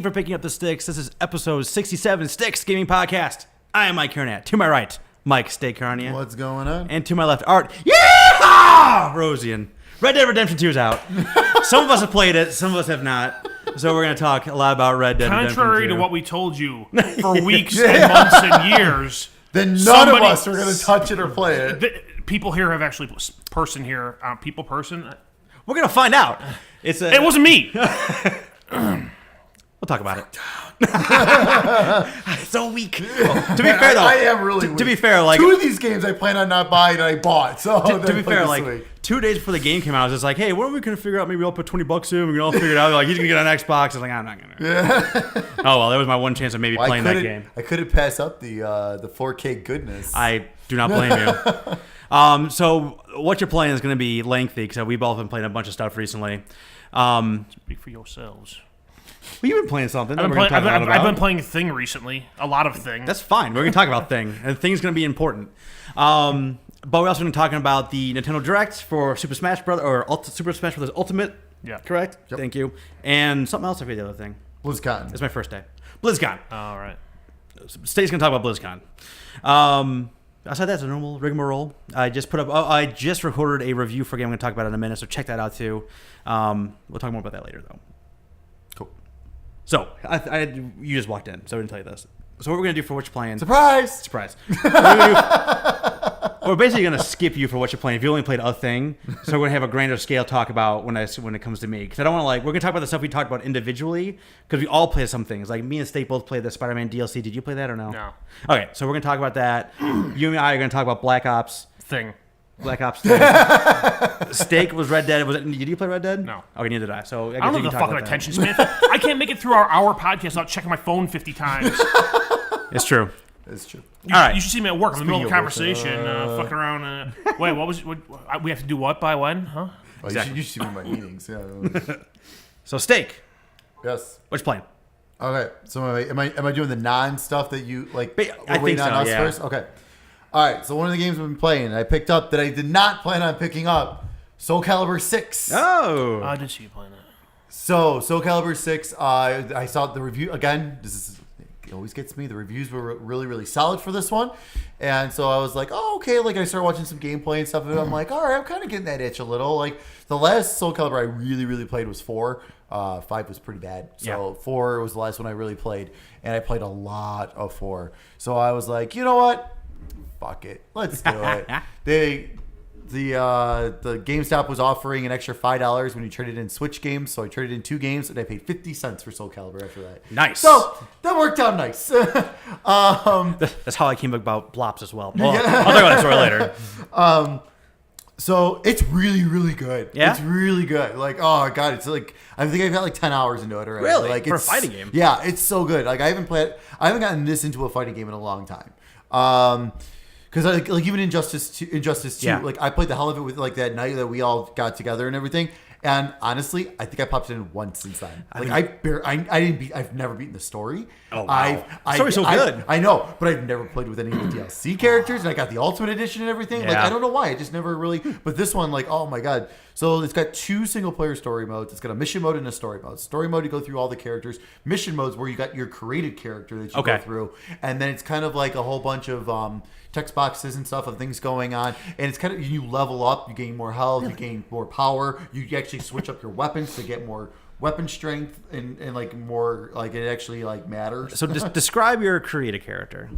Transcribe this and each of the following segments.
you for picking up the sticks. This is episode 67, Sticks Gaming Podcast. I am Myke Carnat. To my right, Myke Stay Carnia. What's going on? And to my left, Art. Yeah! Rosian. Red Dead Redemption 2 is out. Some of us have played it, some of us have not. So we're going to talk a lot about Red Dead Redemption 2. Contrary to what we told you for weeks and months and years. Then none of us are going to touch it or play it. People here have actually... Person. We're going to find out. It wasn't me. We'll talk about it. So weak. Well, to be fair, though, I am really weak. To be fair, like 2 of these games I plan on not buying and I bought. So to be fair, like 2 days before the game came out, I was just like, "Hey, what are we gonna figure out? Maybe I'll put $20 in. We can all figure it out." Like he's gonna get on Xbox. I was like, "I'm not gonna." Yeah. Oh well, that was my one chance of maybe playing that game. I couldn't pass up the 4K goodness. I do not blame you. So what you're playing is gonna be lengthy because we've all been playing a bunch of stuff recently. Speak for yourselves. Well, you've been playing something. I've been playing Thing recently. A lot of Thing. That's fine. We're going to talk about Thing. And Thing's going to be important. But we're also going to be talking about the Nintendo Direct for Super Smash Bros. Super Smash Bros. Ultimate. Yeah. Correct? Yep. Thank you. And something else. I forget the other thing. BlizzCon. It's my first day. BlizzCon. All right. State's going to talk about BlizzCon. Outside that, it's a normal rigmarole. I just recorded a review for a game I'm going to talk about in a minute, so check that out too. We'll talk more about that later, though. So, you just walked in, so I didn't tell you this. So what we're going to do for what you're playing... Surprise! We're basically going to skip you for what you're playing if you only played a thing. So we're going to have a grander scale talk about when it comes to me. Because I don't want to we're going to talk about the stuff we talked about individually, because we all play some things. Like me and State both played the Spider-Man DLC. Did you play that or no? No. Okay, so we're going to talk about that. You and I are going to talk about Black Ops. Black Ops 3. Steak was Red Dead. Did you play Red Dead? No. Okay, neither did I. So I don't have the fucking attention span. I can't make it through our hour podcast without checking my phone 50 times. It's true. It's true. All right. You should see me at work in the middle of a conversation, fucking around. Wait, what we have to do what by when? Huh? Oh, exactly. You should see me in my meetings. Yeah. So Steak. Yes. What you playing? Okay. So am I doing the non-stuff that you like? I think so. Us yeah. First? Okay. All right, so one of the games I've been playing, I picked up that I did not plan on picking up, Soul Calibur 6. Oh. I did see you playing that. So, Soul Calibur 6, I saw the review, again, it always gets me, the reviews were really, really solid for this one, and so I was like, oh, okay, like I started watching some gameplay and stuff, and I'm like, all right, I'm kind of getting that itch a little. Like, the last Soul Calibur I really, really played was 4. 5 was pretty bad. So 4 was the last one I really played, and I played a lot of 4. So I was like, you know what? Fuck it, let's do it. The GameStop was offering an extra $5 when you traded in Switch games, so I traded in 2 games and I paid 50 cents for Soul Calibur after that. Nice. So that worked out nice. That's how I came about Blops as well. I'll talk about that story later. So it's really, really good. Yeah? It's really good. Like, oh god, it's like I think I've got like 10 hours into it already. Really? Like, for a fighting game? Yeah, it's so good. Like I haven't gotten this into a fighting game in a long time. Because like even Injustice 2, like I played the hell of it with like that night that we all got together and everything. And honestly, I think I popped it in once since then. I've never beaten the story. Oh wow, the story's so good. I know, but I've never played with any of the DLC characters, and I got the Ultimate Edition and everything. Yeah. Like I don't know why, I just never really. But this one, like, oh my god! So it's got 2 single player story modes. It's got a mission mode and a story mode. Story mode, you go through all the characters. Mission modes where you got your created character that you go through, and then it's kind of like a whole bunch of text boxes and stuff of things going on, and it's kind of you level up, you gain more health, you gain more power, you actually switch up your weapons to get more weapon strength and like more like it actually like matters. So describe your creative character.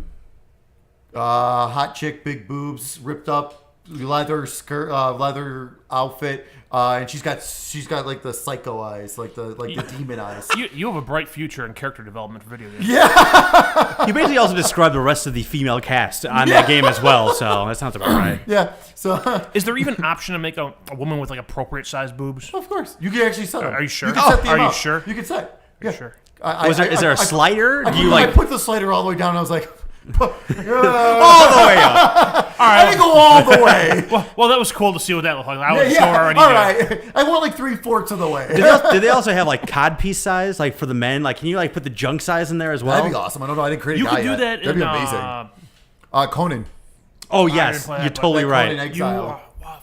Hot chick, big boobs, ripped up leather skirt, leather outfit, and she's got like the psycho eyes, like the demon eyes. You have a bright future in character development for video games. Yeah. You basically also described the rest of the female cast on that game as well, so that sounds about right. Yeah. So is there even an option to make a woman with like appropriate sized boobs? Of course, you can actually set them. Are you sure? You can set the Are amount. you sure? You can set. Yeah. Are you sure? Is there a slider? I put the slider all the way down. And I was like. All the way up. All right, I didn't go all the way. Well, that was cool to see what that looked like. I was already all right. I went like 3/4 of the way. Did they also have like COD piece size, like for the men? Like, can you like put the junk size in there as well? That'd be awesome. I don't know. I didn't create a guy yet. You could do that. That'd be amazing. Conan. Oh yes, you're totally right. Conan Exile.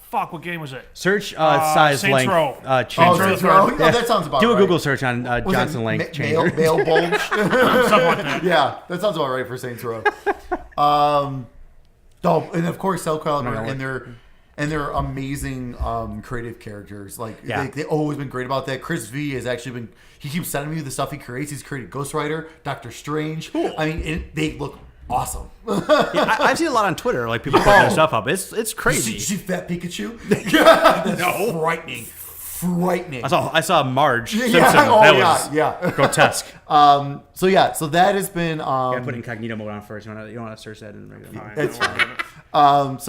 fuck, what game was it? Search size Saints length. Row. Change Saints it. Row. Oh, that sounds about Do right. a Google search on Was Johnson it length changer. male bulge. Something like that. Yeah, that sounds about right for Saints Row. And of course, Soul Calibur and their amazing creative characters. Like they always been great about that. Chris V has actually been. He keeps sending me the stuff he creates. He's created Ghost Rider, Doctor Strange. Cool. I mean, they look awesome. I've seen a lot on Twitter, like people putting their stuff up. It's crazy. Did you see Fat Pikachu? That's frightening. I saw Marge Simpson. Yeah. That was grotesque. So that has been. Gotta put incognito mode on first. You want to search that in regular. That's fine.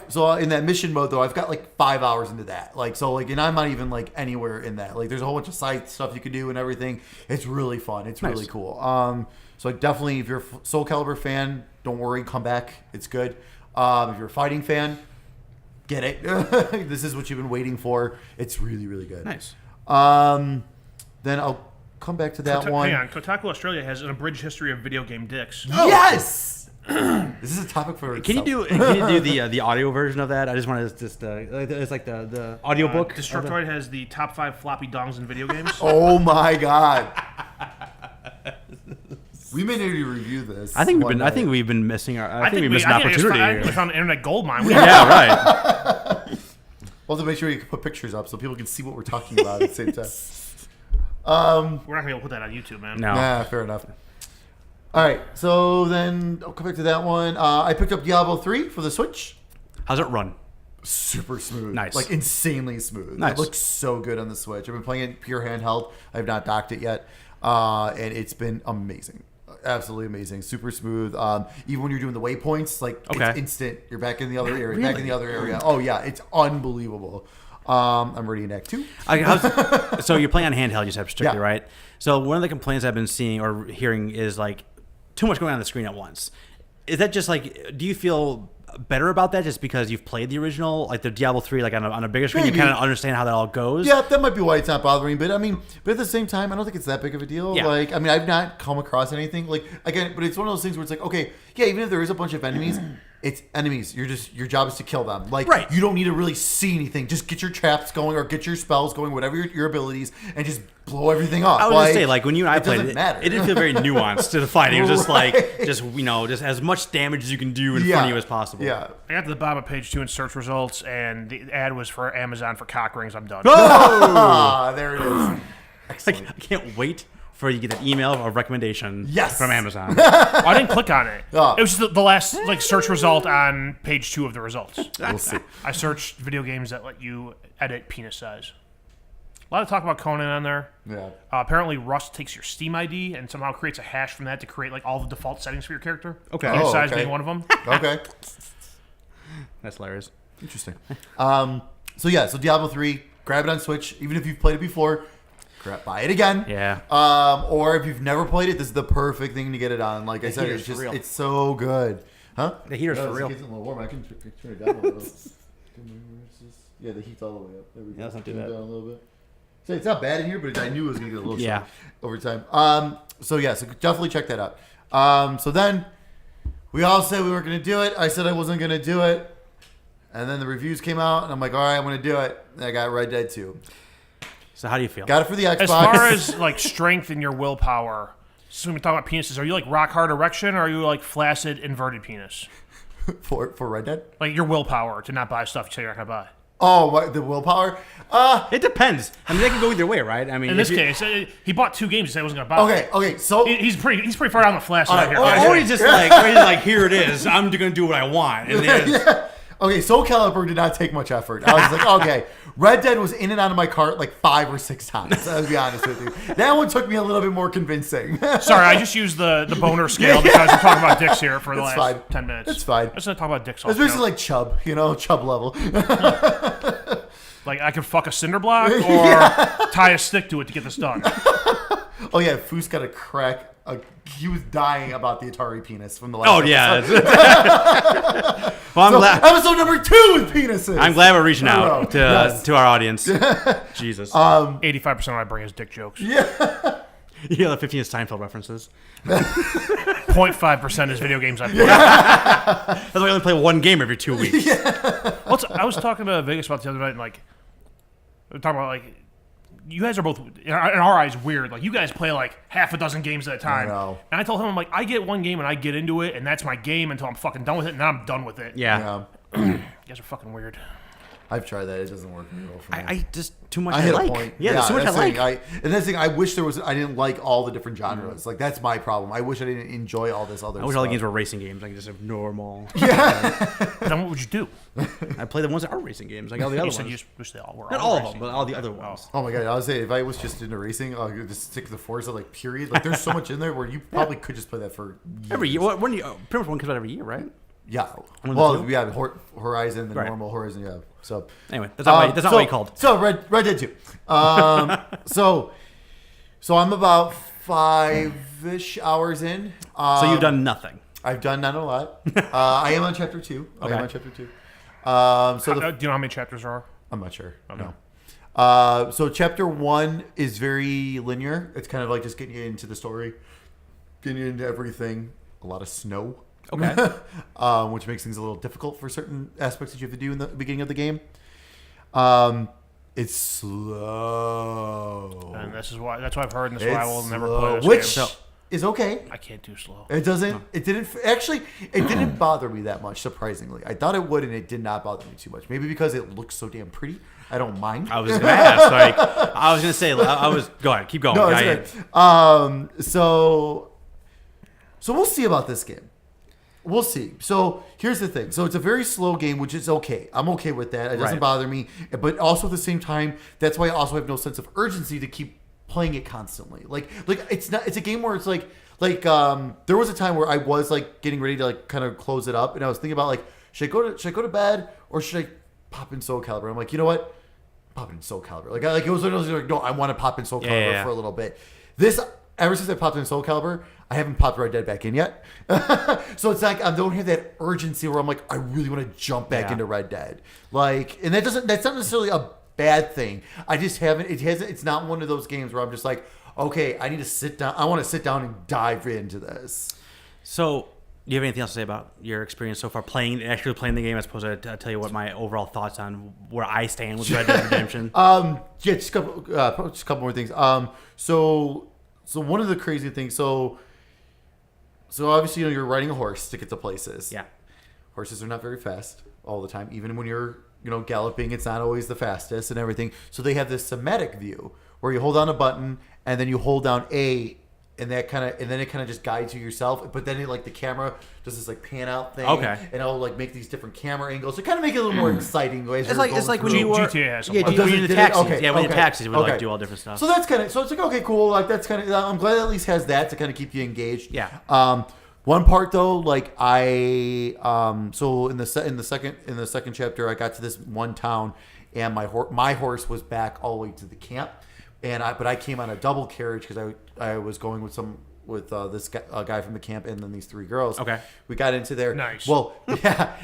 So in that mission mode though, I've got like 5 hours into that. And I'm not even like anywhere in that. Like there's a whole bunch of side stuff you can do and everything. It's really fun. It's really cool. So definitely, if you're a Soul Calibur fan, don't worry, come back. It's good. If you're a fighting fan, get it. This is what you've been waiting for. It's really, really good. Nice. Then I'll come back to that one. Hang on. Kotaku Australia has an abridged history of video game dicks. Yes. This is a topic for. Can you do the audio version of that? I just want to it's like the audio book. Destructoid has the top 5 floppy dongs in video games. Oh my god. We may need to review this. I think we've been missing our. I think we missed an opportunity I here. found an internet gold mine. Yeah, right. We'll have to make sure you can put pictures up so people can see what we're talking about at the same time. We're not gonna be able to put that on YouTube, man. No. Nah, fair enough. All right, so then I'll come back to that one. I picked up Diablo 3 for the Switch. How's it run? Super smooth. Nice. Like insanely smooth. Nice. It looks so good on the Switch. I've been playing it pure handheld. I have not docked it yet. And it's been amazing. Absolutely amazing. Super smooth. Even when you're doing the waypoints, it's instant. You're back in the other area. Really? Back in the other area. Oh yeah, it's unbelievable. I'm ready in Act 2. So you're playing on handheld, you said strictly, Yeah. right? So one of the complaints I've been seeing or hearing is like too much going on the screen at once. Is that just like, do you feel better about that just because you've played the original, like the Diablo 3, like on a bigger screen? Maybe. You kind of understand how that all goes? Yeah, that might be why it's not bothering. But at the same time, I don't think it's that big of a deal. Yeah. I've not come across anything but it's one of those things where it's like, okay, yeah, even if there is a bunch of enemies, it's enemies. your job is to kill them. Right. You don't need to really see anything. Just get your traps going or get your spells going, whatever your abilities, and just blow everything up. I was gonna say, like when you and I it played doesn't matter. it didn't feel very nuanced to the fighting. It was just Right. like, just as much damage as you can do in front of you as possible. Yeah. I got to the bottom of page 2 in search results, and the ad was for Amazon for cock rings. I'm done. Ah, there it is. Excellent. I can't wait for you to get an email or recommendation from Amazon. I didn't click on it. Oh. It was just the last search result on page 2 of the results. We'll see. I searched video games that let you edit penis size. A lot of talk about Conan on there. Yeah. Apparently, Rust takes your Steam ID and somehow creates a hash from that to create like all the default settings for your character. Okay. Penis Oh, size okay. being one of them. Okay. That's hilarious. Interesting. So Diablo 3, grab it on Switch. Even if you've played it before, buy it again. Yeah. Or if you've never played it, this is the perfect thing to get it on. Like I said, heater's for real. it's so good. Huh? The heater's for real. It's getting a little warm. I can turn it down a little. Yeah, the heat's all the way up. There we go. Yeah, that's not too Turn it bad. down a little bit. So it's not bad in here, but I knew it was going to get a little Yeah. short over time. So definitely check that out. So then we all said we weren't going to do it. I said I wasn't going to do it. And then the reviews came out, and I'm like, all right, I'm going to do it. And I got Red Dead 2. So how do you feel? Got it for the Xbox. As far as like strength in your willpower, so when we talk about penises, are you like rock hard erection, or are you like flaccid inverted penis? for Red Dead? Like your willpower to not buy stuff you say you're not gonna buy. Oh, the willpower? It depends. I mean, they can go either way, right? I mean, In this case, he bought 2 games. He said he wasn't gonna buy. Okay, so... He's pretty far down the flaccid right here. or he's just like, here it is. I'm going to do what I want. And then Yeah. Okay, Soul Calibur did not take much effort. I was like, okay, Red Dead was in and out of my cart like 5 or 6 times. I'll be honest with you. That one took me a little bit more convincing. Sorry, I just used the boner scale because we're talking about dicks here for the It's last fine. 10 minutes. It's fine. I just want to talk about dicks. It's basically like chub, chub level. Like I could fuck a cinder block or tie a stick to it to get this done. Oh yeah, Foos got a crack. He was dying about the Atari penis from the last oh yeah. Well, So, episode number 2 with penises. I'm glad we're reaching out Yes. to our audience. Jesus. 85% of what I bring is dick jokes. You know the 15 Seinfeld references. 0.5% is video games I play. That's why I only play one game every 2 weeks. I was talking to Vegas about the other night, and like, we were talking about like, you guys are both in our eyes weird. Like, you guys play like half a dozen games at a time. I know. And I told him, I'm like, I get one game and I get into it, and that's my game until I'm fucking done with it, and then I'm done with it. Yeah. You guys are fucking weird. I've tried that. It doesn't work very well for me. I just too much I I hit like. a point. Yeah, there's too much I that's the like. thing. And that's the thing. I wish there was. I didn't like all the different genres. Like, that's my problem. I wish I didn't enjoy all this other. I wish stuff. all the games were racing games. Like just have normal. Then what would you do? I play the ones that are racing games, like all the other You said ones. you just wish they all were. Not all of them, but all the other ones. Oh my god! I was saying, if I was just into racing, I could just stick to the Forza like period. Like, there's so much in there where you probably could just play that for years. Every year, when you pretty much one comes out every year, right? Yeah. One of the Well, two? yeah, Horizon, the Right. normal Horizon, yeah. So Anyway, that's not what you called. So Red Dead 2. So I'm about 5-ish hours in. So you've done nothing. I've done not a lot. I am on chapter 2. I am Okay. on chapter 2. Do you know how many chapters there are? I'm not sure. Okay. No. So chapter 1 is very linear. It's kind of like just getting you into the story, getting you into everything. A lot of snow. Okay. Which makes things a little difficult for certain aspects that you have to do in the beginning of the game. It's slow. And that's why I've heard, and that's why I will never slow, play this which game. is okay. I can't do slow. It doesn't. It didn't. Actually, it didn't bother me that much. Surprisingly, I thought it would, and it did not bother me too much. Maybe because it looks so damn pretty. I don't mind. I was gonna ask. Like, I was gonna say. I was. Go ahead. Keep going. No, I- it's okay. So we'll see about this game. We'll see. So here's the thing. So it's a very slow game, which is okay. I'm okay with that. It doesn't Right. bother me. But also at the same time, that's why I also have no sense of urgency to keep playing it constantly. Like it's not. It's a game where it's like there was a time where I was like getting ready to like kind of close it up, and I was thinking about like should I go to bed or should I pop in Soul Calibur? I'm like, you know what? Pop in Soul Calibur. Like it was literally like, no, I want to pop in Soul Calibur yeah. for a little bit. Ever since I popped in Soul Calibur, I haven't popped Red Dead back in yet. So it's like I don't have that urgency where I'm like, I really want to jump back into Red Dead. Like, and that's not necessarily a bad thing. I just haven't. It's not one of those games where I'm just like, okay, I need to sit down. I want to sit down and dive into this. So, do you have anything else to say about your experience so far actually playing the game, as opposed to tell you what my overall thoughts on where I stand with Red Dead Redemption? Yeah, just a couple more things. So one of the crazy things. So obviously, you're riding a horse to get to places. Yeah. Horses are not very fast all the time. Even when you're, galloping, it's not always the fastest and everything. So they have this somatic view where you hold down a button and then you hold down A, and then it kind of just guides you yourself. But then the camera does this pan out thing. Okay. And it'll make these different camera angles to kind of make it a little more exciting. It's like when you were GTA has something. when you're in the taxis. Okay, When you're in okay, taxis, we okay. do all different stuff. So that's so it's like, okay, cool. Like that's kind of, I'm glad it at least has that to kind of keep you engaged. Yeah. One part though, so in the second chapter, I got to this one town, and my horse was back all the way to the camp, but I came on a double carriage because I was going with this guy from the camp and then these 3 girls. Okay. We got into there. Nice. Well, yeah,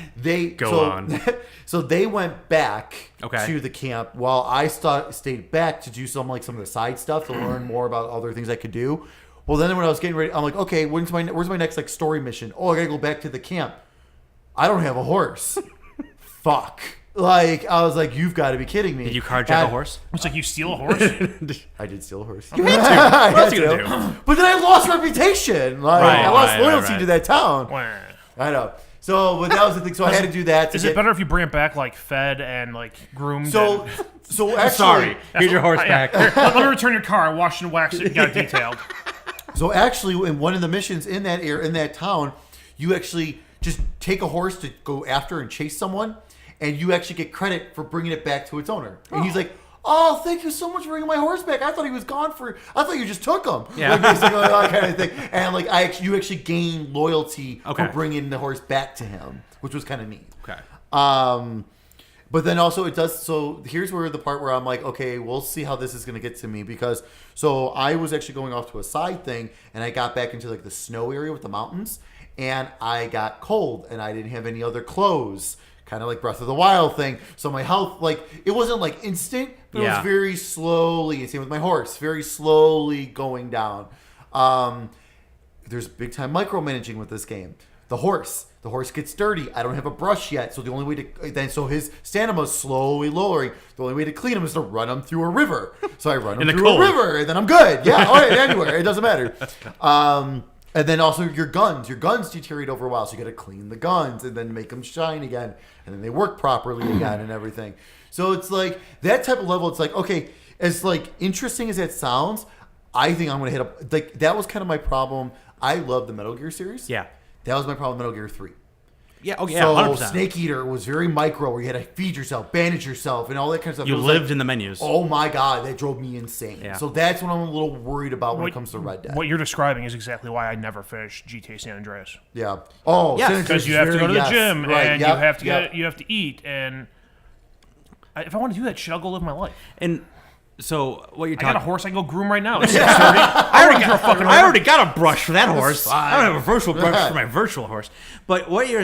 so they went back to the camp while I stayed back to do some of the side stuff to learn more about other things I could do. Well, then when I was getting ready, I'm like, okay, where's my next story mission? Oh, I gotta go back to the camp. I don't have a horse. Fuck. I was like, you've got to be kidding me. Did you carjack a horse? It's like you steal a horse. I did steal a horse. You had to. What else are you gonna do? But then I lost reputation. I lost loyalty to that town. Wah. I know. So, but that was the thing. So I had to do that. Is it better if you bring it back fed and groomed? So actually, Sorry. Here's your horse back. Let me return your car. I washed and waxed it and got it detailed. So actually, in one of the missions in that town, you actually just take a horse to go after and chase someone, and you actually get credit for bringing it back to its owner. And he's like, "Oh, thank you so much for bringing my horse back. I thought he was gone I thought you just took him." Yeah. Basically that kind of thing. And you actually gain loyalty for bringing the horse back to him, which was kind of neat. Okay. But then also it does. So here's where the part where I'm like, okay, we'll see how this is going to get to me, because so I was actually going off to a side thing, and I got back into the snow area with the mountains, and I got cold, and I didn't have any other clothes, kind of like Breath of the Wild thing. So my health, it wasn't instant, but it was very slowly. And same with my horse, very slowly going down. there's big time micromanaging with this game. The horse gets dirty. I don't have a brush yet, so the only way to so his stamina is slowly lowering. The only way to clean him is to run him through a river. So I run him through a river, and then I'm good. Yeah, all right, anywhere, it doesn't matter. And then also your guns deteriorate over a while, so you got to clean the guns and then make them shine again, and then they work properly again and everything. So it's like that type of level. It's like, okay, as like interesting as that sounds, I think I'm gonna hit up. Like that was kind of my problem. I love the Metal Gear series. Yeah. That was my problem with Metal Gear 3. Yeah, okay, so 100%. Snake Eater was very micro, where you had to feed yourself, bandage yourself, and all that kind of stuff. You lived in the menus. Oh my god, that drove me insane. Yeah. So that's what I'm a little worried about when it comes to Red Dead. What you're describing is exactly why I never finished GTA San Andreas. Yeah. Oh, yeah, because you have to go to the gym and you have to you have to eat, and if I want to do that shit, I'll go live my life. And so what you're talking? I got a horse. I can go groom right now. It's 6:30. I already got a brush for that horse. fine. I don't have a virtual brush for my virtual horse. But what you're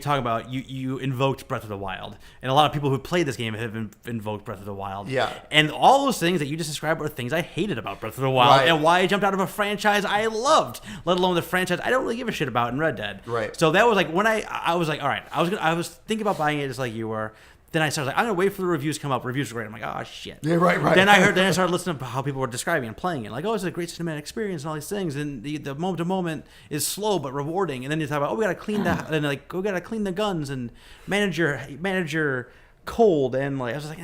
talking about, you invoked Breath of the Wild, and a lot of people who played this game have invoked Breath of the Wild. Yeah. And all those things that you just described are things I hated about Breath of the Wild, and why I jumped out of a franchise I loved, let alone the franchise I don't really give a shit about in Red Dead. Right. So that was like when I was like, all right, I was thinking about buying it just like you were. Then I started like, I'm gonna wait for the reviews to come up. Reviews are great. I'm like, oh shit. Yeah, right. Then I started listening to how people were describing and playing it. Like, oh, it's a great cinematic experience and all these things. And the moment to moment is slow but rewarding. And then you talk about, oh, we gotta clean we gotta clean the guns and manage your cold. And like, I was like,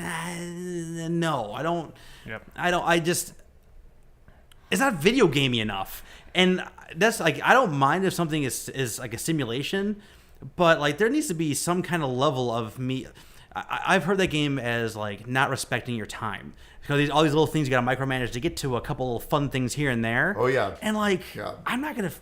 no, I don't. Yep. It's not video gamey enough. And that's like, I don't mind if something is like a simulation, but like there needs to be some kind of level of me. I've heard that game as like not respecting your time, because all these little things you got to micromanage to get to a couple of fun things here and there. Oh yeah. And like, yeah. I'm not gonna.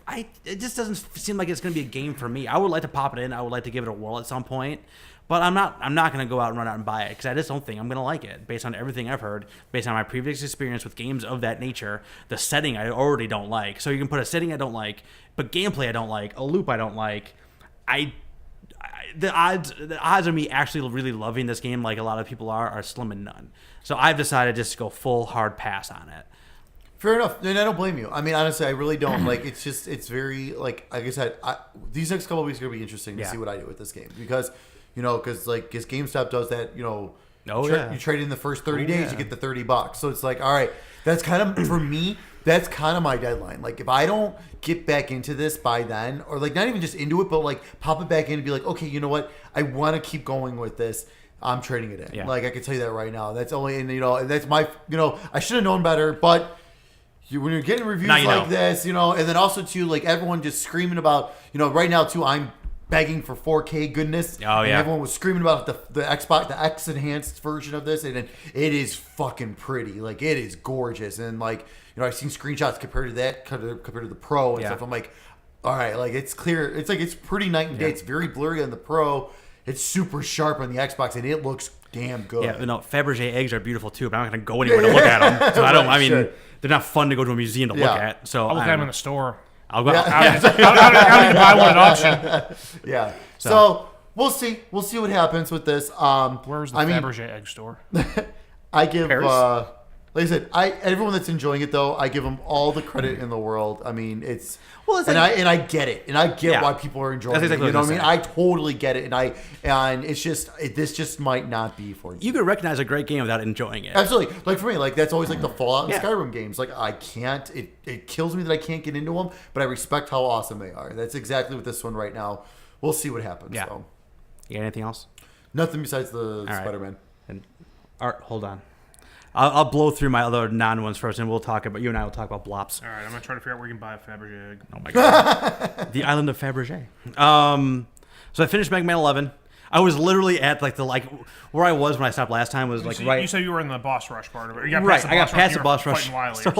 It just doesn't seem like it's gonna be a game for me. I would like to pop it in. I would like to give it a whirl at some point, but I'm not gonna go out and run out and buy it, because I just don't think I'm gonna like it based on everything I've heard, based on my previous experience with games of that nature. The setting I already don't like. So you can put a setting I don't like, but gameplay I don't like, a loop I don't like. The odds of me actually really loving this game, like a lot of people are slim and none. So I've decided just to go full hard pass on it. Fair enough, and I don't blame you. I mean, honestly, I really don't. Like, it's very like I said, these next couple of weeks are gonna be interesting to see what I do with this game, because because GameStop does that, you trade in the first 30 days, you get the $30. So it's like, all right, that's kind of for me. That's kind of my deadline. Like, if I don't get back into this by then, or like not even just into it, but like pop it back in and be like, okay, you know what? I want to keep going with this. I'm trading it in. Yeah. Like, I can tell you that right now. That's only, and that's my, I should have known better, but when you're getting reviews like this, and then also too, like everyone just screaming about, right now too, I'm begging for 4K goodness. Oh yeah. And everyone was screaming about the Xbox, the X enhanced version of this, and it is fucking pretty. Like, it is gorgeous, and like, I've seen screenshots compared to that, compared to the Pro and stuff. I'm like, all right, like it's clear. It's like it's pretty night and day. It's very blurry on the Pro. It's super sharp on the Xbox, and it looks damn good. Yeah, Fabergé eggs are beautiful too, but I'm not gonna go anywhere to look at them. So I don't. They're not fun to go to a museum to look at. So I'll look at them in the store. I'll go. I don't need to buy one at auction. Yeah. So we'll see. We'll see what happens with this. Where's the Fabergé egg store? I give. Like I said, everyone that's enjoying it though, I give them all the credit in the world. I mean, it's I get it, and I get why people are enjoying it. You know what I mean? I totally get it, and it's just this just might not be for you. You could recognize a great game without enjoying it. Absolutely. Like for me, like that's always like the Fallout and Skyrim games. Like I can't. It kills me that I can't get into them, but I respect how awesome they are. That's exactly what this one right now. We'll see what happens. Yeah. So. You got anything else? Nothing besides the right. Spider-Man. And Art, hold on. I'll blow through my other non-ones first, and you and I will talk about Blops. All right, I'm going to try to figure out where you can buy a Fabergé egg. Oh, my God. The island of Fabergé. So I finished Mega Man 11. I was literally at, where I was when I stopped last time was, right... You said you were in the boss rush part of it. Right, I got past the boss rush. So,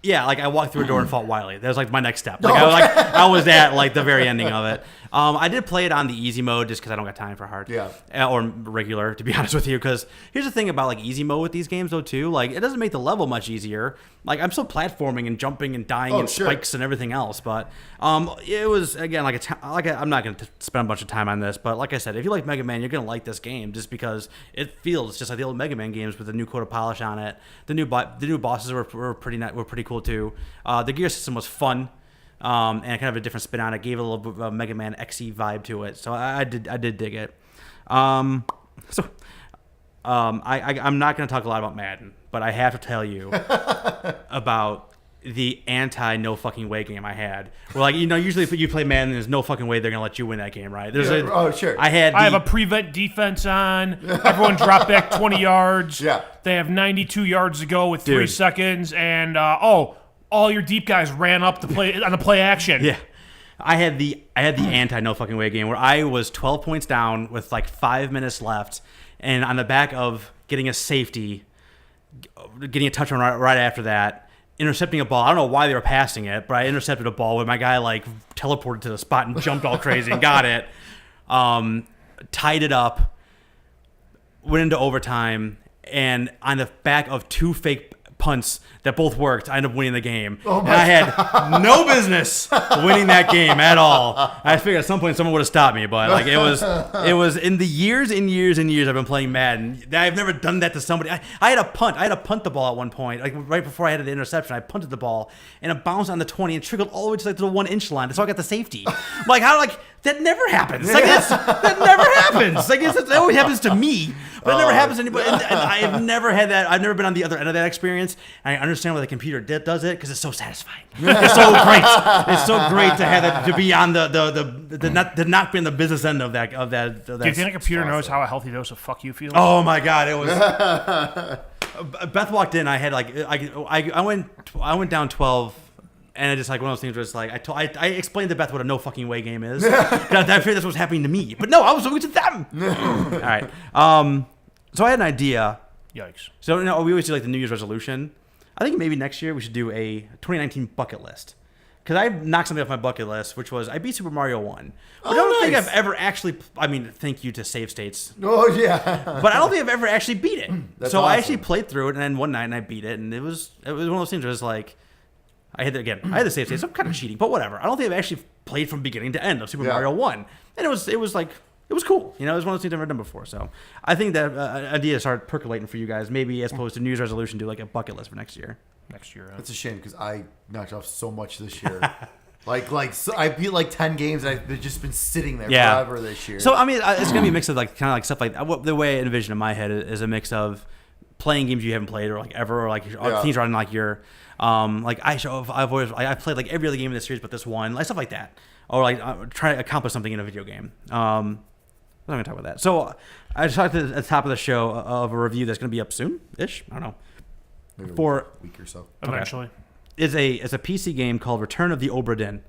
I walked through a door and fought Wily. That was, my next step. I was at, the very ending of it. I did play it on the easy mode just because I don't got time for hard. Yeah. Or regular, to be honest with you. Because here's the thing about, easy mode with these games, though, too. It doesn't make the level much easier. I'm still platforming and jumping and dying and spikes and everything else. But it was, again, I'm not going to spend a bunch of time on this. But like I said, if you like Mega Man, you're going to like this game just because it feels just like the old Mega Man games with a new coat of polish on it. The new bosses were pretty cool, too. The gear system was fun. and kind of a different spin on it. Gave it a little bit of a Mega Man XE vibe to it. So I did dig it. I'm not going to talk a lot about Madden, but I have to tell you about the anti no fucking way game I had. Well, like, usually if you play Madden, there's no fucking way they're gonna let you win that game, right? Sure. I have a prevent defense on. Everyone drop back 20 yards. Yeah. They have 92 yards to go with 3 seconds, and all your deep guys ran up to play on the play action. Yeah. I had the anti no fucking way game where I was 12 points down with like 5 minutes left, and on the back of getting a safety, getting a touchdown right after that, intercepting a ball. I don't know why they were passing it, but I intercepted a ball where my guy like teleported to the spot and jumped all crazy and got it. Tied it up, went into overtime, and on the back of 2 fake punts that both worked, I ended up winning the game. And I had no business winning that game at all. I figured at some point someone would have stopped me, but like it was in the years and years and years I've been playing Madden. I've never done that to somebody. I had a punt. I had to punt the ball at one point, like right before I had the interception. I punted the ball and it bounced on the 20 and trickled all the way to like the 1-inch line. So I got the safety. I'm like, how? Like that never happens. Like that never happens. Like it always happens to me, but it never happens to anybody. And I've never had that. I've never been on the other end of that experience. And I understand why the computer does it because it's so satisfying. It's so great. It's so great to have that, to be on the not be in the business end of that. Do you think a computer knows how a healthy dose of fuck you feels? Oh my god, it was. Beth walked in. I had like I went down 12. And it's just like one of those things where it's like I explained to Beth what a no fucking way game is. I figured that's what's happening to me, but no, I was doing it to them. All right. So I had an idea. Yikes. So we always do like the New Year's resolution. I think maybe next year we should do a 2019 bucket list. Because I knocked something off my bucket list, which was I beat Super Mario 1. But I don't think I've ever actually. I mean, thank you to Save States. Oh yeah. But I don't think I've ever actually beat it. That's so awesome. I actually played through it, and then one night and I beat it, and it was one of those things where it's like. I had the save state, so I'm kind of cheating, but whatever. I don't think I've actually played from beginning to end of Super Mario 1. And it was cool. It was one of those things I've never done before. So I think that idea started percolating for you guys. Maybe as opposed to New Year's resolution, do like a bucket list for next year. That's a shame because I knocked off so much this year. So I beat like 10 games and I've just been sitting there forever this year. So I mean, it's gonna be a mix of like kind of like stuff like the way I envision in my head is a mix of playing games you haven't played or like ever or like things around like your like I've played like every other game in this series but this one, like stuff like that, or like try to accomplish something in a video game. I'm not gonna talk about that. So I just talked at the top of the show of a review that's gonna be up soon-ish. I don't know. Maybe For a week or so. Eventually. It's a PC game called Return of the Obra Dinn.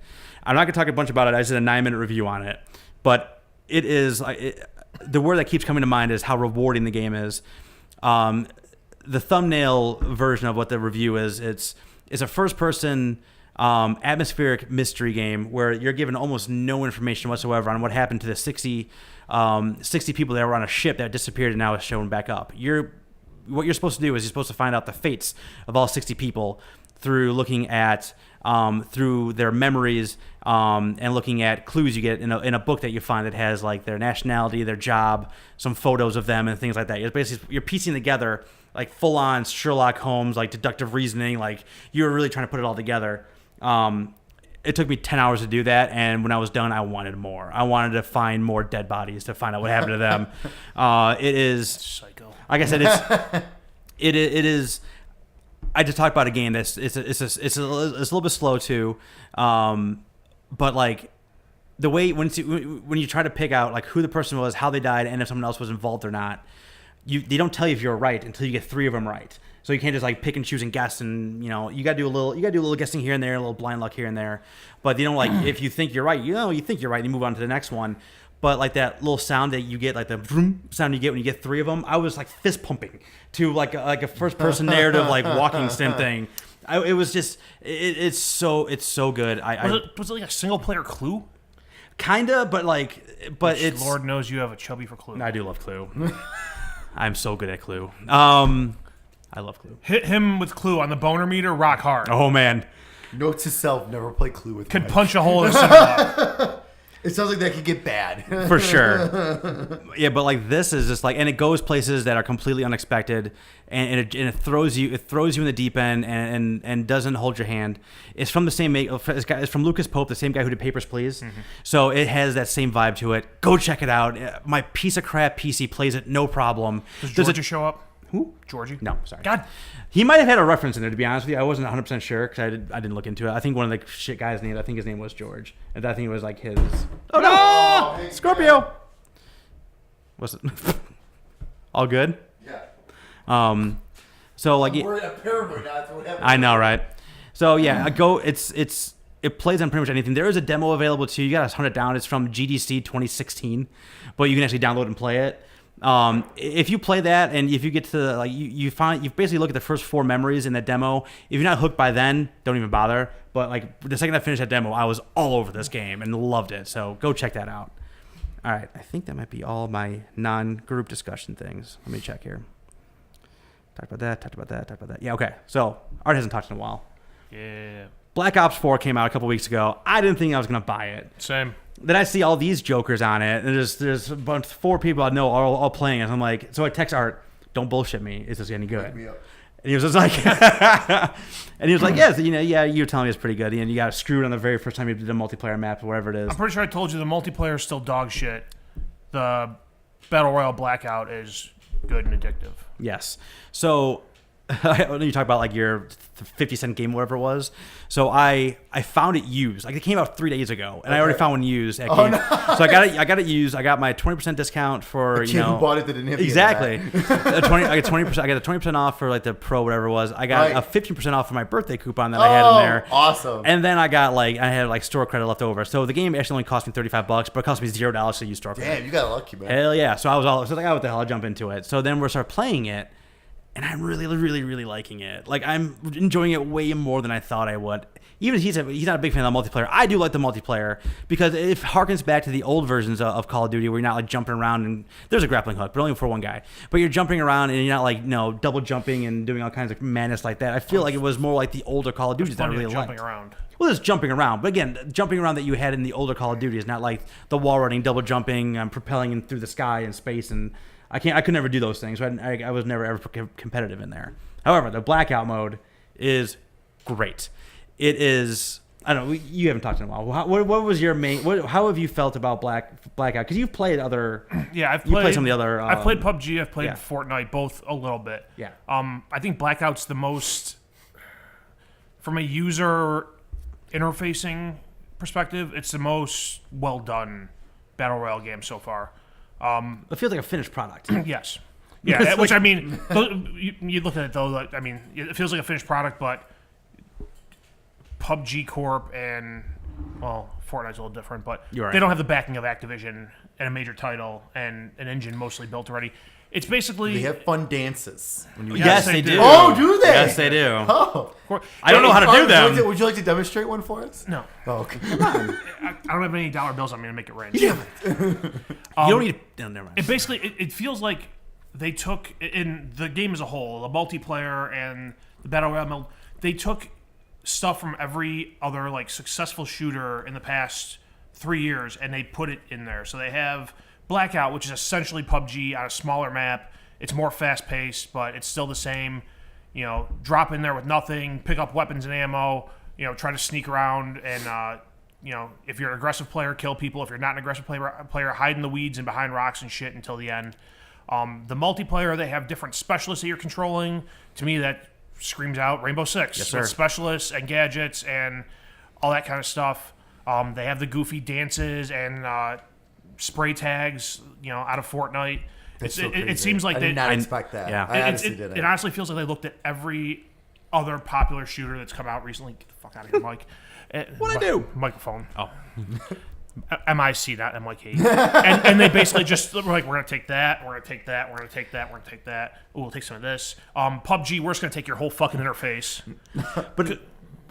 I'm not gonna talk a bunch about it. I just did a 9-minute review on it, but it is the word that keeps coming to mind is how rewarding the game is. The thumbnail version of what the review is, it's a first-person atmospheric mystery game where you're given almost no information whatsoever on what happened to the 60 people that were on a ship that disappeared and now is shown back up. What you're supposed to do is you're supposed to find out the fates of all 60 people through looking at through their memories and looking at clues you get in a book that you find that has like their nationality, their job, some photos of them and things like that. You're piecing together like full-on Sherlock Holmes, like deductive reasoning, like you're really trying to put it all together. It took me 10 hours to do that, and when I was done, I wanted more. I wanted to find more dead bodies to find out what happened to them. It is psycho. Like I said, it is. I just talked about a game that's it's a little bit slow too, but like the way when you try to pick out like who the person was, how they died, and if someone else was involved or not. They don't tell you if you're right until you get 3 of them right. So you can't just like pick and choose and guess, and you got to do a little guessing here and there, a little blind luck here and there. But they don't like if you think you're right, you think you're right, and you move on to the next one. But like that little sound that you get, like the vroom sound you get when you get 3 of them, I was like fist pumping to like a first person narrative like walking sim thing. It was just it's so good. Was it like a single player Clue? Kinda, but it's Lord knows you have a chubby for Clue. I do love Clue. I'm so good at Clue. I love Clue. Hit him with Clue on the boner meter, rock hard. Oh man. Note to self: never play Clue with. Could Myke. punch a hole in the center. It sounds like that could get bad. For sure. Yeah, but like this is just like, and it goes places that are completely unexpected, and it throws you in the deep end, and doesn't hold your hand. It's from the same it's from Lucas Pope, the same guy who did Papers, Please. Mm-hmm. So it has that same vibe to it. Go check it out. My piece of crap PC plays it no problem. Does Georgia show up? Who? Georgie? No, sorry. God. He might have had a reference in there, to be honest with you. I wasn't 100% sure because I didn't look into it. I think one of the shit guys' names, I think his name was George. And I think it was like his... Oh, no! Oh, Scorpio! Was it... All good? Yeah. So, like... We're a paranoid. That's what happened. I know, right? So, yeah, it plays on pretty much anything. There is a demo available, too. You got to hunt it down. It's from GDC 2016. But you can actually download and play it. If you play that, and if you get to like you basically look at the first 4 memories in that demo. If you're not hooked by then, don't even bother. But like the second I finished that demo, I was all over this game and loved it. So go check that out. All right, I think that might be all my non-group discussion things. Let me check here. Talked about that. Yeah, okay. So Art hasn't talked in a while. Yeah. Black Ops 4 came out a couple weeks ago. I didn't think I was gonna buy it. Same. Then I see all these jokers on it, and there's a bunch 4 people I know all playing it. I'm like, so I text Art, don't bullshit me. Is this any good? And he was just like, and he was like, yes, yeah, you were telling me it's pretty good. And you got screwed on the very first time you did a multiplayer map or whatever it is. I'm pretty sure I told you the multiplayer is still dog shit. The Battle Royale Blackout is good and addictive. Yes. So you talk about like your 50-cent game, whatever it was. So I found it used. Like it came out 3 days ago, and I already found one used. At game. Nice. So I got it used. I got my 20% discount for who bought it that didn't have exactly. I got 20%. I got the 20% off for like the Pro, whatever it was. I got a 15% off for my birthday coupon that I had in there. Awesome. And then I had store credit left over. So the game actually only cost me $35, but it cost me $0 to use store credit. Damn, you got lucky, man. Hell yeah! So I was like, oh, what the hell? I'll jump into it. So then we start playing it. And I'm really, really, really liking it. Like, I'm enjoying it way more than I thought I would. Even he's not a big fan of the multiplayer. I do like the multiplayer because it harkens back to the old versions of Call of Duty where you're not, like, jumping around. And there's a grappling hook, but only for one guy. But you're jumping around and you're not, like, double jumping and doing all kinds of madness like that. I feel like it was more like the older Call of Duty that I really liked. Jumping around. Well, there's jumping around. But again, jumping around that you had in the older Call of Duty is not like the wall running, double jumping, propelling through the sky and space and... I could never do those things. So I was never ever competitive in there. However, the Blackout mode is great. It is. I don't know. You haven't talked in a while. What was your main? How have you felt about Blackout? Because you've played other. Yeah, I've played some of the other. I've played PUBG. I've played Fortnite, both a little bit. Yeah. I think Blackout's the most, from a user interfacing perspective, it's the most well done battle royale game so far. It feels like a finished product. Yes. Yeah, which I mean, you look at it though. Like, I mean, it feels like a finished product, but PUBG Corp and Fortnite's a little different, but they don't have the backing of Activision and a major title and an engine mostly built already. It's basically they have fun dances. Yes, they do. Oh, do they? Yes, they do. Oh, I don't know how to do them. Would you like to demonstrate one for us? No. Oh, okay. Come on. I don't have any dollar bills on me to make it rain. Yeah. You don't need. No, never mind. It basically it feels like they took in the game as a whole, the multiplayer and the battle royale mode. They took stuff from every other like successful shooter in the past 3 years and they put it in there. So they have Blackout, which is essentially PUBG on a smaller map. It's more fast-paced, but it's still the same. Drop in there with nothing, pick up weapons and ammo. Try to sneak around and if you're an aggressive player, kill people. If you're not an aggressive player, hide in the weeds and behind rocks and shit until the end. The multiplayer, they have different specialists that you're controlling. To me, that screams out Rainbow Six. Yes, sir. With specialists and gadgets and all that kind of stuff. They have the goofy dances and spray tags, out of Fortnite. It seems like I did not expect that. Yeah. I honestly didn't. It honestly feels like they looked at every other popular shooter that's come out recently. Get the fuck out of here, Mike. What'd I do? Microphone. Oh. MIC, not MIK. and they basically just were like, we're going to take that, we're going to take that, we're going to take that, we're going to take that. Ooh, we'll take some of this. PUBG, we're just going to take your whole fucking interface. But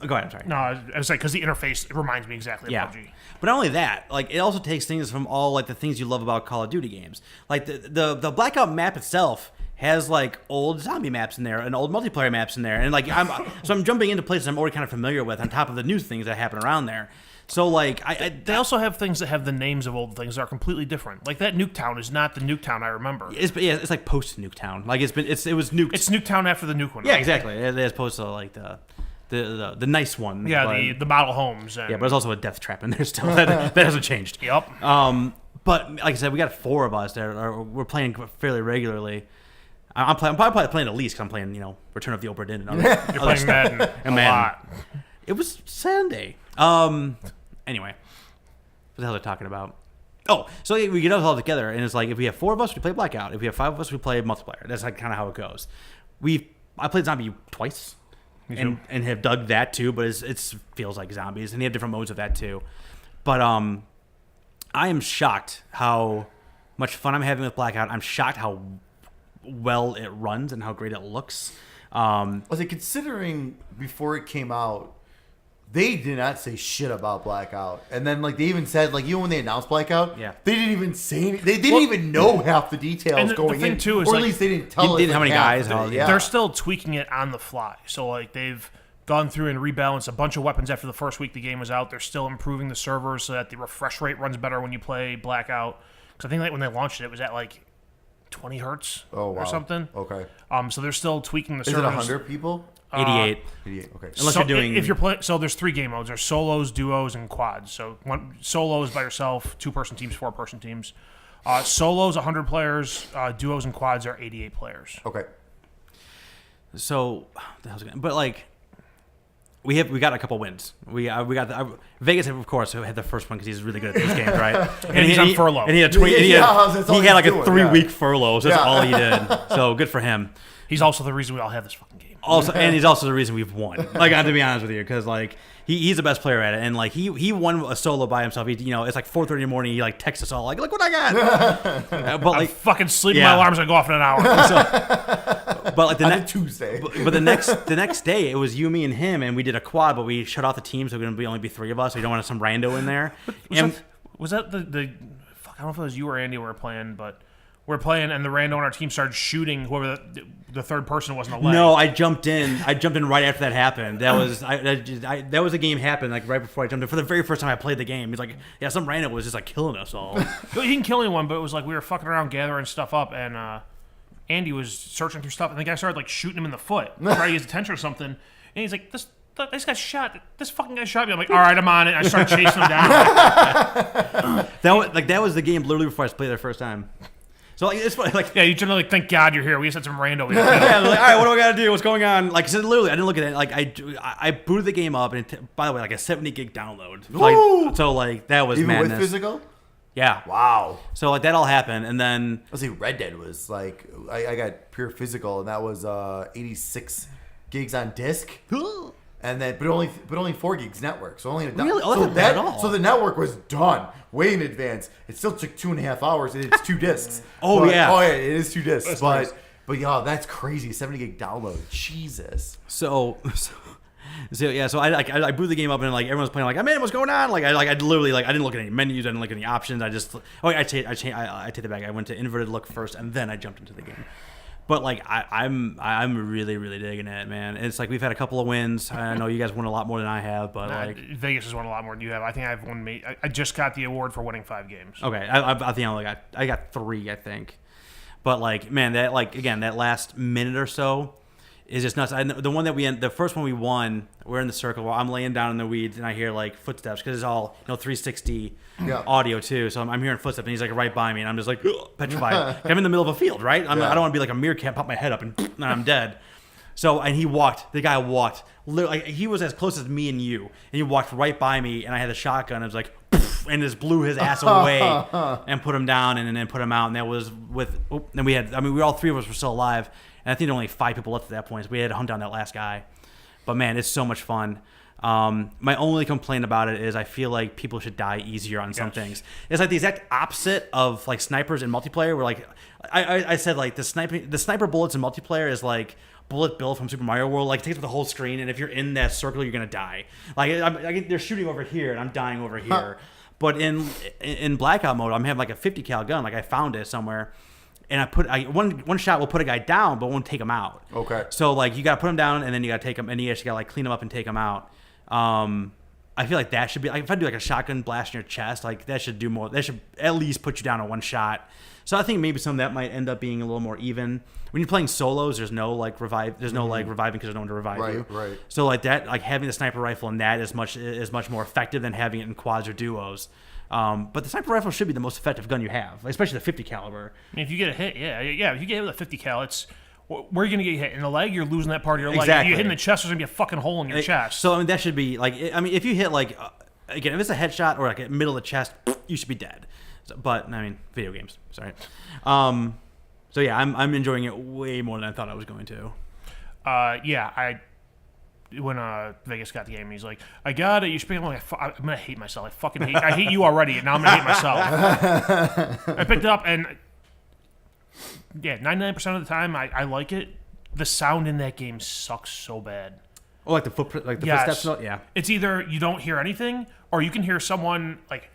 go ahead, I'm sorry. No, I was like, because the interface reminds me exactly of PUBG. But not only that, like it also takes things from all like the things you love about Call of Duty games. Like the Blackout map itself has like old zombie maps in there and old multiplayer maps in there, and like I'm jumping into places I'm already kind of familiar with on top of the new things that happen around there. So like They also have things that have the names of old things that are completely different. Like that Nuketown is not the Nuketown I remember. it's like post Nuketown. Like it was nuked. It's Nuketown after the nuke one. Yeah, right? exactly. As opposed to like the nice one. Yeah, but, the model homes. And, yeah, but there's also a death trap in there still. That hasn't changed. Yep. But like I said, we got 4 of us that we're playing fairly regularly. I'm probably playing the least because I'm playing, Return of the Obra Dinn and other, You're playing Madden a lot. It was Sunday. Anyway, what the hell are they talking about? Oh, so we get us all together, and it's like if we have 4 of us, we play Blackout. If we have 5 of us, we play multiplayer. That's like kind of how it goes. I played Zombie twice, and have dug that too, but it feels like zombies, and they have different modes of that too. But I am shocked how much fun I'm having with Blackout. I'm shocked how well it runs and how great it looks. Was it considering before it came out, they did not say shit about Blackout, and then like they even said like even when they announced Blackout, yeah, they didn't even say anything. They didn't even know half the details going the thing in, too is or like, at least they didn't tell us how many guys. They're still tweaking it on the fly. So like they've gone through and rebalanced a bunch of weapons after the first week the game was out. They're still improving the servers so that the refresh rate runs better when you play Blackout. Because I think like when they launched it was at like 20 hertz or something. Okay. So they're still tweaking the Is servers. it 100 people? 88. 88. Okay. Unless you're doing. If you're playing, so there's 3 game modes. There's solos, duos, and quads. So solos by yourself, 2-person teams, 4-person teams. Solos 100 players. Duos and quads are 88 players. Okay. So, but like, we got a couple wins. We got Vegas, of course, who had the first one because he's really good at those games, right? and he's on furlough. And he had like a 3-week furlough, so that's all he did. So good for him. He's also the reason we all have this fucking game. Also, and he's also the reason we've won. Like, I have to be honest with you, because like he's the best player at it, and like he won a solo by himself. It's like 4:30 in the morning. He like texts us all like, "Look what I got!" But like, I'm fucking sleeping. My alarm's gonna go off in an hour. But like the next Tuesday. But the next day it was you, me, and him, and we did a quad, but we shut off the team, so we're gonna only be 3 of us. So we don't want some rando in there. Was that the fuck? I don't know if it was you or Andy we were playing, but. We're playing, and the rando on our team started shooting whoever the third person was in the leg. No, I jumped in. right after that happened. That was that was a game happened like right before I jumped in for the very first time I played the game. He's like, yeah, some rando was just like killing us all. He didn't kill anyone, but it was like we were fucking around gathering stuff up, and Andy was searching through stuff, and the guy started like shooting him in the foot, trying to get his attention or something. And he's like, this guy shot. This fucking guy shot me. I'm like, all right, I'm on it. I started chasing him down. that was the game literally before I played it the first time. So like it's funny, like you generally like, thank God you're here. We just had some rando. Yeah, like, all right, what do I gotta do? What's going on? Like, so literally, I didn't look at it. Like, I booted the game up, and by the way, like a 70 gig download. Like, so like that was even madness. with physical. Yeah. Wow. So like that all happened, and then Let's see, Red Dead was like I got pure physical, and that was 86 gigs on disc. And then, but only 4 gigs network. So only really? Oh, that's not bad at all. So the network was done way in advance. It still took 2.5 hours, and it's 2 discs. Oh yeah, it is 2 discs. But yeah, that's crazy. 70 gig download. Jesus. So yeah. So I booted the game up, and like everyone's playing. Like, man, what's going on? Like I literally I didn't look at any menus. I didn't look at any options. I take it back. I went to inverted look first, and then I jumped into the game. But like I'm really really digging it, man. It's like we've had a couple of wins. I know you guys won a lot more than I have, but like Vegas has won a lot more than you have. I think I've won. I just got the award for winning 5 games. Okay, I think I got 3, I think. But like, man, that like again that last minute or so is just nuts. The one that the first one we won, we're in the circle while I'm laying down in the weeds, and I hear like footsteps because it's all 360 audio too. So I'm hearing footsteps, and he's like right by me, and I'm just like petrified. I'm in the middle of a field, right? I don't want to be like a meerkat, pop my head up, and I'm dead. So and the guy walked. Literally, he was as close as me and you, and he walked right by me, and I had a shotgun. I was like, and just blew his ass away and put him down, and then put him out. And that was and we had. I mean, all 3 of us were still alive. And I think there were only 5 people left at that point, so we had to hunt down that last guy. But man, it's so much fun. My only complaint about it is I feel like people should die easier on some things. It's like the exact opposite of like snipers in multiplayer, where like I said like the sniper bullets in multiplayer is like Bullet Bill from Super Mario World. Like it takes up the whole screen, and if you're in that circle, you're gonna die. Like they're shooting over here, and I'm dying over here. But in Blackout mode, I'm having like a 50 cal gun. Like I found it somewhere. And one shot will put a guy down, but won't take him out. Okay. So like you gotta put him down, and then you gotta take him, and you actually gotta like clean him up and take him out. I feel like that should be like if I do like a shotgun blast in your chest, like that should do more. That should at least put you down in one shot. So I think maybe some of that might end up being a little more even. When you're playing solos, there's no like revive. There's no like reviving because there's no one to revive you. Right. So like that, like having the sniper rifle in that is much more effective than having it in quads or duos. But the sniper rifle should be the most effective gun you have, especially the 50 caliber. I mean, if you get a hit, yeah. If you get hit with a 50 cal, it's where are you gonna get hit in the leg? You're losing that part of your leg. Exactly. If you hit in the chest, there's gonna be a fucking hole in your chest. So I mean, that should be like. I mean, if you hit like again, if it's a headshot or like a middle of the chest, you should be dead. So, but I mean, video games. Sorry. So yeah, I'm enjoying it way more than I thought I was going to. When Vegas got the game, he's like, "I got it. You should be." I'm like, I'm gonna hate myself. I hate you already, and now I'm gonna hate myself. I picked it up, and 99% of the time, I like it. The sound in that game sucks so bad. Oh, like the footprint, like the Yes. footsteps. Yeah. It's either you don't hear anything, or you can hear someone like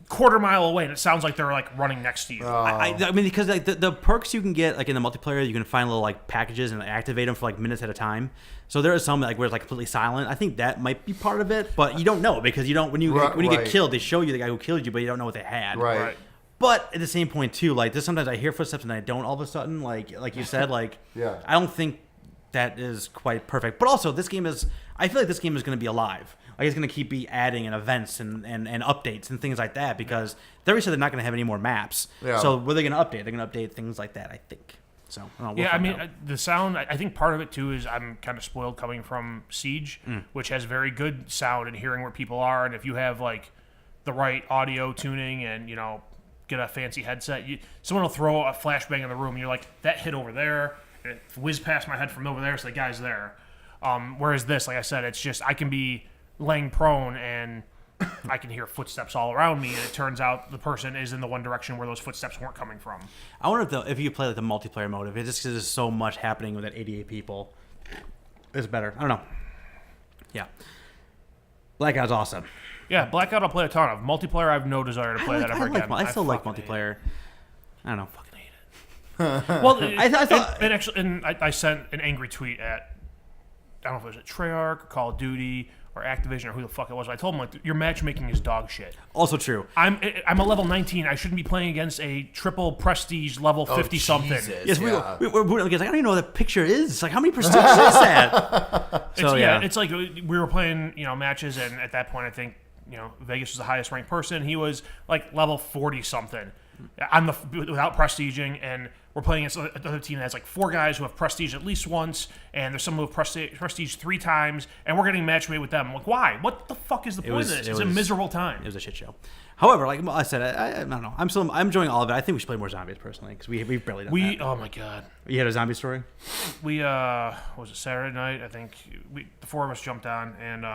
quarter mile away, and it sounds like they're like running next to you. I mean, because like the perks you can get like in the multiplayer, you can find little like packages and activate them for like minutes at a time. So there are some like where it's like completely silent. I think that might be part of it, but you don't know because you don't when you get killed, they show you the guy who killed you, but you don't know what they had. Right. But at the same point too, like there's sometimes I hear footsteps and I don't all of a sudden, like you said, like Yeah. I don't think that is quite perfect. But also this game is I feel like this game is gonna be alive. Like it's gonna keep events and updates and things like that because they already said they're not gonna have any more maps. Yeah. So what are they gonna update? They're gonna update things like that, I think. So I don't know, we'll find out. The sound. I think part of it too is I'm kind of spoiled coming from Siege, which has very good sound and hearing where people are, and if you have like the right audio tuning and get a fancy headset, someone will throw a flashbang in the room, and you're like, that hit over there, and it whizzed past my head from over there, so the guy's there. Whereas this, like I said, it's just I can be laying prone and I can hear footsteps all around me, and it turns out the person is in the one direction where those footsteps weren't coming from. I wonder if you play like the multiplayer mode, if it's just because there's so much happening with that 88 people, it's better. I don't know. Yeah. Blackout's awesome. Yeah, Blackout I'll play a ton of. Multiplayer, I have no desire to play that ever again. I still like fucking hate multiplayer. it. I don't know. Fucking hate it. Well, I thought I sent an angry tweet at, I don't know if it was at Treyarch or Call of Duty or Activision or who the fuck it was. But I told them, like, your matchmaking is dog shit. also true. I'm a level 19. I shouldn't be playing against a triple prestige level 50 something. Yes, we're like, I don't even know what the picture is. It's like, how many prestige is that? So It's like we were playing, matches, and at that point, I think, Vegas was the highest ranked person. He was like level 40 something without prestiging, and we're playing against another team that has like 4 guys who have prestige at least once, and there's some who have prestige 3 times, and we're getting matchmade with them. I'm like, why? What the fuck is the point of this? It's a miserable time. It was a shit show. However, like I said, I don't know. I'm enjoying all of it. I think we should play more zombies personally because we've barely done that. Oh my god. You had a zombie story? We was it Saturday night? I think the 4 of us jumped on, and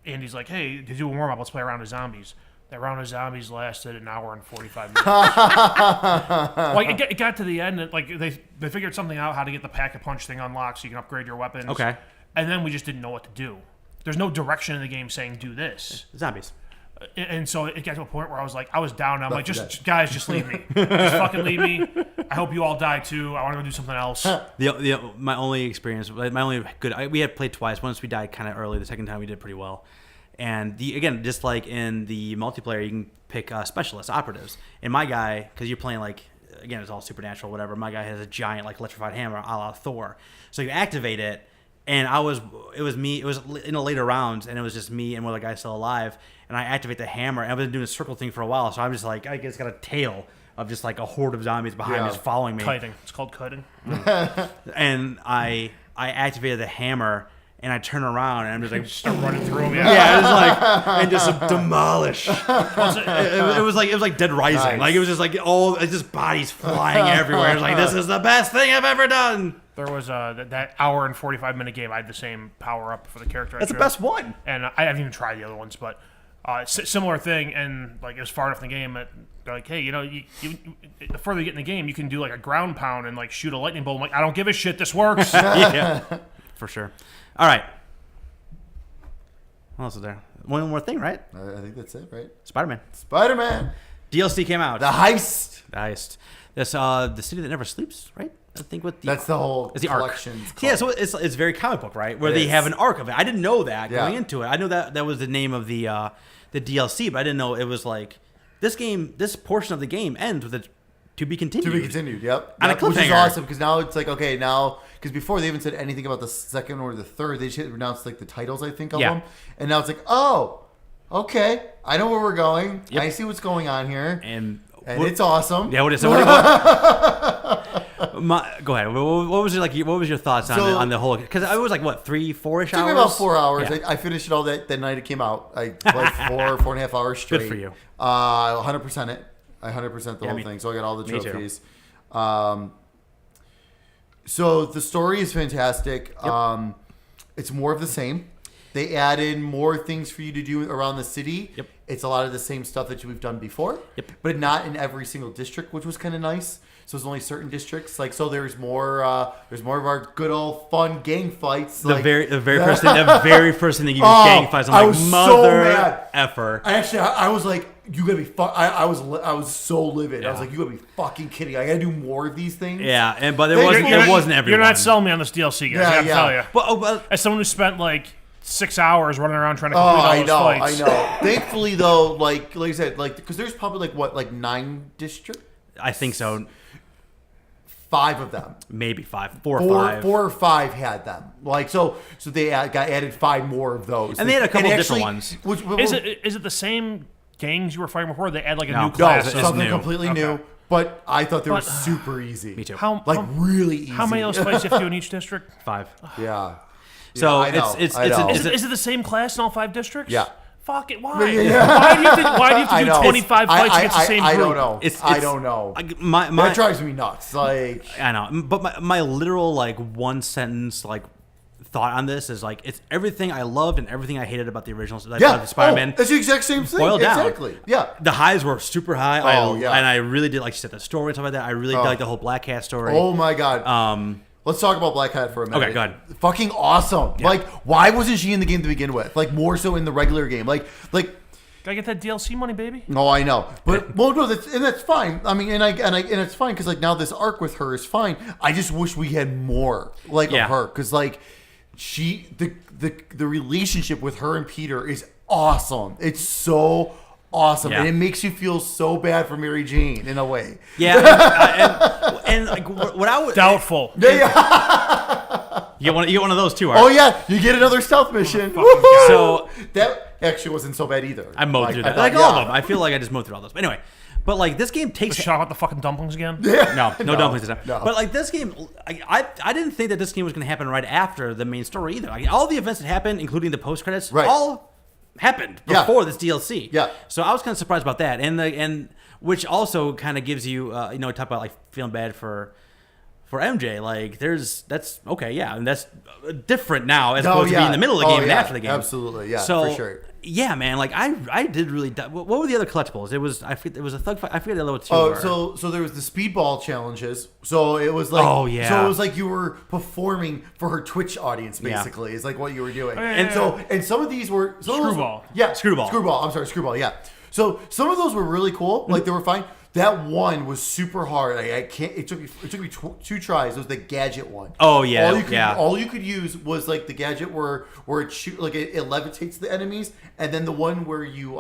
Andy's like, "Hey, to do a warm up, let's play a round of zombies." That round of zombies lasted an hour and 45 minutes. Like it got to the end, and like they figured something out how to get the pack-a-punch thing unlocked so you can upgrade your weapons. Okay. And then we just didn't know what to do. There's no direction in the game saying do this. Zombies. And so it got to a point where I was down. And I'm like, just leave me. Just fucking leave me. I hope you all die too. I want to go do something else. My only experience, my only good, we had played twice. Once we died kind of early. The second time we did pretty well. And again, just like in the multiplayer, you can pick specialists, operatives. And my guy, because you're playing like, again, it's all supernatural, whatever. My guy has a giant like electrified hammer, a la Thor. So you activate it, and it was in the later rounds, and it was just me and one of the guys still alive. And I activate the hammer, and I've been doing a circle thing for a while. So I'm just like, I guess got a tail of just like a horde of zombies behind me, just following me. Kiting. It's called kiting. And I activated the hammer. And I turn around and I'm just like start running through them. Yeah, it was like and just demolish. It was like Dead Rising. Nice. Like it was just like it's just bodies flying everywhere. It was like, this is the best thing I've ever done. There was that hour and 45-minute game. I had the same power up for the character. That's the best one. And I haven't even tried the other ones, but similar thing. And like it was far enough in the game that they're like, hey, the further you get in the game, you can do like a ground pound and like shoot a lightning bolt. I'm like, I don't give a shit. This works. Yeah, for sure. All right. What else is there? One more thing, right? I think that's it, right? Spider-Man. DLC came out. The Heist. This the city that never sleeps, right? I think what That's the whole is the arc. collection's Yeah, called. so it's very comic book, right? Where It they is. have an arc of it. I didn't know that Yeah. going into it. I knew that was the name of the DLC, but I didn't know it was like this portion of the game ends with a to be continued. To be continued, yep. On a Which is cliffhanger. awesome because now it's like, okay, now, because before they even said anything about the second or the third, they just announced like the titles, I think, of Yeah. them. And now it's like, oh, okay, I know where we're going. Yep. I see what's going on here. And It's awesome. yeah, what is it? Go ahead. What was your what was your thoughts on the whole? Because I was like what 3-4ish It took hours. me about 4 hours. Yeah. I finished it all that night it came out. I played 4.5 hours straight. Good for you. 100% it. I 100% the whole me- thing. So I got all the me too. trophies. So the story is fantastic. It's more of the same. They added more things for you to do around the city. Yep. It's a lot of the same stuff that we've done before. Yep. But not in every single district, which was kind of nice. So there's only certain districts. Like so, there's more of our good old fun gang fights. The like, very first thing they give you Oh, gang fights. I'm I like was so mother mad. effer. I was like, you gotta be I was so livid. I was Yeah. like, you gotta be fucking kidding. I gotta do more of these things. Yeah, but They- it wasn't everyone. You're not selling me on this DLC, guys. Yeah, I gotta yeah. tell you. But As someone who spent like 6 hours running around trying to Oh, complete all I those know, fights. I know. Thankfully, though, like I said, because there's probably like 9 districts, I think so. 5 of them. Maybe 4 or 5. 4 or 5 had them. Like so they got added 5 more of those. And they had a couple And different ones. Is it the same gangs you were fighting before? They add like a No. new No, class. it's something new. completely Okay. new? But I thought they were But- super easy. Me too. How Really easy. how many of those fights do you have to do in each district? 5. Yeah. So I know, it's I know. Is it the same class in all 5 districts? Yeah. Fuck it. Why? Yeah. Why do you have I to do know. 25 fights against the same I group? don't know. I don't know. My That drives me nuts. Like, I know, but my literal like one sentence like thought on this is like it's everything I loved and everything I hated about the original yeah, the Spider-Man. it's the exact same thing. Boiled down. Exactly. Yeah. The highs were super high. Oh, yeah. And I really did, like you said, the story and stuff like that. I really did like the whole Black Cat story. Oh my god. Let's talk about Black Hat for a minute. Okay, go ahead. Fucking awesome. Like, why wasn't she in the game to begin with? Like, more so in the regular game. Like. Gotta get that DLC money, baby. No, I know, but well, no, that's fine. I mean, and it's fine because like now this arc with her is fine. I just wish we had more of her because like the relationship with her and Peter is awesome. It's so awesome, Yeah. and it makes you feel so bad for Mary Jane in a way. Yeah, and like what I would Doubtful. you get one of those too. Art. Oh yeah, you get another stealth mission. fucking Woohoo! So- that actually wasn't so bad either. I mowed through I that, thought, like yeah. all of them. I feel like I just mowed through all those. But anyway, but like this game takes Shout out the fucking dumplings again. no No, dumplings this time. no. But like this game, I didn't think that this game was going to happen right after the main story either. Like all the events that happened, including the post credits, Right. all happened Yeah. before this DLC. Yeah. So I was kind of surprised about that, and which also kind of gives you, talk about like feeling bad for MJ. Like that's okay, yeah, and that's different now as opposed to being in the middle of the game and after the game. Absolutely, yeah, So, for sure. yeah, man, like I did really. What were the other collectibles? It was it was a thug fight. I forget the other two. Oh, were. so there was the speedball challenges. So it was like, Oh, yeah. So it was like you were performing for her Twitch audience, Yeah. basically. Is like what you were doing. And And some of these were Screwball. Screwball. I'm sorry, Screwball. Yeah. So some of those were really cool. Like they were fine. That one was super hard. I can't. It took me 2 tries. It was the gadget one. Oh, yeah, All you could use was like the gadget where it levitates the enemies, and then the one where you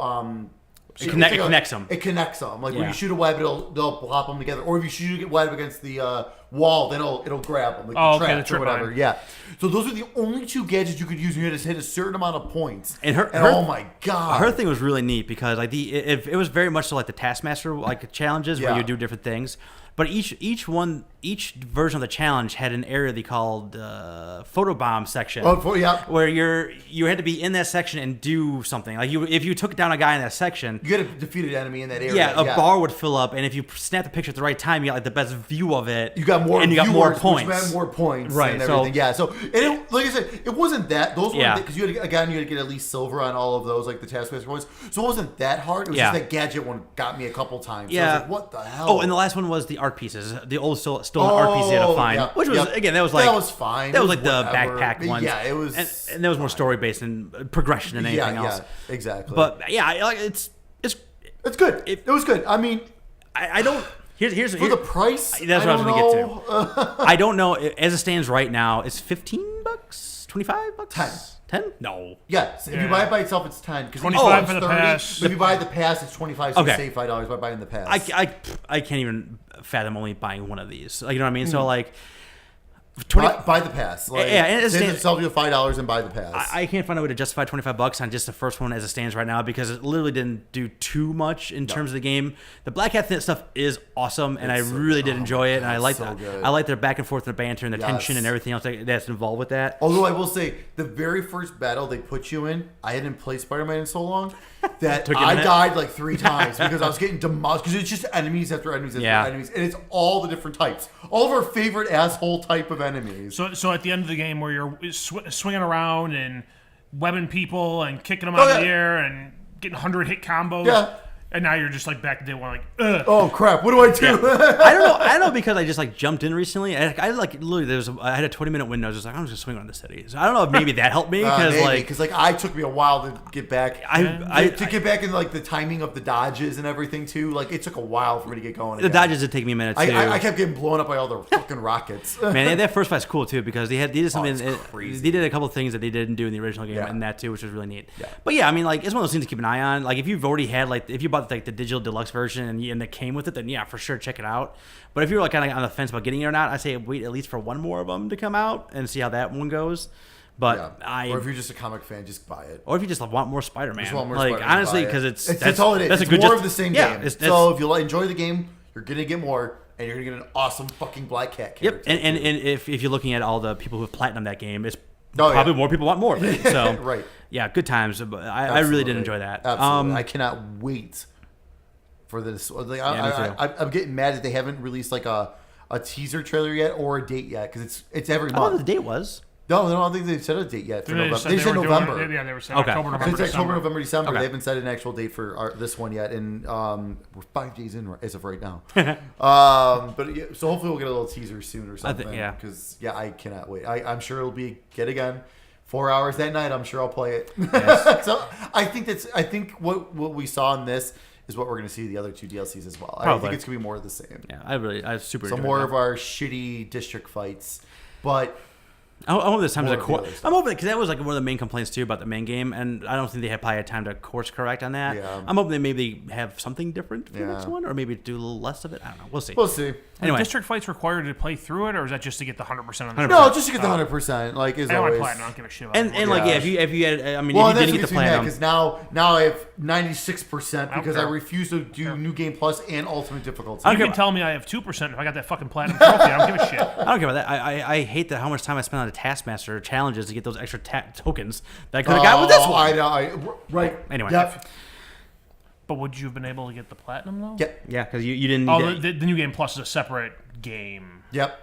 It connects them. It connects them. Like when Yeah. you shoot a web, they'll plop them together. Or if you shoot a web against the wall, then it'll grab them. Like Oh, the okay, traps the or whatever. tripwire. Yeah. So those were the only 2 gadgets you could use. And you had to hit a certain amount of points. And her oh my god, her thing was really neat because like it was very much so like the Taskmaster like challenges where Yeah. you do different things, but each version of the challenge had an area they called photobomb section. Yeah. Where you had to be in that section and do something like if you took down a guy in that section. You get a defeated enemy in that area. Yeah, a bar would fill up, and if you snap the picture at the right time, you got like the best view of it. You got more, and you got more viewers, points. which meant more points, Right, And so- everything. Yeah. So, like I said, it wasn't that. Those were Yeah. because you had to get at least silver on all of those, like the Taskmaster ones. So it wasn't that hard. It was Yeah. just that gadget one got me a couple times. So I Yeah. was like, what the hell? Oh, and the last one was the art pieces, the old stolen art pieces you had to find, yeah, which was yep. again that was like that was fine. That It was like the whatever. backpack ones. Yeah, it was, and there was more story based and progression than anything else. Yeah, exactly. But yeah, it's it's good. It- It was good. I mean, I don't. Here's for the price. That's what I was going to get to. I don't know. As it stands right now, it's $15, $25, 10. No. Yes, if you buy it by itself, it's 10. 25 for the pass. But if you buy the pass, it's 25. So Okay. you save $5 by buying the pass. I can't even fathom only buying one of these. Like, you know what I mean? So like, buy the pass. Like, Yeah, and it save stands- yourself you $5 and buy the pass. I can't find a way to justify $25 on just the first one as it stands right now because it literally didn't do too much in terms of the game. The Black Hat stuff is awesome, and I really did enjoy it, and I like that. good. I like their back and forth, and the banter, and the tension, Yes. and everything else that's involved with that. Although I will say, the very first battle they put you in, I hadn't played Spider-Man in so long that Took you a I minute? died like 3 times because I was getting demolished. Because it's just enemies after enemies after Yeah. enemies, and it's all the different types, all of our favorite asshole type of enemies. So at the end of the game where you're swinging around and webbing people and kicking them out of the air and getting 100 hit combos. Yeah. And now you're just like back to day one, like, ugh. Oh crap! What do I do? I don't know because I just like jumped in recently. I like literally I had a 20-minute window. I was just like, I'm just swinging on the city. So I don't know if maybe that helped me because I took me a while to get back. I get back in like the timing of the dodges and everything too. Like it took a while for me to get going. the again. dodges did take me a minute too. I kept getting blown up by all the fucking rockets. Man, that first fight's cool too because they did something. it's crazy. They did a couple of things that they didn't do in the original game, Yeah. and that too, which was really neat. Yeah. But yeah, I mean, like it's one of those things to keep an eye on. Like if you've already had if you bought like the digital deluxe version and it came with it, then yeah, for sure check it out. But if you're like kind of on the fence about getting it or not, I say wait at least for one more of them to come out and see how that one goes. But or if you're just a comic fan, just buy it. or if you just want more Spider-Man, Just want more like Spider-Man, honestly, buy it. because that's all it is. That's It's a good more of the same game. It's, so if you enjoy the game, you're gonna get more, and you're gonna get an awesome fucking Black Cat character. Yep, and if you're looking at all the people who've platinumed that game, it's Oh, probably yeah. more people want more of it. So Right. yeah, good times. But I really did Absolutely. enjoy that. Absolutely. I cannot wait for this. Like, me too. I'm getting mad that they haven't released like a teaser trailer yet or a date yet because it's every I don't know what month. the date was. No, I don't think they've set a date yet for They November. said They said were doing November. it- Yeah, they were saying Okay. October, November, It's October, December. November, December. Okay. They haven't set an actual date for this one yet, and we're 5 days in as of right now. But yeah, so hopefully we'll get a little teaser soon or something. yeah. Because I cannot wait. I'm sure it'll be yet again 4 hours that night. I'm sure I'll play it. Yes. So I think what we saw in this is what we're going to see in the other 2 DLCs as well. I Probably. think it's going to be more of the same. Yeah, I super. So enjoyed more that. of our shitty district fights, but. I hope this time More is a of the other course. stuff. I'm hoping because that was like one of the main complaints too about the main game, and I don't think they had probably had time to course correct on that. Yeah. I'm hoping they maybe have something different for the Yeah. next one, or maybe do a little less of it. I don't know. We'll see. We'll see. Anyway. Are district fights required to play through it, or is that just to get the 100% on the 100%. No, just to get the 100%. Like as I don't always. like platinum. I don't give a shit about and it. like Yeah. if you had I mean Well, if you that's didn't get the platinum, because now I have 96% because I care. refuse to do New Game Plus and Ultimate difficulty. I You don't can care- tell me I have 2% if I got that fucking platinum trophy. I don't give a shit. I don't care about that. I hate how much time I spent on the Taskmaster challenges to get those extra tokens that I could have got with this one. I know. Right. Anyway. Yep. But would you have been able to get the platinum though? Yep. Yeah, because you didn't Oh, need the new game plus is a separate game. Yep.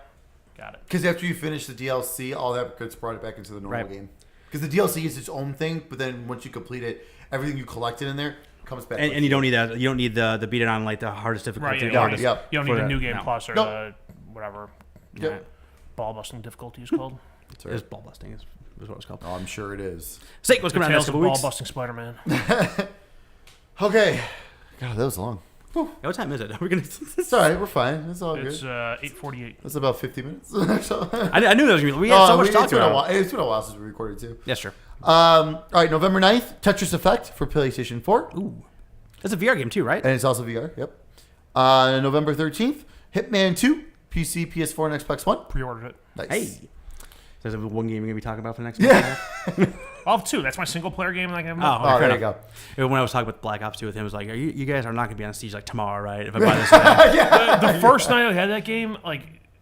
Got it. Because after you finish the DLC, all that gets brought back into the normal Right. game. Because the DLC is its own thing, but then once you complete it, everything you collected in there comes back. and you don't need that. You don't need the beat it on like the hardest difficulty. Right, yeah, or you don't, hardest need, Yep. you don't for need the the- new game no. plus or Nope. the whatever Yep. ball busting difficulty is called. It was ball busting is what it's called. Oh, I'm sure it is. Sake, what's The coming out next Tales of couple Ball weeks? Busting Spider-Man. Okay. God, that was long. Yeah, what time is it? We're gonna. It's all right. We're fine. It's all It's good. 8:48. That's about 50 minutes. So- I knew that was gonna be. We had so much to talk it's been a about. while. It's been a while since we recorded too. Yes, sure. All right, November 9th, Tetris Effect for PlayStation 4. Ooh, that's a VR game too, right? And it's also VR, yep. November 13th, Hitman 2, PC, PS4, and Xbox One. Pre-ordered it. Nice. Hey, so there's one game you're gonna be talking about for the next Yeah. month. I'll have 2. That's my single player game. Like, Oh, Oh, fair there you enough. go. When I was talking with Black Ops 2 with him, it was like, you guys are not gonna be on Siege like tomorrow, right? If I buy this thing. The first night I had that game, like,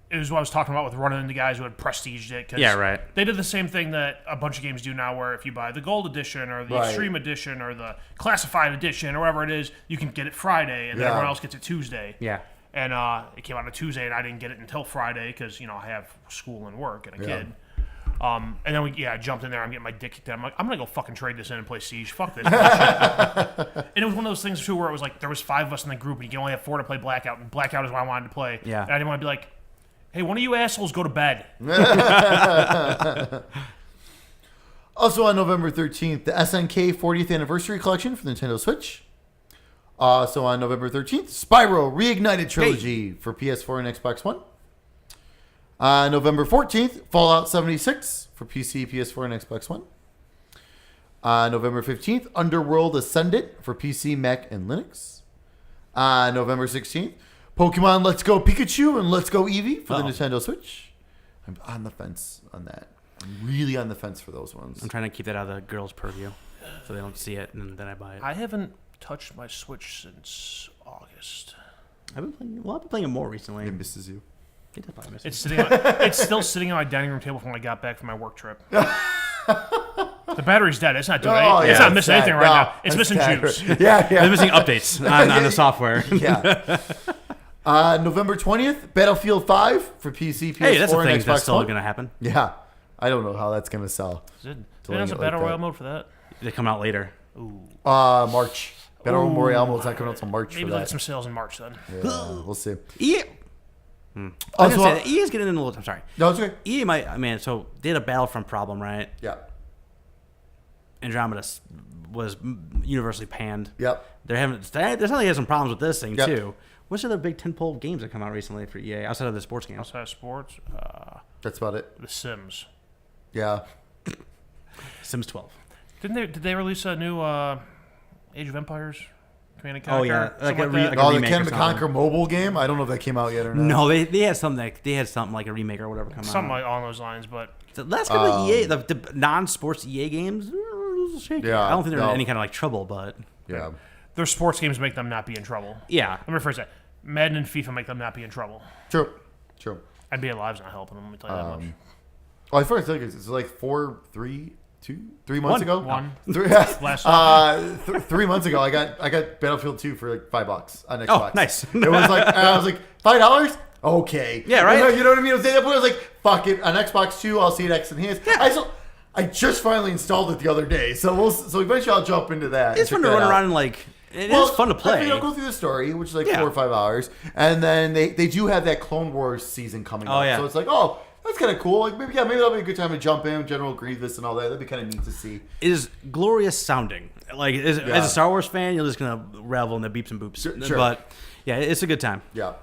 it was what I was talking about with running into guys who had prestiged it. 'cause Yeah, right. They did the same thing that a bunch of games do now, where if you buy the gold edition or the Right. extreme edition or the classified edition or whatever it is, you can get it Friday, and then Yeah. everyone else gets it Tuesday. Yeah. And it came out on Tuesday, and I didn't get it until Friday because I have school and work and a Yeah. kid. And then I jumped in there. I'm getting my dick kicked in. I'm like, I'm gonna go fucking trade this in and play Siege. Fuck this bullshit. And it was one of those things too, where it was like there was 5 of us in the group, and you can only have 4 to play Blackout, and Blackout is what I wanted to play. Yeah. And I didn't want to be like, hey, one of you assholes go to bed. Also on November 13th, the SNK 40th Anniversary Collection for the Nintendo Switch. So on November 13th, Spyro Reignited Trilogy for PS4 and Xbox One. November 14th, Fallout 76 for PC, PS4, and Xbox One. November 15th, Underworld Ascendant for PC, Mac, and Linux. November 16th, Pokemon Let's Go Pikachu and Let's Go Eevee for the Nintendo Switch. I'm on the fence on that. I'm really on the fence for those ones. I'm trying to keep that out of the girls' purview, so they don't see it, and then I buy it. I haven't touched my Switch since August. I've been playing it more recently. It misses you. It does probably miss It's me. it's still sitting on my dining room table from when I got back from my work trip. The battery's dead. It's not doing anything. It's not missing anything right now. It's missing juice. Yeah. They're missing updates on the software. Yeah. November 20th, Battlefield 5 for PC, PS4, Hey, that's a and thing Xbox that's still One. going to happen. Yeah. I don't know how that's going to sell. There's a battle royale mode for that. They come out later. March. Battle Royale mode's not coming out until March Maybe for look that. at some sales in March then. Yeah, we'll see. EA. I was Also, gonna say, EA is getting in a little. I'm sorry. no, it's okay. EA so they had a Battlefront problem, right? Yeah. Andromeda was universally panned. Yep. There's something has some problems with this thing Yep. too. What's the other big tentpole games that come out recently for EA outside of the sports games? Outside of sports, That's about it. The Sims. Yeah. Sims 12. Did they release a new Age of Empires? Command and Oh, Conquer? yeah. Something Like a that? Oh, the remake or Command and something. Conquer mobile game? I don't know if that came out yet or not. No, they had something like a remake or whatever come Something out. like along those lines, but The last couple of EA, the non-sports EA games, shaky. Yeah, I don't think they're no. in any kind of like trouble, but Yeah. their sports games make them not be in trouble. yeah. Let me rephrase that. Madden and FIFA make them not be in trouble. True. NBA Live's not helping them, let me tell you that much. Oh, I first think it's like 3 months ago. One. Last Last 3 months ago, I got Battlefield 2 for like $5 on Xbox. Oh, nice. It was like I was like $5. Okay. Yeah, right? You know what I mean? I was at that point, I was like, fuck it. On Xbox 2, I'll see it X enhanced. Yeah. I just finally installed it the other day, so eventually I'll jump into that. It's fun to run around and like it is fun to play. I think I'll go through the story, which is like Yeah. 4 or 5 hours, and then they do have that Clone Wars season coming up. yeah. So it's like, oh, that's kind of cool. Like maybe that'll be a good time to jump in, General Grievous and all that. That'd be kind of neat to see. It is glorious sounding. Like as a Star Wars fan, you're just gonna revel in the beeps and boops. Sure. But yeah, it's a good time. Yeah.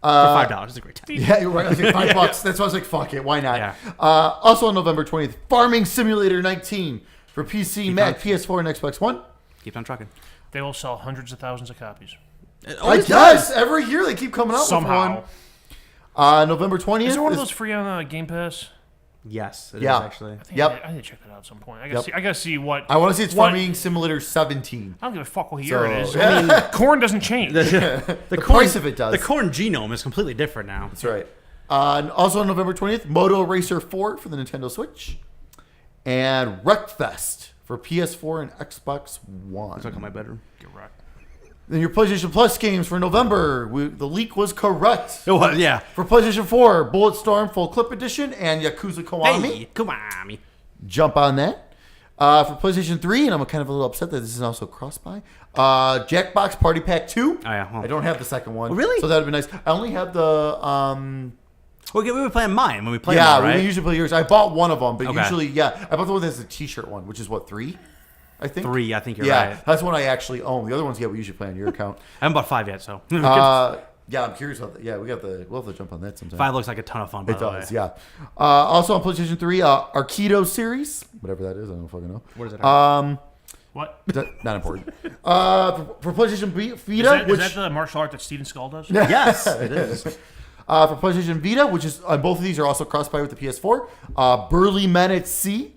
For $5, it's a great time. Yeah, you're right. I was like, $5. That's why I was like, fuck it. Why not? Yeah. Also on November 20th, Farming Simulator 19 for PC, Mac, PS4, and Xbox One. Keep on trucking. They will sell hundreds of thousands of copies. I guess every year they keep coming out Somehow. with one. November 20th. Is there one of those free on Game Pass? Yes, it is Yeah. actually. I think Yep. I need to check that out at some point. I gotta see what. I want to see it's what- Farming Simulator 17. I don't give a fuck what year it is. So- I mean, corn doesn't change. The price of it does. The corn genome is completely different now. That's right. And also on November 20th, Moto Racer 4 for the Nintendo Switch. And Wreckfest for PS4 and Xbox One. Look at my bedroom. Get wrecked. Then your PlayStation Plus games for November. The leak was correct. It was, yeah. For PlayStation 4, Bulletstorm Full Clip Edition and Yakuza Kiwami. Hey, come on, me. Jump on that. For PlayStation 3, and I'm kind of a little upset that this is also cross-buy, Jackbox Party Pack 2. Oh, yeah, well. I don't have the second one. Oh, really? So that would be nice. I only have the... We were playing mine when we played yeah, mine, right? we usually play yours. I bought one of them, but Okay. usually, yeah. I bought the one that's a t-shirt one, which is what, 3? I think? 3, I think you're yeah, right. that's one I actually own. The other ones, yeah, we usually play on your account. I haven't bought 5 yet, so. Yeah, I'm curious about that. Yeah, we'll have to jump on that sometime. 5 looks like a ton of fun, by It the does, way. yeah. Also on PlayStation 3, Arkido series, whatever that is, I don't fucking know. What is it? What? Not important. For PlayStation Vita, Is that the martial art that Steven Skull does? Yes, it is. for PlayStation Vita, which is both of these are also cross-buy with the PS4. Burly Men at Sea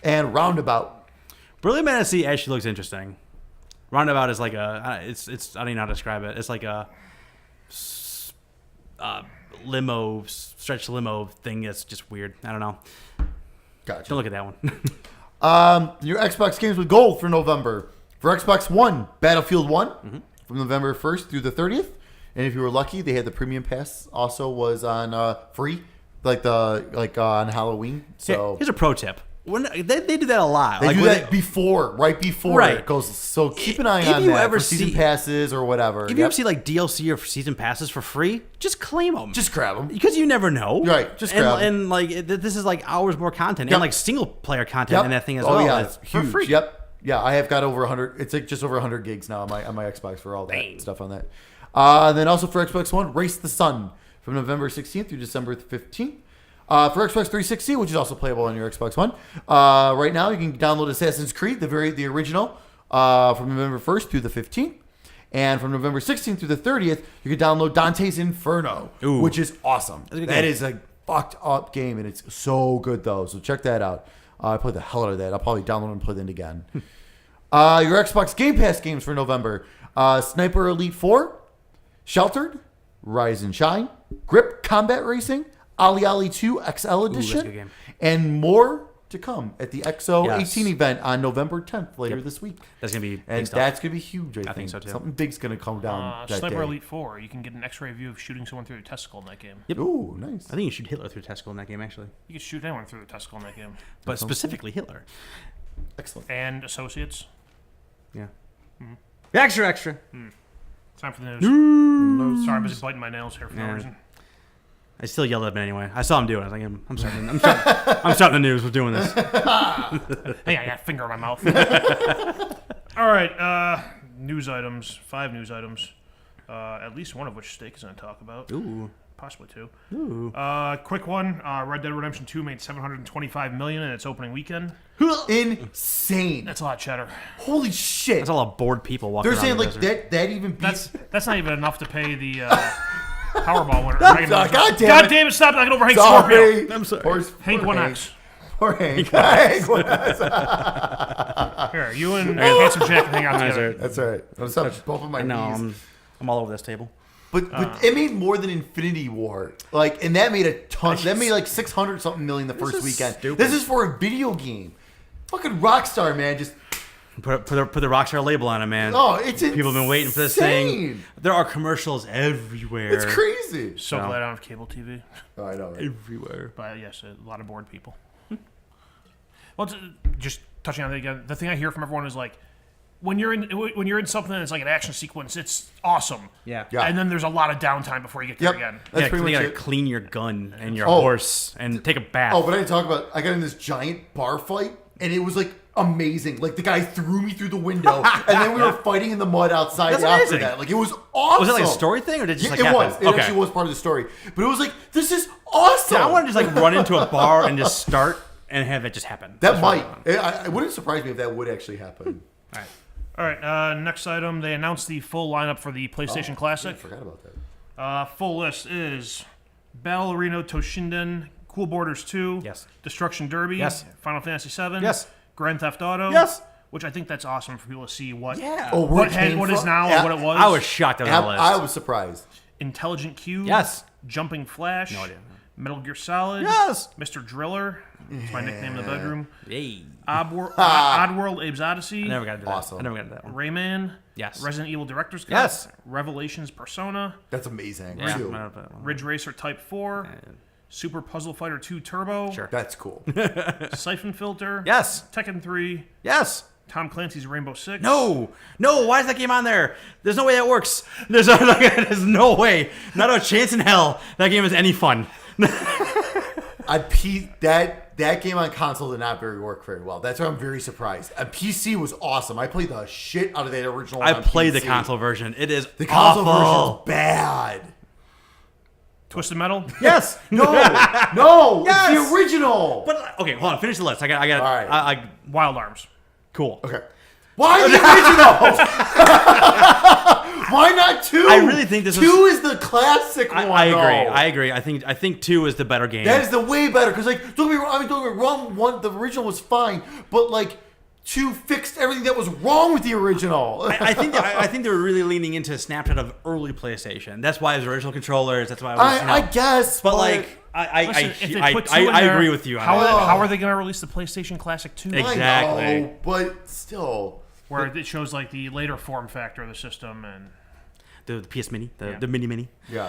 and Roundabout. Burly Man at Sea actually looks interesting. Roundabout is like it's I don't even know how to describe it. It's like a stretch limo thing that's just weird. I don't know. Gotcha. Don't look at that one. Your Xbox games with gold for November. For Xbox One, Battlefield 1 from November 1st through the 30th. And if you were lucky, they had the Premium Pass also was on free, on Halloween. So Here's a pro tip. When they do that a lot. they Like do when that right before Right. it goes. So keep an eye If on you that ever for season see- passes or whatever. If you ever see like DLC or season passes for free, just claim them. just grab them. Because you never know. Right, just and, grab 'em. and like this is like hours more content Yep. and like single player content in that thing as oh well. yeah, It's huge. for free. Yep. Yeah, I have got over 100. It's like just over 100 gigs now on my Xbox for all that Dang. stuff on that. Then also for Xbox One, Race the Sun from November 16th through December 15th. For Xbox 360, which is also playable on your Xbox One, right now you can download Assassin's Creed, the original, from November 1st through the 15th. And from November 16th through the 30th, you can download Dante's Inferno, which is awesome. That is a fucked up game, and it's so good, though. So check that out. I played the hell out of that. I'll probably download and play that again. Your Xbox Game Pass games for November. Sniper Elite 4, Sheltered, Rise and Shine, Grip Combat Racing, Ali 2 XL Edition, that's a good game. and more to come at the XO18 event on November 10th later this week. That's gonna be big And stuff. that's going to be huge, I think. so, too. Something big's going to come down that Sniper day. Elite 4, you can get an X-ray view of shooting someone through the testicle in that game. Yep. Ooh, nice. I think you shoot Hitler through the testicle in that game, actually, You can shoot anyone through the testicle in that game. but specifically Hitler. Excellent. And Associates. Yeah. Extra. Time for the news. Sorry, I'm busy biting my nails here for no Yeah. reason. I still yelled at him anyway. I saw him do it. I was like, I'm starting. I'm starting the news. We're doing this. Hey, I got a finger in my mouth. All right, news items. 5 news items. At least one of which Steak is going to talk about. Ooh. Possibly 2. Ooh. Quick one. Red Dead Redemption 2 made $725 million in its opening weekend. Insane. That's a lot of cheddar. Holy shit. That's a lot of bored people walking They're around saying the like desert. that even beats... That's not even enough to pay the Powerball winner. God damn it. Stop knocking over Hank Scorpio. Sorry. I'm sorry. Hank 1X. Poor Hank. Hank 1X. Here, you and Handsome Jack can hang out Nice, together. right. That's all right. I'm stopping both of my No, knees. I'm all over this table. But it made more than Infinity War. Like, and that made a ton. That made like 600 something million the first is weekend. stupid. This is for a video game. Fucking Rockstar, man. Just Put the Rockstar label on it, man. it's People have been waiting for this insane. thing. There are commercials everywhere. It's crazy. So No. glad I don't have cable TV. Oh, I know. Right? Everywhere. But yes, a lot of bored people. Well, just touching on that again, the thing I hear from everyone is like, when you're in something that's like an action sequence, it's awesome. Yeah. Yeah. And then there's a lot of downtime before you get there Yep. again. That's Yeah, pretty you much gotta it. clean your gun and your Oh. horse and take a bath. Oh, but I didn't talk about. I got in this giant bar fight, and it was like amazing. Like the guy threw me through the window, and then we were fighting in the mud outside That's after amazing. that. Like it was awesome. Was it like a story thing, or did it just Yeah, like it happen? was. It Okay. actually was part of the story. But it was like, this is awesome. I want to just like run into a bar and just start and have it just happen. That That's what I might. want. It wouldn't surprise me if that would actually happen. All right. All right, next item. They announced the full lineup for the PlayStation I Classic. forgot about that. Full list is Battle Arena Toshinden, Cool Borders 2, Yes. Destruction Derby, Yes. Final Fantasy 7, Yes. Grand Theft Auto, Yes. which I think that's awesome for people to see what Yeah. Oh, where what, it came what is from? now Yeah. and what it was. I was shocked on the list. I was surprised. Intelligent Cube, Yes. Jumping Flash, No idea. Metal Gear Solid, Yes. Mr. Driller, it's my nickname in the bedroom, Yay. Oddworld Abe's Odyssey, I never got to do that. Awesome. I never got to that one. Rayman, Yes. Resident Evil Director's Cut, Yes. Revelations Persona, That's amazing. Yeah. too. I don't know. Ridge Racer Type 4, Super Puzzle Fighter 2 Turbo, Sure. That's cool. Siphon Filter, Yes. Tekken 3, Yes. Tom Clancy's Rainbow Six. No. Why is that game on there? There's no way that works. There's no way. Not a chance in hell that game is any fun. That game on console did not work very well. That's why I'm very surprised. PC was awesome. I played the shit out of that original one I on played the PC. console version. It is The console awful. version's bad. Twisted Metal. Yes. No, Yes. it's the original. But okay, hold on. Finish the list. I got. All right. I Wild Arms. cool. Okay. Why the original? Why not 2? I really think this 2 is the classic one. I agree. though. I agree. I think 2 is the better game. That is the way better because, like, don't get me wrong. Don't get me wrong. One, the original was fine, but like 2 fixed everything that was wrong with the original. I think they were really leaning into a snapshot of early PlayStation. That's why it was original controllers. That's why it was. I guess, But like, Listen, if they I put 2 in there, agree with you on how that. how are they going to release the PlayStation Classic 2? Exactly. I know, but still. Where it shows like the later form factor of the system and The PS Mini, Yeah. the mini. Yeah.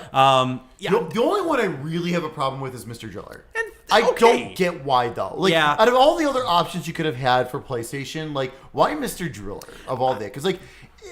Yeah. The only one I really have a problem with is Mr. Driller. And- I okay. don't get why though. Like, Yeah. out of all the other options you could have had for PlayStation, like, why Mr. Driller of all that? Because, like,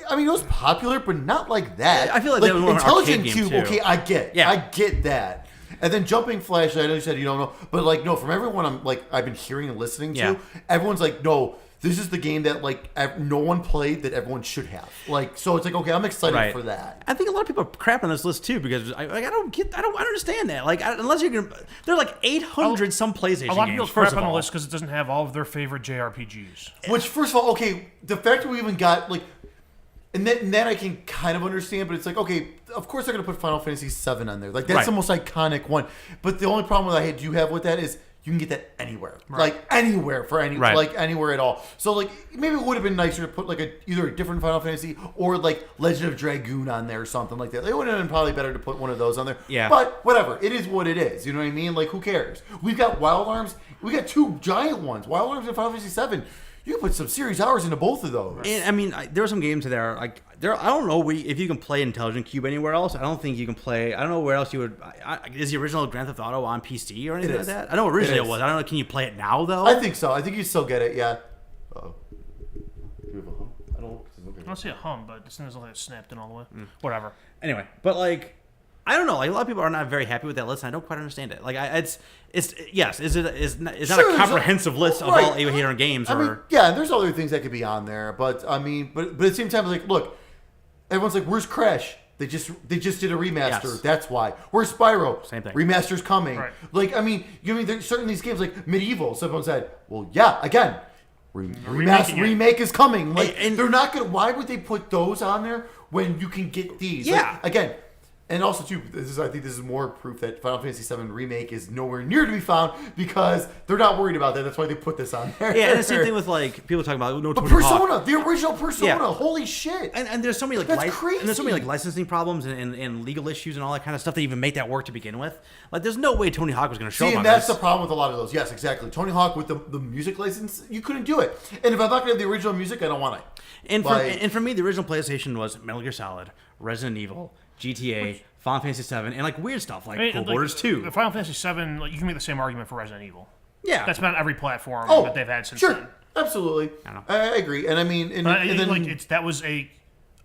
I mean, it was popular, but not like that. I feel like that was more of an Intelligent arcade game, Cube. too. Okay, I get. Yeah. I get that. And then Jumping Flash, I know you said you don't know, but like, no, from everyone I've been hearing and listening to, Yeah. everyone's like, no, this is the game that like no one played that everyone should have. Like, so it's like, okay, I'm excited for that. I think a lot of people are crapping on this list too because I don't understand that. Like, unless you're gonna, there are like 800 some PlayStation games. A lot of people crap on the list because it doesn't have all of their favorite JRPGs. Which, first of all, okay, the fact that we even got like, and then I can kind of understand, but it's like, okay, of course they're gonna put Final Fantasy VII on there. Like, that's the most iconic one. But the only problem that I do have with that is you can get that anywhere, like anywhere for any, like anywhere at all. So like maybe it would have been nicer to put like either a different Final Fantasy or like Legend of Dragoon on there or something like that. It would have been probably better to put one of those on there. Yeah. But whatever, it is what it is. You know what I mean? Like, who cares? We've got Wild Arms. We got 2 giant ones, Wild Arms and Final Fantasy VII. You can put some serious hours into both of those. And, I mean, there are some games there. Like I don't know if you can play Intelligent Cube anywhere else. I don't think you can play. I don't know where else you would. Is the original Grand Theft Auto on PC or anything like that? I know originally it was. I don't know. Can you play it now though? I think so. I think you still get it. Yeah. Oh. I don't see a hum, but as soon as it snapped in all the way. Whatever. Anyway, but like, I don't know. Like, a lot of people are not very happy with that list, and I don't quite understand it. Like, it's yes, it's not a comprehensive list of all 800 games. I mean, yeah, there's other things that could be on there, but I mean, but at the same time, like, look, everyone's like, "Where's Crash?" They just did a remaster. Yes. That's why. Where's Spyro? Same thing. Remaster's coming. Right. Like, I mean, there's certain these games like Medieval. Someone said, "Well, yeah, again." Remake is coming. Like, and they're not gonna. Why would they put those on there when you can get these? Yeah. Like, again. And also, too, I think this is more proof that Final Fantasy VII Remake is nowhere near to be found because they're not worried about that. That's why they put this on there. Yeah, and the same thing with, like, people talking about But Persona, the original Persona, holy shit. And there's so many, like, crazy. And there's so many, like, licensing problems and legal issues and all that kind of stuff that even make that work to begin with. Like, there's no way Tony Hawk was going to show up on and that's the problem with a lot of those. Yes, exactly. Tony Hawk with the music license, you couldn't do it. And if I'm not going to have the original music, I don't want it. And for me, the original PlayStation was Metal Gear Solid, Resident Evil, GTA, Final Fantasy VII, and like weird stuff like Cool Borders 2. The Final Fantasy VII, like, you can make the same argument for Resident Evil. Yeah, that's been on every platform that they've had since then. Absolutely. I agree, and I mean, and then like that was a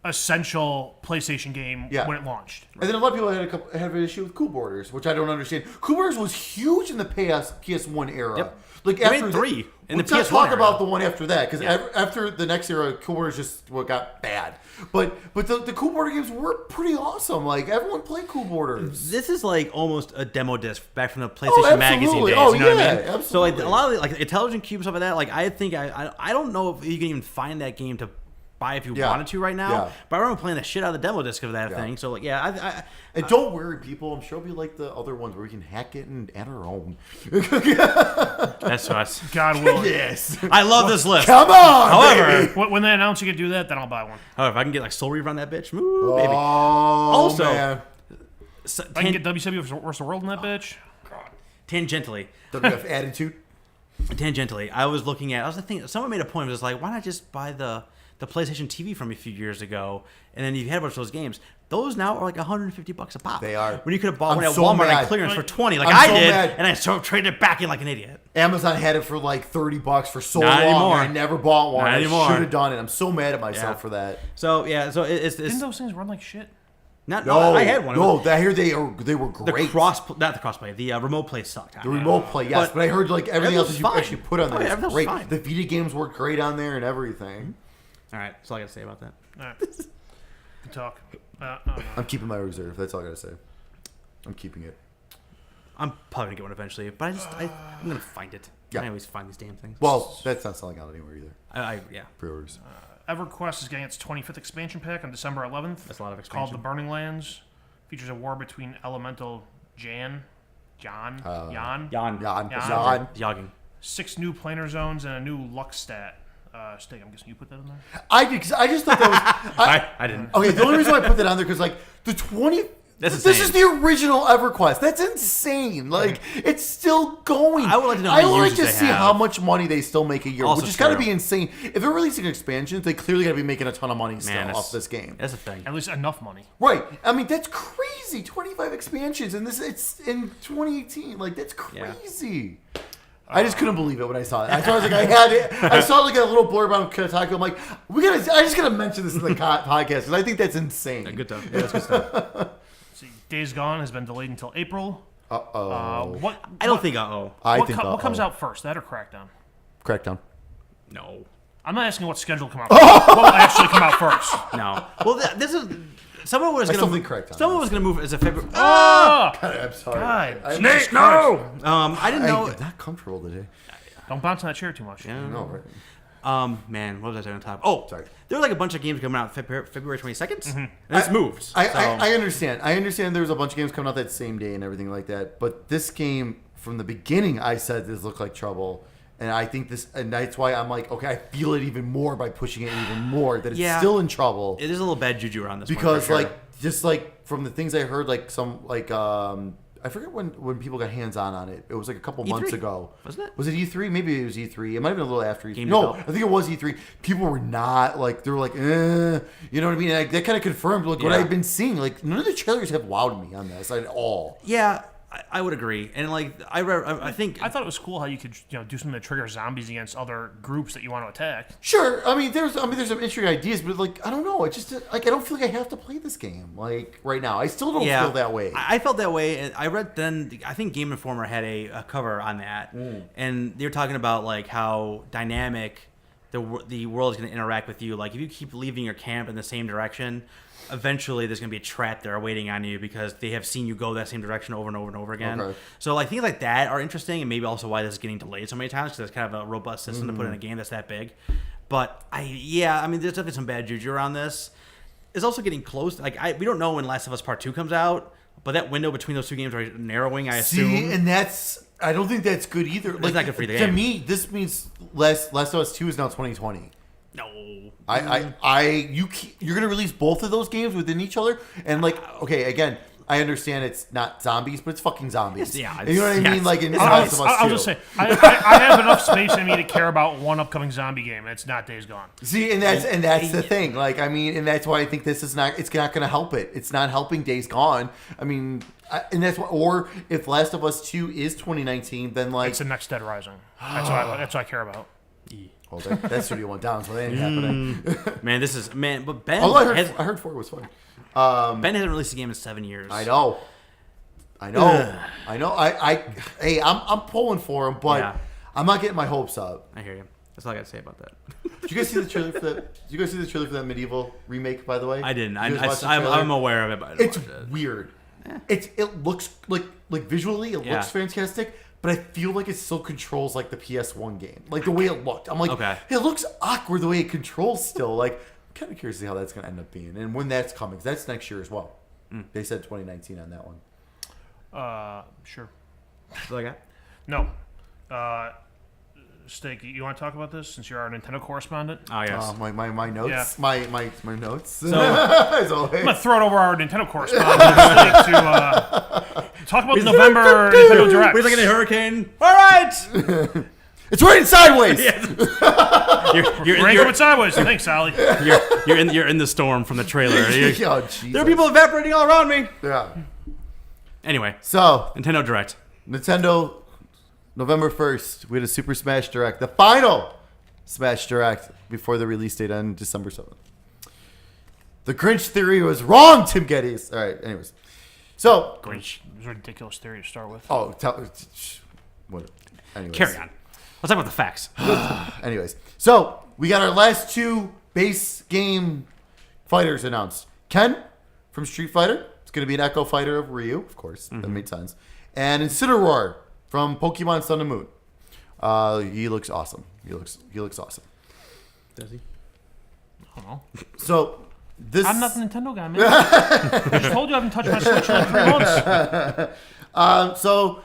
essential PlayStation game when it launched. And then a lot of people had an issue with Cool Borders, which I don't understand. Cool Borders was huge in the PS1 era. Yep. Like after 3 in the PS1 let's talk era. about the one after that because after the next era, Cool Borders just got bad. But the Cool Border games were pretty awesome. Like everyone played Cool Borders. This is like almost a demo disc back from the PlayStation Magazine days. You know what I mean? Absolutely. So like a lot of like Intelligent Cube stuff like that. Like I think I don't know if you can even find that game to buy if you wanted to right now. Yeah. But I remember playing the shit out of the demo disc of that thing. So like and don't worry, people. I'm sure it'll be like the other ones where we can hack it and add our own. That's us. God willing. Yes. I love this list. Come on. However, when they announce you can do that, then I'll buy one. However, if I can get like Soul Reaver on that bitch, baby. Also, man. I can get WCW vs. the World in that bitch. God. Tangentially. WF Attitude. Tangentially, I was thinking, someone made a point. It was like, why not just buy the PlayStation TV from a few years ago, and then you had a bunch of those games. Those now are like $150 a pop. They are. When you could have bought one at Walmart on clearance for $20, like I did, and I traded it back in like an idiot. Amazon had it for like $30 for so Not long. Anymore. I never bought one. Not anymore. I should have done it. I'm so mad at myself for that. So it's didn't those things run like shit? No, I had one. No, I hear they were great. Not the crossplay. The remote play sucked. The remote play, yes, but I heard like everything else that you actually put on there is great. Fine. The Vita games work great on there and everything. All right, that's all I got to say about that. All right. Good talk. I'm keeping my reserve. That's all I got to say. I'm keeping it. I'm probably going to get one eventually, but I'm going to find it. Yeah. I always find these damn things. Well, that's not selling out anywhere either. Yeah. Pre-orders. EverQuest is getting its 25th expansion pack on December 11th. That's a lot of expansion. It's called The Burning Lands. Features a war between elemental Jan. 6 new planar zones and a new luck stat. Stig, I'm guessing you put that in there? I just thought that was... I didn't. Okay, the only reason why I put that on there because like the 20... This is the original EverQuest. That's insane. Like, it's still going. I would like to know I would like to see how much money they still make a year, also which has got to be insane. If they're releasing expansions, they clearly got to be making a ton of money still off this game. That's the thing. At least enough money. Right. I mean, that's crazy. 25 expansions, and it's in 2018. Like, that's crazy. Yeah. I just couldn't believe it when I saw it. I was like, I saw like a little blurb on Kotaku. I'm like, I just gotta mention this in the podcast because I think that's insane. Yeah, good stuff. Yeah, that's good stuff. Days Gone has been delayed until April. I don't think What comes out first, that or Crackdown? Crackdown. No. I'm not asking what schedule will come out first. What will actually come out first? No. Well, this is someone was going to something correct on someone this. was going to move as a February. Oh! God, I'm sorry. God, Jesus Snake, no! I didn't know. I'm not comfortable today. Don't bounce on that chair too much. Yeah. No, right. Man, what was I saying on top? Oh, Sorry. There were like a bunch of games coming out February 22nd, and it's moved. I understand. I understand there was a bunch of games coming out that same day and everything like that. But this game, from the beginning, I said this looked like trouble. And I think this, and that's why I'm like, okay, I feel it even more by pushing it even more, that it's still in trouble. It is a little bad juju around this one, because, for sure. like, just like from the things I heard, like some, like, I forget when people got hands on it. It was like a couple months ago. Wasn't it? Was it E3? Maybe it was E3. It might have been a little after E3. Game No, developed. I think it was E3. People were not like, they were like, you know what I mean? And that kind of confirmed like what Yeah. I've been seeing. Like none of the trailers have wowed me on this at all. Yeah, I would agree. And like I think I thought it was cool how you could do something to trigger zombies against other groups that you want to attack. Sure, there's some interesting ideas, but like I don't know. It just like I don't feel like I have to play this game like right now. I still don't feel that way. I felt that way. And I read then. I think Game Informer had a cover on that, and they were talking about like how dynamic the world is going to interact with you. Like if you keep leaving your camp in the same direction, eventually there's going to be a trap there waiting on you because they have seen you go that same direction over and over and over again. Okay. So like things like that are interesting, and maybe also why this is getting delayed so many times because it's kind of a robust system to put in a game that's that big. But there's definitely some bad juju around this. It's also getting close. Like we don't know when Last of Us Part 2 comes out, but that window between those two games are narrowing, I assume. See, and I don't think that's good either. Like, not good for the to game. me, this means Last of Us 2 is now 2020. No. You're gonna release both of those games within each other, and like, okay, again, I understand it's not zombies, but it's fucking zombies. Yeah, you know what I mean? yes. Like in I Last of Us 2. was just saying, I have enough space in me to care about one upcoming zombie game. It's not Days Gone. See, and that's the thing. Like, and that's why I think this is not. It's not going to help it. It's not helping Days Gone. And that's why. Or if Last of Us 2 is 2019, then like It's the next Dead Rising. That's what I care about. well, that studio went down, so that ain't happening. But Ben Although I heard 4 was fun. Ben hasn't released a game in 7 years. I know. I'm pulling for him, but Yeah. I'm not getting my hopes up. I hear you. That's all I got to say about that. Did you guys see the trailer for that? Did you guys see the trailer for that Medieval remake? By the way, I didn't. Did you guys watch the trailer? I'm aware of it, but I didn't It's watch it. weird. It looks like visually it looks fantastic, but I feel like it still controls like the PS1 game, like the way it looked. I'm like, Okay. it looks awkward the way it controls still. Like, I'm kind of curious to see how that's going to end up being and when that's coming. 'Cause that's next year as well. They said 2019 on that one. Sure. That's all I got. No. Steak, you want to talk about this since you're our Nintendo correspondent? Oh, yes. My notes. Yeah. My notes. So- As always. I'm going to throw it over our Nintendo correspondent Steak, to talk about the November Nintendo Direct. We're looking at Hurricane. All right. It's raining sideways. Rain coming sideways. Thanks, Sally. You're in the storm from the trailer. Oh, Jesus. There are people evaporating all around me. Yeah. Anyway, So Nintendo Direct. Nintendo, November 1st, we had a Super Smash Direct, the final Smash Direct before the release date on December 7th. The Grinch theory was wrong, Tim Geddes. All right, anyways. So, Grinch. It was a ridiculous theory to start with. what? Anyways. Carry on. Let's talk about the facts. Anyways, so we got our last two base game fighters announced. Ken from Street Fighter. It's going to be an Echo Fighter of Ryu, of course. That made sense. And Incineroar from Pokemon Sun and Moon. He looks awesome. He looks awesome. Does he? I don't know. So this I'm not the Nintendo guy, man. I just told you I haven't touched my Switch in like 3 months. So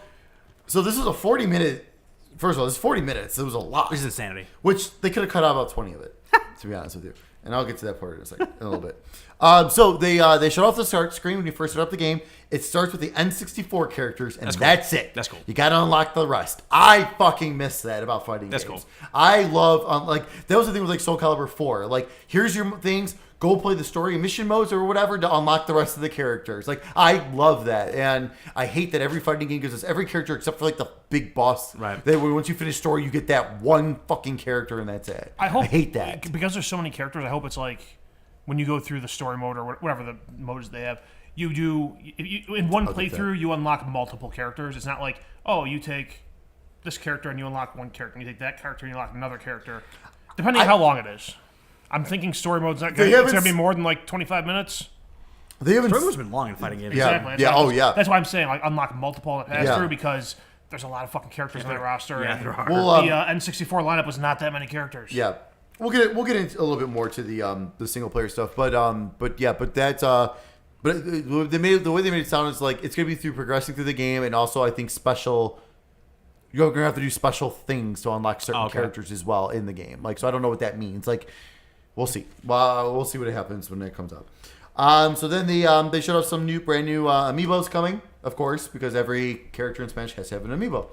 this is a 40-minute. First of all, this is 40 minutes. It was a lot. Which is insanity. Which they could have cut out about 20 of it, to be honest with you. And I'll get to that part in a second, in a little bit. So they shut off the start screen when you first start up the game. It starts with the N64 characters, and that's it. That's cool. You got to unlock the rest. I fucking miss that about fighting That's games. cool. I love, that was the thing with, Soul Calibur 4. Like, here's your things. Go play the story and mission modes or whatever to unlock the rest of the characters. Like, I love that. And I hate that every fighting game gives us every character except for, the big boss. Right. That once you finish story, you get that one fucking character and that's it. I hate that. Because there's so many characters, I hope it's like when you go through the story mode or whatever the modes they have, in one playthrough, you unlock multiple characters. It's not like, oh, you take this character and you unlock one character, and you take that character and you unlock another character. Depending on how long it is. I'm thinking story mode's not going to be more than like 25 minutes. They haven't. Story mode's been long in fighting games. Yeah. Exactly. That's why I'm saying like unlock multiple in the pass through because there's a lot of fucking characters in that roster. Yeah, and there are. Well, the N64 lineup was not that many characters. Yeah, we'll get into a little bit more to the single player stuff, but that's they made the way they made it sound is like it's gonna be through progressing through the game, and also I think you're gonna have to do special things to unlock certain characters as well in the game. Like, so I don't know what that means. Like, we'll see. We'll see what happens when it comes up. So then they showed off some brand new amiibos coming, of course, because every character in Smash has to have an amiibo.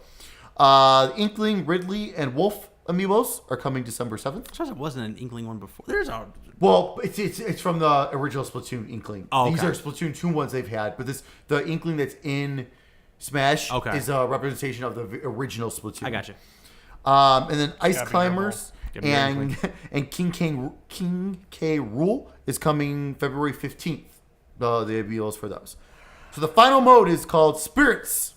Inkling, Ridley, and Wolf amiibos are coming December 7th. I suppose it wasn't an Inkling one before. Well, it's from the original Splatoon Inkling. Oh, okay. These are Splatoon 2 ones they've had, but the Inkling that's in Smash is a representation of the original Splatoon. I got you. And then Ice Climbers and King K. Rool is coming February 15th. The amiibos for those. So the final mode is called Spirits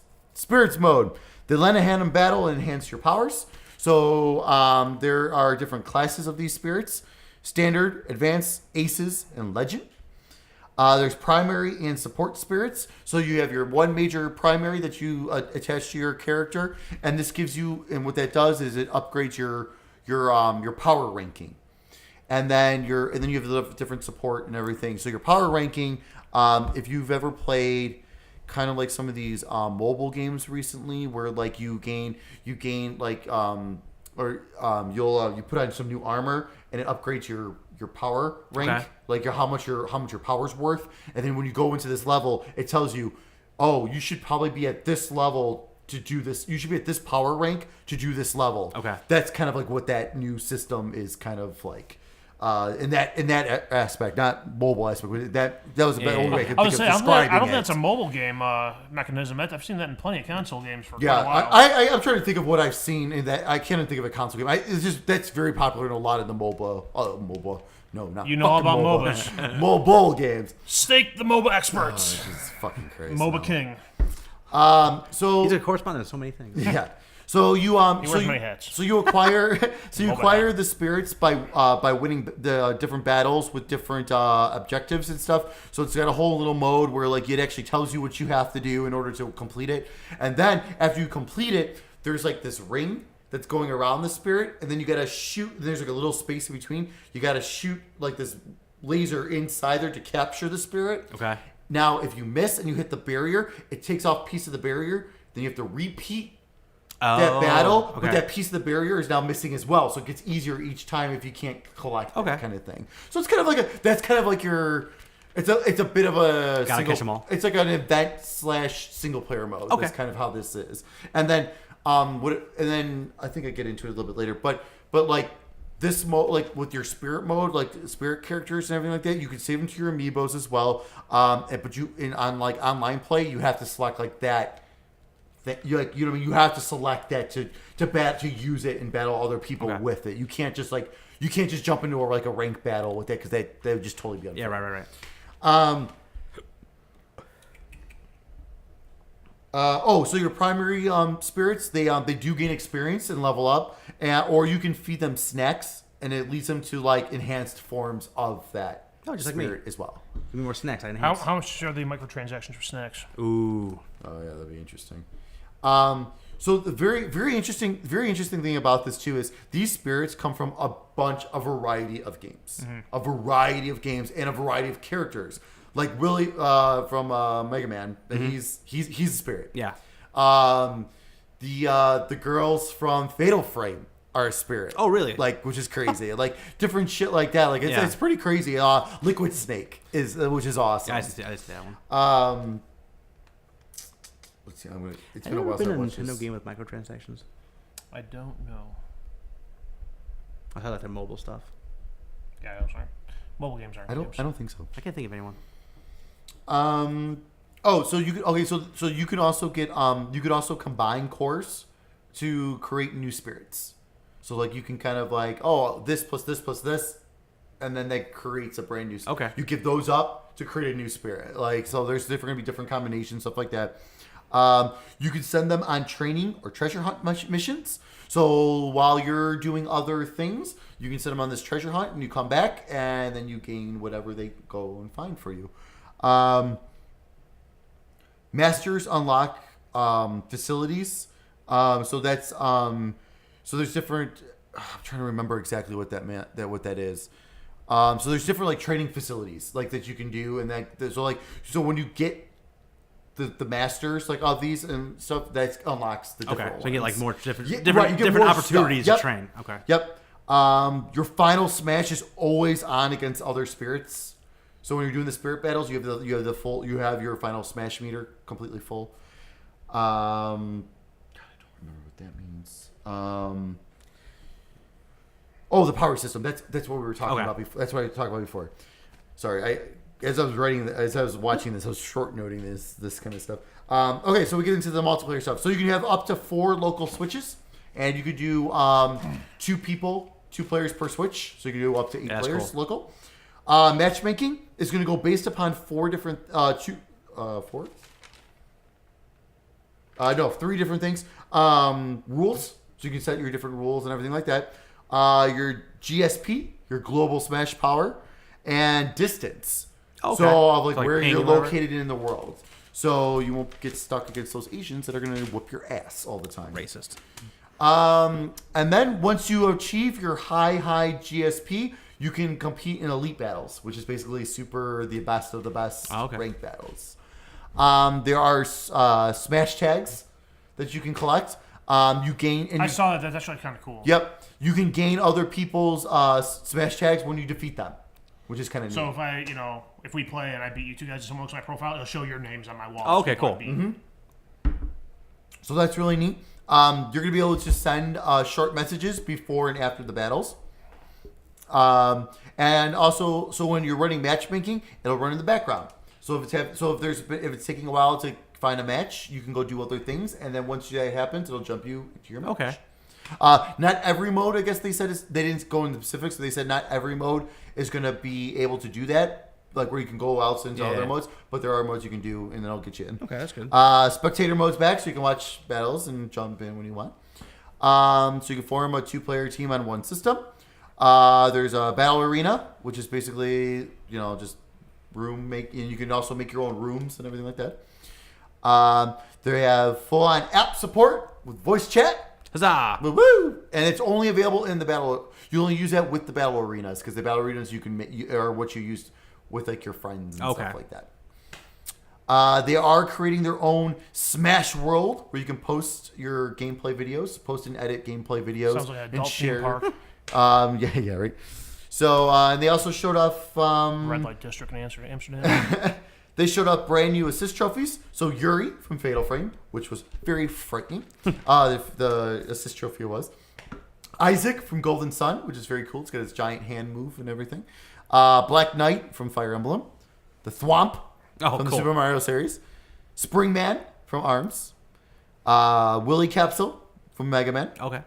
mode. They lend a hand in battle and enhance your powers. So there are different classes of these spirits: standard, advanced, aces, and legend. There's primary and support spirits. So you have your one major primary that you attach to your character, and this gives you, and what that does is it upgrades your power ranking. And then you have the different support and everything. So your power ranking, if you've ever played kind of like some of these mobile games recently, where like you gain like you put on some new armor and it upgrades your power rank, like how much your power's worth, and then when you go into this level, it tells you, oh, you should probably be at this level to do this. You should be at this power rank to do this level. Okay, that's kind of like what that new system is kind of like. In that aspect, not mobile aspect. That was the only way I could think of describing it. I don't think that's a mobile game mechanism. I've seen that in plenty of console games for quite a while. I'm trying to think of what I've seen in that. I can't even think of a console game. It's just that's very popular in a lot of the mobile. No, not you know all about MOBAs. Mobile games. Stake the MOBA experts. This is fucking crazy. MOBA King. So he's a correspondent of so many things. Yeah. So you acquire the spirits by winning the different battles with different objectives and stuff. So it's got a whole little mode where like it actually tells you what you have to do in order to complete it. And then after you complete it, there's like this ring that's going around the spirit, and then you gotta shoot. There's like a little space in between. You gotta shoot like this laser inside there to capture the spirit. Okay. Now, if you miss and you hit the barrier, it takes off a piece of the barrier. Then you have to repeat that battle, but that piece of the barrier is now missing as well. So it gets easier each time if you can't collect that kind of thing. So it's kind of like it's a bit of a gotta catch them all. It's like an event / single player mode. Okay. That's kind of how this is. And then I think I get into it a little bit later, but like this mode, like with your spirit mode, like spirit characters and everything like that, you can save them to your amiibos as well. But on online play, you have to select like that. You know what I mean? You have to select that to use it and battle other people with it. You can't just jump into a rank battle with that because they would just totally be unfair. Yeah, right. So your primary spirits, they do gain experience and level up, or you can feed them snacks and it leads them to like enhanced forms of that just spirit like me. as well. Give me more snacks. How much are the microtransactions for snacks? Ooh. Oh yeah, that'd be interesting. So the very interesting thing about this too is these spirits come from a variety of games, and a variety of characters. Like Willie from Mega Man, he's a spirit. Yeah. The girls from Fatal Frame are a spirit. Oh, really? Like, which is crazy. Like different shit like that. Like it's pretty crazy. Liquid Snake which is awesome. Yeah, I see that one. Let's see. It's been a while since I watched a Nintendo game with microtransactions. I don't know. I thought that mobile stuff. Yeah, I'm sorry. Mobile games aren't. I don't think so. I can't think of anyone. So you can also get you could also combine cores to create new spirits. So like you can kind of like this plus this plus this, and then that creates a brand new spirit. Okay. You give those up to create a new spirit. Like so, there's gonna be different combinations, stuff like that. You can send them on training or treasure hunt missions. So while you're doing other things, you can send them on this treasure hunt, and you come back, and then you gain whatever they go and find for you. Masters unlock facilities. So that's so there's different. I'm trying to remember exactly what that meant. What that is. So there's different like training facilities like that you can do, and so when you get the masters like of these and stuff, that unlocks the different Okay, so you get like ones. more different Yeah, different, right, you get different more opportunities stuff. to train. Okay. Yep. Your final smash is always on against other spirits. So when you're doing the spirit battles, you have your final smash meter completely full. I don't remember what that means. The power system. That's what we were talking about before. That's what I talked about before. Sorry, as I was watching this, I was short noting this kind of stuff. Okay, so we get into the multiplayer stuff. So you can have up to 4 local switches, and you could do 2 players per switch. So you can do up to 8 players local. Matchmaking is going to go based upon 4 different 3 different things. Rules, so you can set your different rules and everything like that. Your GSP, your global smash power, and distance. Okay. So like where you're located in the world. So you won't get stuck against those Asians that are going to whip your ass all the time. Racist. And then once you achieve your high GSP, you can compete in elite battles, which is basically the best of the best ranked battles. There are smash tags that you can collect. You gain. And I saw that. That's actually kind of cool. Yep. You can gain other people's smash tags when you defeat them, which is kind of neat. So if we play and I beat you 2 guys and someone looks at my profile, it'll show your names on my wall. Oh, okay, cool. So that's really neat. You're going to be able to send short messages before and after the battles. And also, so when you're running matchmaking, it'll run in the background. So if it's taking a while to find a match, you can go do other things, and then once that happens, it'll jump you to your match. Okay. Not every mode, I guess they said they didn't go into the specifics. So they said not every mode is going to be able to do that, like where you can go out into other modes. But there are modes you can do, and then I'll get you in. Okay, that's good. Spectator Modes back, so you can watch battles and jump in when you want. So you can form a 2-player team on one system. There's a battle arena, which is basically just room making. And you can also make your own rooms and everything like that. They have full-on app support with voice chat. Huzzah! Woo! And it's only available in the battle. You only use that with the battle arenas because the battle arenas are what you use with like your friends and stuff like that. They are creating their own Smash World where you can post your gameplay videos, post and edit gameplay videos, Sounds like an and adult share. theme park. Yeah, right. So and they also showed off Red Light District in Amsterdam. They showed up brand new assist trophies. So Yuri from Fatal Frame, which was very frightening. The assist trophy was. Isaac from Golden Sun, which is very cool. It's got his giant hand move and everything. Black Knight from Fire Emblem. The Thwomp from the Super Mario series. Springman from ARMS. Willy Capsule from Mega Man. Okay.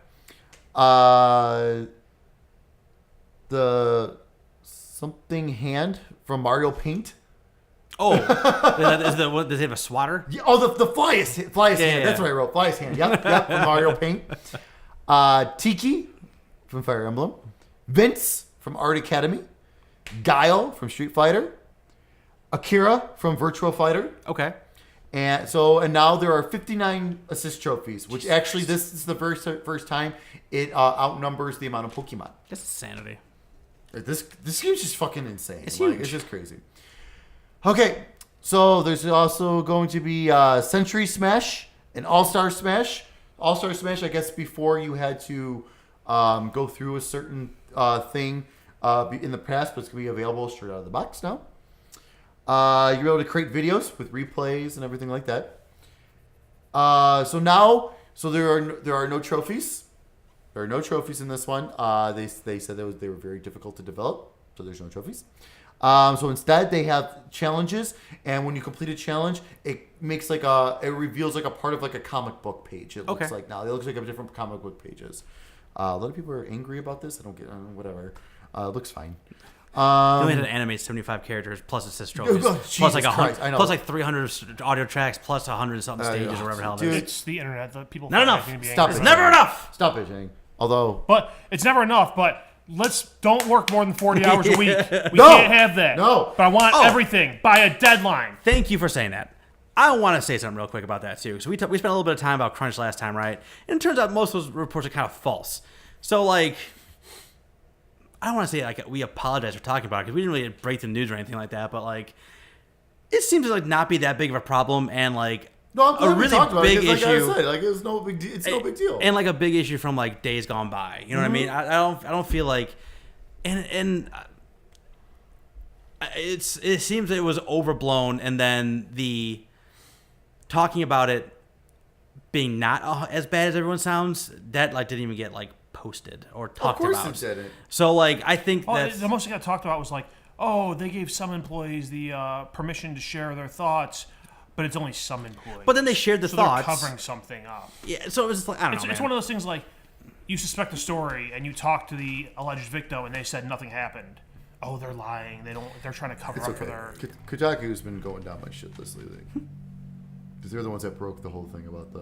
The something hand from Mario Paint. Oh, does he have a swatter? Yeah, the flyest hand. Yeah. That's what I wrote. Flyest hand. Yep, from Mario Paint. Tiki from Fire Emblem. Vince from Art Academy. Guile from Street Fighter. Akira from Virtua Fighter. Okay. And now there are 59 assist trophies, which actually this is the first time it outnumbers the amount of Pokemon. That's insanity. This game's just fucking insane. It's huge. It's just crazy. Okay, so there's also going to be Century Smash and All-Star Smash. All-Star Smash, I guess before you had to go through a certain thing in the past, but it's going to be available straight out of the box now. You're able to create videos with replays and everything like that. So there are no trophies. There are no trophies in this one. They said they were very difficult to develop, so there's no trophies. So instead, they have challenges, and when you complete a challenge, it reveals like a part of like a comic book page. It looks like now. It looks like a different comic book pages. A lot of people are angry about this. I don't get whatever. It looks fine. They only had to animate 75 characters plus assist trophies, plus like plus like 300 audio tracks, plus 100 something stages or whatever the hell it is. It's the internet. The people. Not enough. Stop It's it. never enough. Stop bitching. Although, But it's never enough. But don't work more than 40 hours a week. We No. can't have that. No. But I want everything by a deadline. Thank you for saying that. I want to say something real quick about that too. So we spent a little bit of time about crunch last time, right? And it turns out most of those reports are kind of false. So like, I don't want to say like we apologize for talking about it because we didn't really break the news or anything like that. But like, it seems to like not be that big of a problem, and like no, I'm glad a we really talked about big it, 'cause issue. like I said, like it's no big deal. And like a big issue from like days gone by. You know what I mean? I don't feel like, and it seems it was overblown, and then the talking about it being not as bad as everyone sounds, that like didn't even get like posted or talked about. Of course it didn't. So like I think that's The most that got talked about was like, oh, they gave some employees the permission to share their thoughts, but it's only some employees. But then they shared the so thoughts. They're covering something up. Yeah, so it was just like I don't know. It's one of those things like you suspect a story and you talk to the alleged victim and they said nothing happened. Oh, they're lying. They're trying to cover It's up okay. for their. Kotaku's been going down my shit this lately. Because they're the ones that broke the whole thing about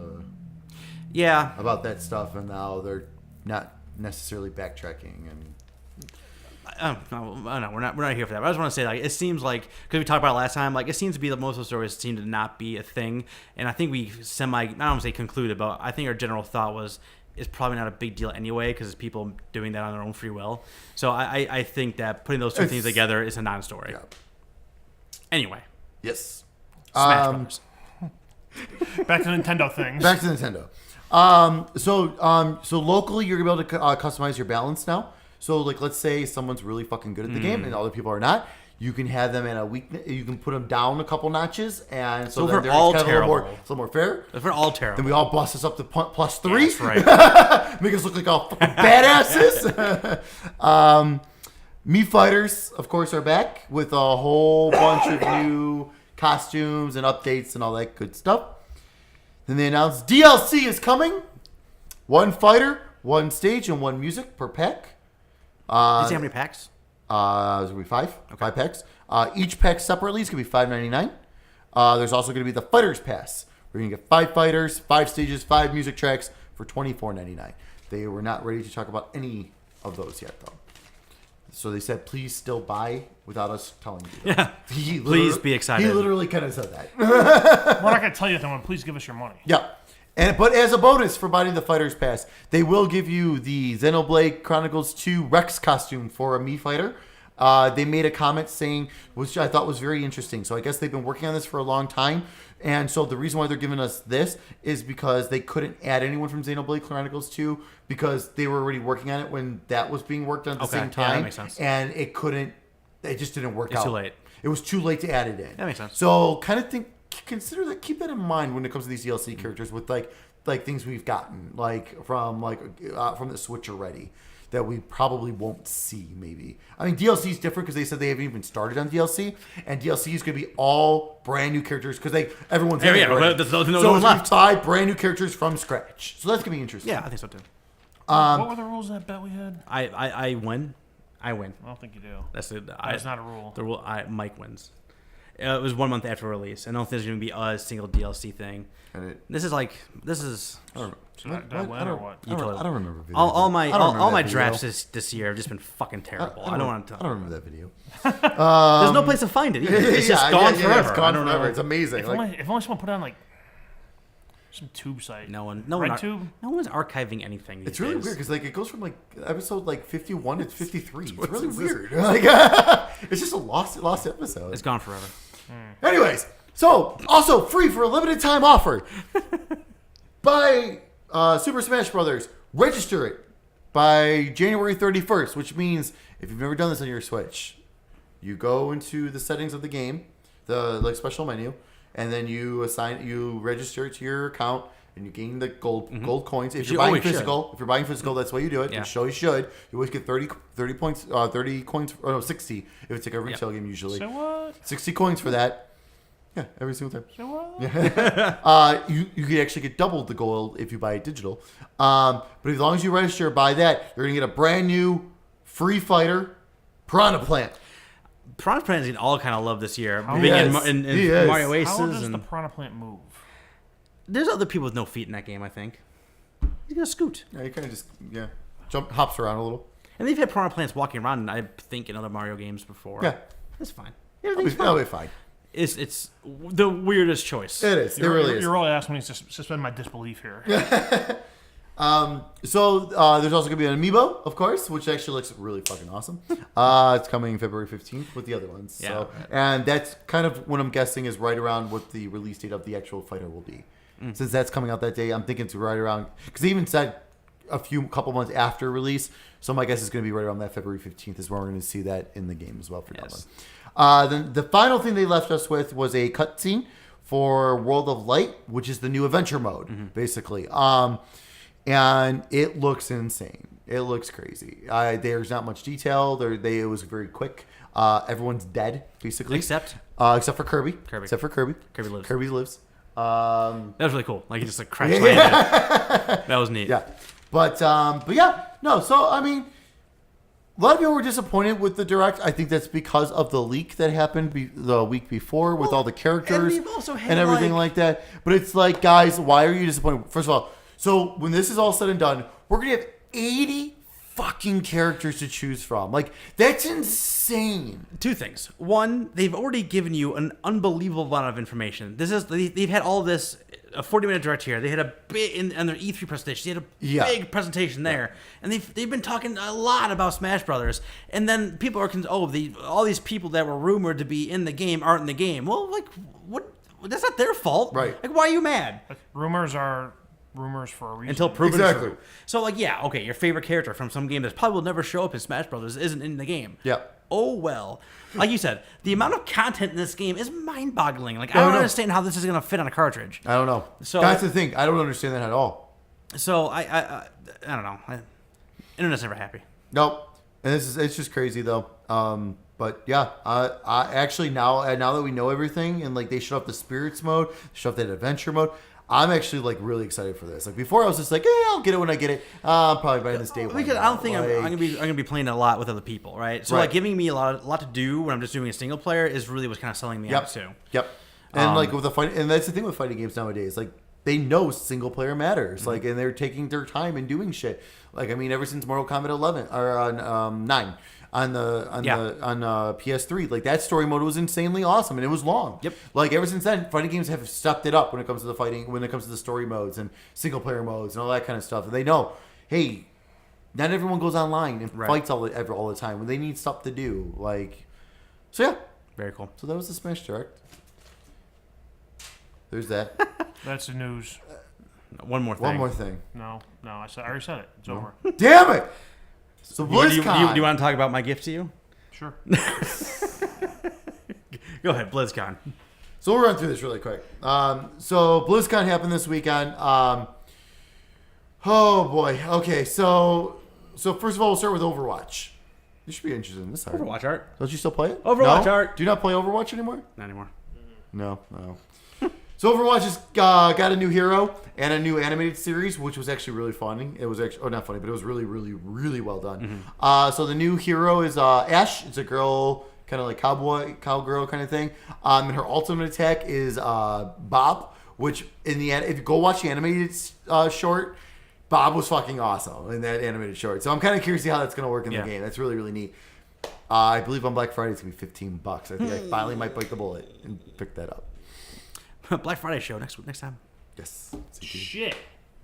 that stuff, and now they're not necessarily backtracking. And No, we're not here for that. But I just want to say, like, it seems like because we talked about it last time, like, it seems to be that most of the stories seem to not be a thing, and I think we I don't want to say concluded, but I think our general thought was it's probably not a big deal anyway because it's people doing that on their own free will. So I think that putting those two things together is a non-story. yeah. Anyway, Yes. Smash Brothers. Back to Nintendo things. Back to Nintendo. So locally, you're gonna be able to customize your balance now. So like, let's say someone's really fucking good at the game, and other people are not. You can have them at a weak. You can put them down a couple notches, and so So then if we're they're all kind of terrible. a little more fair. If we're all terrible, Then we all bust us up to plus 3. That's right. Make us look like all fucking badasses. Mii Fighters, of course, are back with a whole bunch of new costumes and updates and all that good stuff. Then they announced DLC is coming. 1 fighter, 1 stage, and 1 music per pack. Did you see how many packs? There's going to be 5. Okay. 5 packs. Each pack separately is going to be $5.99. There's also going to be the Fighters Pass. We're going to get 5 fighters, 5 stages, 5 music tracks for $24.99. They were not ready to talk about any of those yet, though. So they said, please still buy without us telling you. Yeah. Please be excited. He literally kind of said that. We're not going to tell you that one. Please give us your money. Yeah. But as a bonus for buying the Fighters Pass, they will give you the Xenoblade Chronicles 2 Rex costume for a Mii fighter. They made a comment saying, which I thought was very interesting. So I guess they've been working on this for a long time. And so the reason why they're giving us this is because they couldn't add anyone from Xenoblade Chronicles 2 because they were already working on it when that was being worked on at the same time. Yeah, that makes sense. And it just didn't work out. It's too late. It was too late to add it in. That makes sense. So kind of consider that, keep that in mind when it comes to these DLC characters with like things we've gotten from the Switch already that we probably won't see. Maybe DLC is different because they said they haven't even started on DLC, and DLC is going to be all brand new characters because everyone's in it already. There's no So one it's left. 5 brand new characters from scratch. So that's going to be interesting. Yeah, I think so too. What were the rules of that bet we had? I win. I win. I don't think you do. That's it. That's not a rule. The rule. Myke wins. It was 1 month after release. I don't think there's going to be a single DLC thing. This is. I don't know. Did I win or what? I don't remember. Video. All my I don't remember that drafts video. this year have just been fucking terrible. I I don't want to. I don't remember that video. There's no place to find it. Either. It's just gone forever. It's gone forever. It's amazing. If only someone put it on like some tube site. No one's archiving anything. These It's really days. weird because it goes from episode 51 to 53. It's really weird. It's just a lost episode. It's gone forever. Anyways, so also free for a limited time offer. Buy Super Smash Brothers. Register it by January 31st, which means if you've never done this on your Switch, you go into the settings of the game, the special menu, and then you register it to your account, and you gain the gold coins. If you're buying physical, that's why you do it. Yeah. You should. You always get 30 points, 30 coins, 60 if it's like a retail game usually. So what? 60 coins for that. Yeah, every single time. So what? You can actually get double the gold if you buy it digital. But as long as you register by that, you're gonna get a brand new free fighter Piranha Plant. Piranha Plant's getting all kind of love this year. How- Being Yes, in he is. Mario Oasis. How does And the Piranha Plant move? there's other people with no feet in that game, I think. He's going to scoot. Yeah, he kind of just hops around a little. And they've had Piranha Plants walking around, I think, in other Mario games before. Yeah, It's fine. that'll Everything's be fine. fine. It's the weirdest choice. It is. It really is. You're really asking me to suspend my disbelief here. So there's also gonna be an Amiibo, of course, which actually looks really fucking awesome. It's coming February 15th with the other ones. Yeah. So, and that's kind of what I'm guessing is right around what the release date of the actual fighter will be. Since that's coming out that day, I'm thinking it's right around, because they even said couple months after release. So my guess is going to be right around that February 15th is when we're going to see that in the game as well for that one. Then the final thing they left us with was a cutscene for World of Light, which is the new adventure mode, basically. And it looks insane. It looks crazy. There's not much detail. It was very quick. Everyone's dead, basically. Except for Kirby. Except for Kirby. Kirby lives. Kirby lives. That was really cool. Like, he just crash landed. That was neat. Yeah. But yeah, no. So I mean, a lot of people were disappointed with the direct. I think that's because of the leak that happened the week before with all the characters and we've also had, and everything like that. But it's like, guys, why are you disappointed? First of all, so when this is all said and done, we're gonna have 80 fucking characters to choose from. Like, that's insane. Two things. One, they've already given you an unbelievable amount of information. They've had all this, a 40-minute direct here. They had a big in their E3 presentation. They had a big presentation there, and they've been talking a lot about Smash Brothers. And then people are all these people that were rumored to be in the game aren't in the game. Well, like, what? That's not their fault, right? Like, why are you mad? Rumors are rumors for a reason. Until proven Exactly. true. So, like, yeah, okay, your favorite character from some game that probably will never show up in Smash Brothers isn't in the game. Yeah. Oh, well. Like you said, the amount of content in this game is mind-boggling. Like, I don't understand how this is going to fit on a cartridge. I don't know. So that's the thing. I don't understand that at all. So, I don't know. Internet's never happy. Nope. And it's just crazy though. But yeah, I actually now that we know everything and like they shut off the spirits mode, shut off that adventure mode, I'm actually like really excited for this. Like before, I was just like, I'll get it when I get it. I'll probably buy this day one. Because I don't think I'm gonna be playing a lot with other people, right? So like giving me a lot to do when I'm just doing a single player is really what's kind of selling me out too. Yep. And like with the fight, and that's the thing with fighting games nowadays. Like they know single player matters. Mm-hmm. Like, and they're taking their time and doing shit. Like I mean, ever since Mortal Kombat 11 or 9. On PS3, like that story mode was insanely awesome and it was long. Yep. Like ever since then, fighting games have stepped it up when it comes to the fighting, when it comes to the story modes and single player modes and all that kind of stuff. And they know, hey, not everyone goes online and fights all the time when they need stuff to do. Like, so yeah, very cool. So that was the Smash Direct. There's that. That's the news. One more thing. No, I already said it. It's over. Damn it. So BlizzCon. Do you want to talk about my gift to you? Sure. Go ahead, BlizzCon. So we'll run through this really quick. So BlizzCon happened this weekend. Oh boy. Okay, so first of all, we'll start with Overwatch. You should be interested in this art. Overwatch art. Don't you still play it? Overwatch art. Do you not play Overwatch anymore? Not anymore. No. So Overwatch has got a new hero and a new animated series, which was actually really funny. It was actually, not funny, but it was really, really, really well done. Mm-hmm. So the new hero is Ashe. It's a girl, kind of like cowgirl kind of thing. And her ultimate attack is Bob, which in the end, if you go watch the animated short, Bob was fucking awesome in that animated short. So I'm kind of curious to see how that's going to work in the game. That's really, really neat. I believe on Black Friday it's going to be $15. I think I finally might bite the bullet and pick that up. Black Friday show next time. Yes. Shit.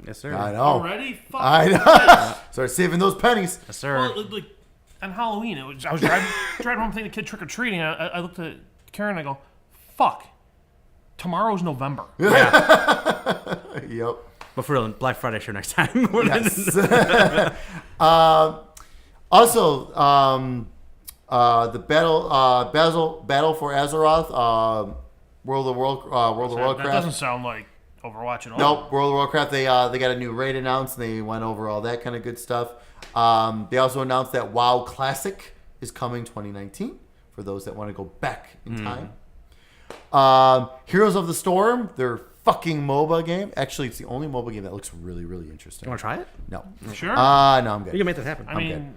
Yes, sir. I know. Already? Fuck. I know. Start saving those pennies. Yes, sir. Well, like on Halloween, I was driving home playing the kid trick or treating. I looked at Karen and I go, "Fuck, tomorrow's November." Yeah. Yep. But for real, Black Friday show next time. Yes. Also, the battle for Azeroth. World of Warcraft. That doesn't sound like Overwatch at all. Nope, World of Warcraft. They got a new raid announced. And they went over all that kind of good stuff. They also announced that WoW Classic is coming 2019 for those that want to go back in time. Heroes of the Storm, their fucking MOBA game. Actually, it's the only MOBA game that looks really, really interesting. You want to try it? No. Sure. No, I'm good. You can make that happen. I mean,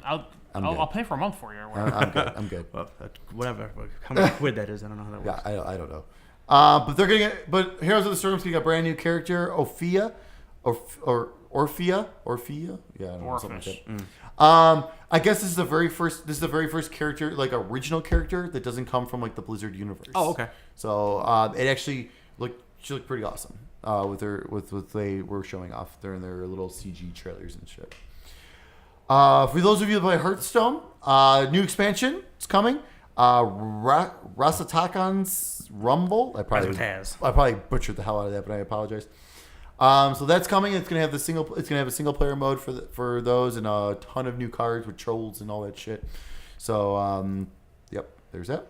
I'll pay for a month for you. Or whatever. I'm good. I'm good. Well, whatever. How much quid that is, I don't know how that works. Yeah, I don't know. But they're getting it. But Heroes of the Storm's getting a brand new character, Orphea, or Orphea. Yeah, I don't know, something like that. I guess this is the very first. This is the very first character, like original character that doesn't come from like the Blizzard universe. Oh, okay. So it actually she looked pretty awesome. With what they were showing off during their little CG trailers and shit. For those of you that play Hearthstone, new expansion is coming. Rasatakan's Rumble. I probably butchered the hell out of that, but I apologize. So that's coming. It's gonna have a single player mode for those, and a ton of new cards with trolls and all that shit. So yep, there's that.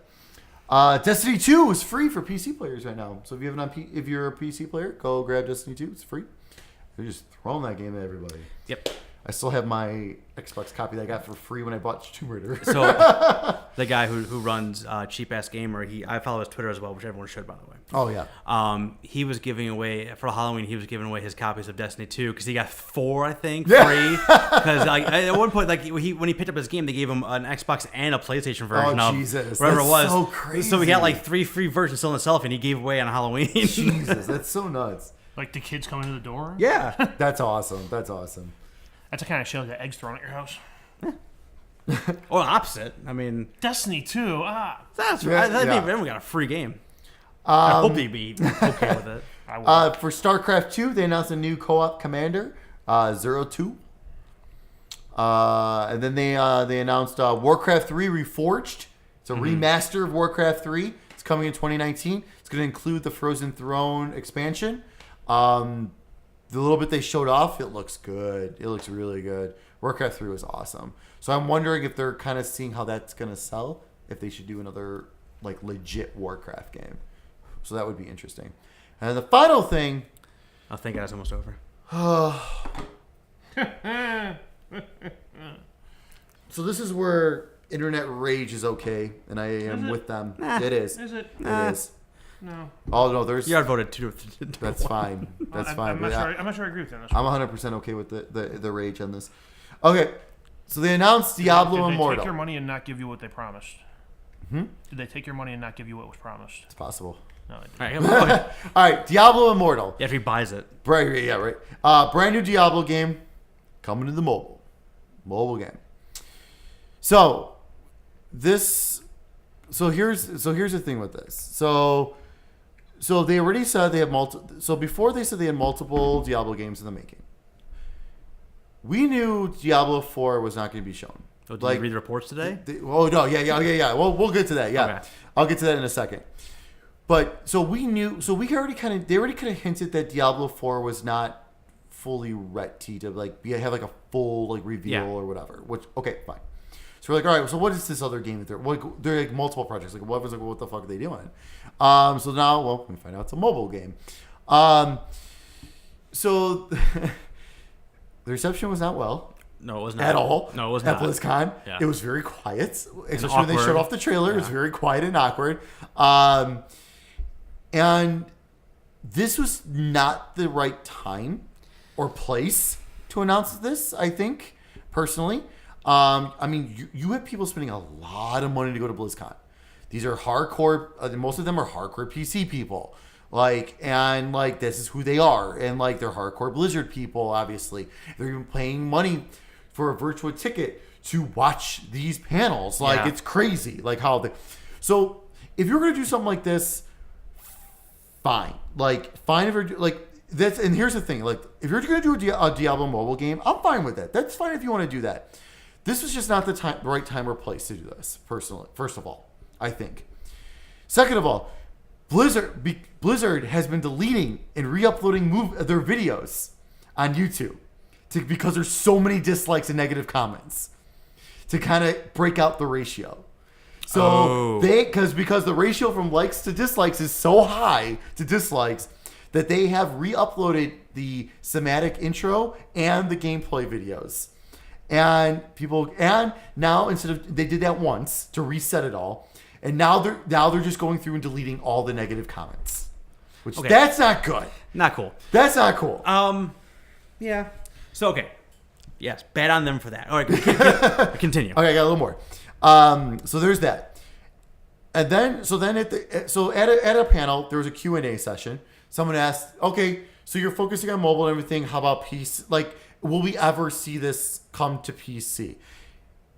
Destiny 2 is free for PC players right now. So if you're a PC player, go grab Destiny 2. It's free. They're just throwing that game at everybody. Yep. I still have my Xbox copy that I got for free when I bought Tomb Raider. So the guy who runs Cheap Ass Gamer, I follow his Twitter as well, which everyone should, by the way. Oh yeah. He was giving away for Halloween. He was giving away his copies of Destiny 2 because he got 4, I think, free. Because at one point, when he picked up his game, they gave him an Xbox and a PlayStation version of Jesus. whatever That's it was. so crazy. So he got 3 free versions still in itself, and he gave away on Halloween. Jesus, that's so nuts. Like the kids coming to the door. Yeah, That's awesome. That's awesome. That's the kind of show that eggs thrown at your house. or opposite. I mean, Destiny 2. that's Yeah, right. yeah. Everyone got a free game. I hope they'd be okay with it. I will. For StarCraft 2, they announced a new co-op commander, 02. And then they announced Warcraft 3 Reforged. It's a remaster of Warcraft 3. It's coming in 2019. It's going to include the Frozen Throne expansion. The little bit they showed off, it looks good. It looks really good. Warcraft 3 was awesome. So I'm wondering if they're kind of seeing how that's going to sell, if they should do another legit Warcraft game. So that would be interesting. And the final thing... Oh, thank God it's almost over. So this is where internet rage is okay, and I am with them. It is. Is it? It is. No. Oh no, there's. You outvoted 2. That's fine. That's fine. I'm not sure I agree with you on this. I'm 100% okay with the rage on this. Okay, so they announced Diablo Did they Immortal. take your money and not give you what they promised? Did they take your money and not give you what was promised? It's possible. No, they didn't. All right, go ahead. All right, Diablo Immortal. Yeah, if he buys it. Right, yeah, right. Brand new Diablo game coming to the mobile game. So here's the thing with this. So they already said they have before they said they had multiple Diablo games in the making. We knew Diablo 4 was not going to be shown. Oh, did you read the reports today? Oh no, yeah. Well, we'll get to that. Yeah, Okay. I'll get to that in a second. But so we knew. So they already kind of hinted that Diablo 4 was not fully ready to have a full reveal or whatever. Which okay, fine. So we're like, all right. So what is this other game that they're like multiple projects? What the fuck are they doing? So now, we find out it's a mobile game. So the reception was not well. No, it was not. At all. No, it was at not. BlizzCon. Yeah. It was very quiet. Especially when they showed off the trailer. It was very quiet and awkward. And this was not the right time or place to announce this, I think, personally. I mean, you have people spending a lot of money to go to BlizzCon. These are hardcore, most of them are hardcore PC people. This is who they are. And they're hardcore Blizzard people, obviously. They're even paying money for a virtual ticket to watch these panels. It's crazy. So if you're going to do something like this, fine. Fine if you're that's. And here's the thing. If you're going to do a Diablo mobile game, I'm fine with that. That's fine if you want to do that. This was just not the right time or place to do this, personally. First of all, I think. Second of all, Blizzard has been deleting and re-uploading their videos on YouTube because there's so many dislikes and negative comments to kind of break out the ratio. So because the ratio from likes to dislikes is so high to dislikes that they have re-uploaded the cinematic intro and the gameplay videos. And now they did that once to reset it all. And now they're just going through and deleting all the negative comments, which that's not good. Not cool. That's not cool. Yeah. So okay. Yes, bad on them for that. All right, continue. Okay, I got a little more. So there's that. And then, at a panel, there was a Q&A session. Someone asked, okay, so you're focusing on mobile and everything. How about PC? Like, will we ever see this come to PC?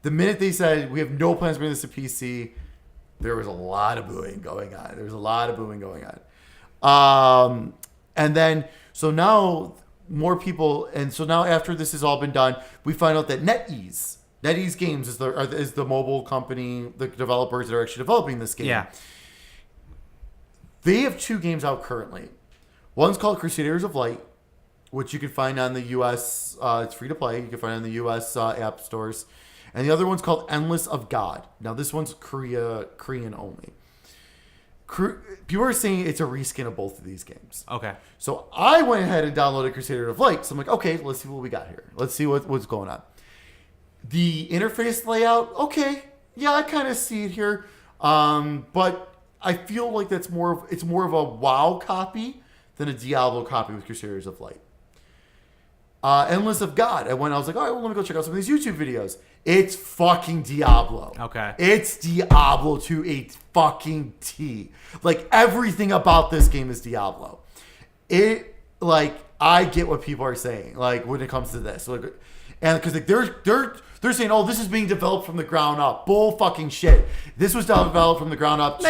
The minute they said, we have no plans to bring this to PC, there was a lot of booing going on. And then, so now more people, and so now after this has all been done, we find out that NetEase Games is the mobile company, the developers that are actually developing this game. Yeah. They have 2 games out currently. One's called Crusaders of Light, which you can find on the U.S. It's free to play. You can find it on the U.S. App stores. And the other one's called Endless of God. Now, this one's Korean only. People are saying it's a reskin of both of these games. Okay. So I went ahead and downloaded Crusader of Light. So I'm like, okay, let's see what we got here. Let's see what's going on. The interface layout, okay, yeah, I kind of see it here, but I feel like it's more of a WoW copy than a Diablo copy with Crusaders of Light. Endless of God, I was like, all right, well, let me go check out some of these YouTube videos. It's fucking Diablo. Okay. It's Diablo to a fucking T. Like, everything about this game is Diablo. I get what people are saying, like, when it comes to this. Like, and because like, they're saying, oh, this is being developed from the ground up. Bull fucking shit. This was developed from the ground up.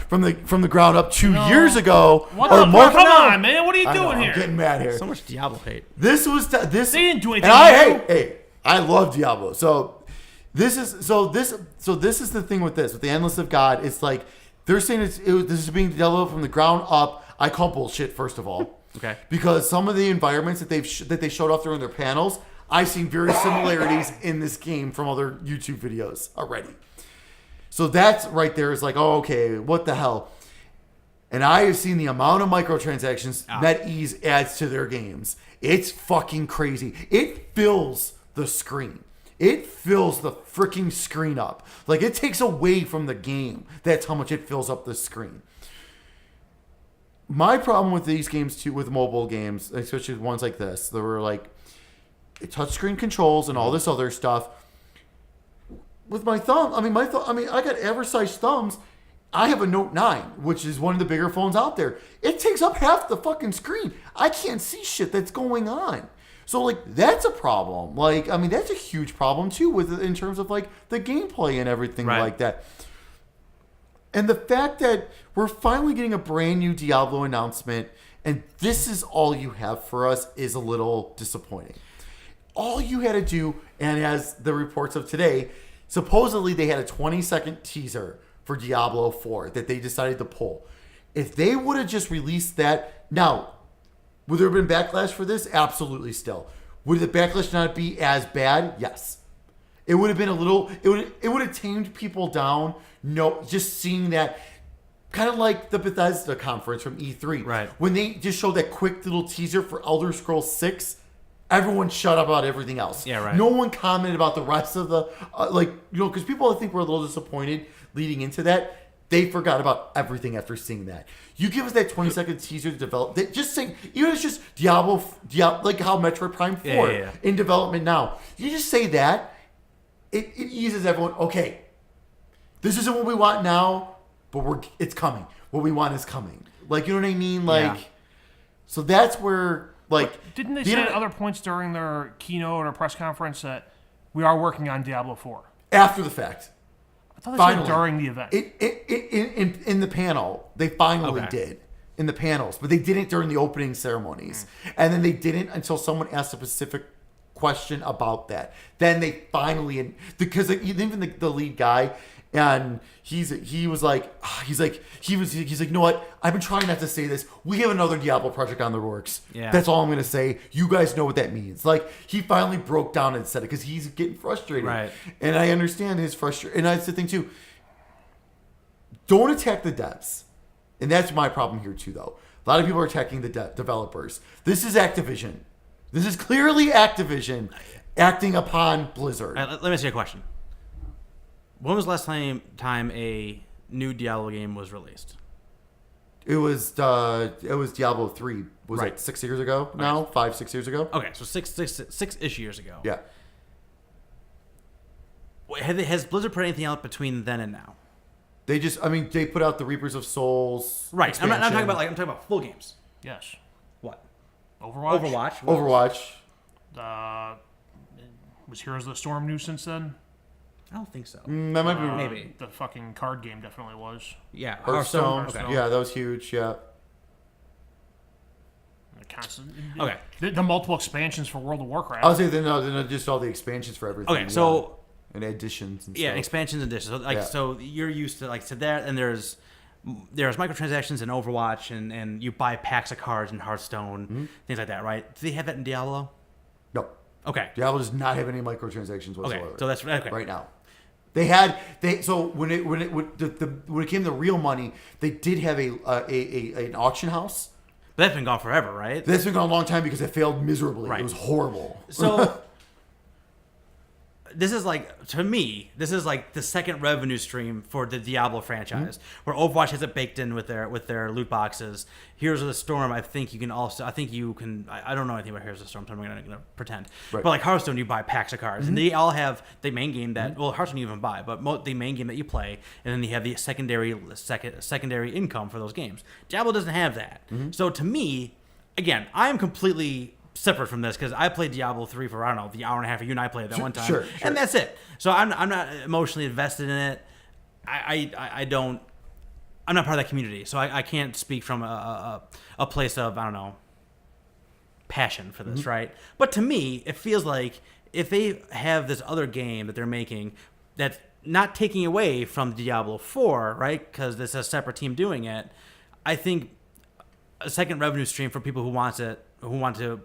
From the ground up 2 years ago. What the fuck? Come on, man. What are you doing here? I'm getting mad here. So much Diablo hate. This was They didn't do anything. And I love Diablo. So this is the thing with the Endless of God. It's like they're saying this is being developed from the ground up. I call bullshit, first of all. Okay. Because some of the environments that they showed off during their panels, I've seen very similarities in this game from other YouTube videos already. So that's right there is like, oh, okay, what the hell? And I have seen the amount of microtransactions NetEase adds to their games. It's fucking crazy. It fills the screen. It fills the freaking screen up. Like, it takes away from the game. That's how much it fills up the screen. My problem with these games, too, with mobile games, especially ones like this, there were like touchscreen controls and all this other stuff. With my thumb, I got average sized thumbs. I have a Note 9, which is one of the bigger phones out there. It takes up half the fucking screen. I can't see shit that's going on. So, like, that's a problem. Like, I mean, that's a huge problem, too, in terms of, like, the gameplay and everything like that. And the fact that we're finally getting a brand new Diablo announcement, and this is all you have for us, is a little disappointing. All you had to do, and as the reports of today, supposedly they had a 20-second teaser for Diablo 4 that they decided to pull. If they would have just released that, now, would there have been backlash for this? Absolutely still. Would the backlash not be as bad? Yes. It would have been it would have tamed people down. No, just seeing that, kind of like the Bethesda conference from E3. Right. When they just showed that quick little teaser for Elder Scrolls 6, everyone shut up about everything else. Yeah, right. No one commented about the rest of the, because people I think were a little disappointed leading into that. They forgot about everything after seeing that. You give us that 20-second teaser to develop. Just saying, even if it's just Diablo, like how Metroid Prime 4 in development now. You just say that, it eases everyone. Okay, this isn't what we want now, but it's coming. What we want is coming. Like, you know what I mean? Like, so that's where, like... Didn't they say at other points during their keynote or press conference that we are working on Diablo 4? After the fact. I thought they said during the event. In the panel, they finally did. In the panels. But they didn't during the opening ceremonies. And then they didn't until someone asked a specific question about that. Then they finally... Because even the lead guy... And he was like, you know what? I've been trying not to say this. We have another Diablo project on the works. Yeah. That's all I'm going to say. You guys know what that means. Like, he finally broke down and said it because he's getting frustrated. Right. And I understand his frustration. And that's the thing, too. Don't attack the devs. And that's my problem here, too, though. A lot of people are attacking the developers. This is Activision. This is clearly Activision acting upon Blizzard. Let me ask you a question. When was the last time a new Diablo game was released? It was Diablo 3. Was it 6 years ago now? 5-6 years ago? Okay, so six-ish years ago. Yeah. has Blizzard put anything out between then and now? They just, I mean, they put out the Reapers of Souls. Right. I'm expansion. talking about full games. Yes. What? Overwatch. Overwatch. Was Heroes of the Storm new since then? I don't think so. That might be Maybe. The fucking card game definitely was. Yeah. Hearthstone. Okay. Yeah, that was huge. Yeah. Okay. The multiple expansions for World of Warcraft. I would say then just all the expansions for everything. Okay. So. And additions. And Yeah, stuff. expansions and additions. So, so you're used to that, and there's microtransactions in Overwatch, and you buy packs of cards in Hearthstone, things like that, right? Do they have that in Diablo? No. Okay. Diablo does not have any microtransactions whatsoever. Okay. So that's okay. Right now. So when it came to real money, they did have an auction house. But that's been gone forever, right? That's been gone a long time because it failed miserably. Right. It was horrible. So this is like, to me, this is like the second revenue stream for the Diablo franchise, where Overwatch has it baked in with their loot boxes. Heroes of the Storm, I think you can. I don't know anything about Heroes of the Storm, so I'm going to pretend. Right. But like Hearthstone, you buy packs of cards, and they all have the main game that Hearthstone you even buy, but the main game that you play, and then you have the secondary income for those games. Diablo doesn't have that. So to me, again, I am completely separate from this because I played Diablo 3 for, I don't know, the hour and a half you and I played that one time. Sure. And that's it. So I'm not emotionally invested in it. I'm not part of that community. So I can't speak from a place of, I don't know, passion for this, right? But to me, it feels like if they have this other game that they're making that's not taking away from Diablo 4, right? Because it's a separate team doing it. I think a second revenue stream for people who want to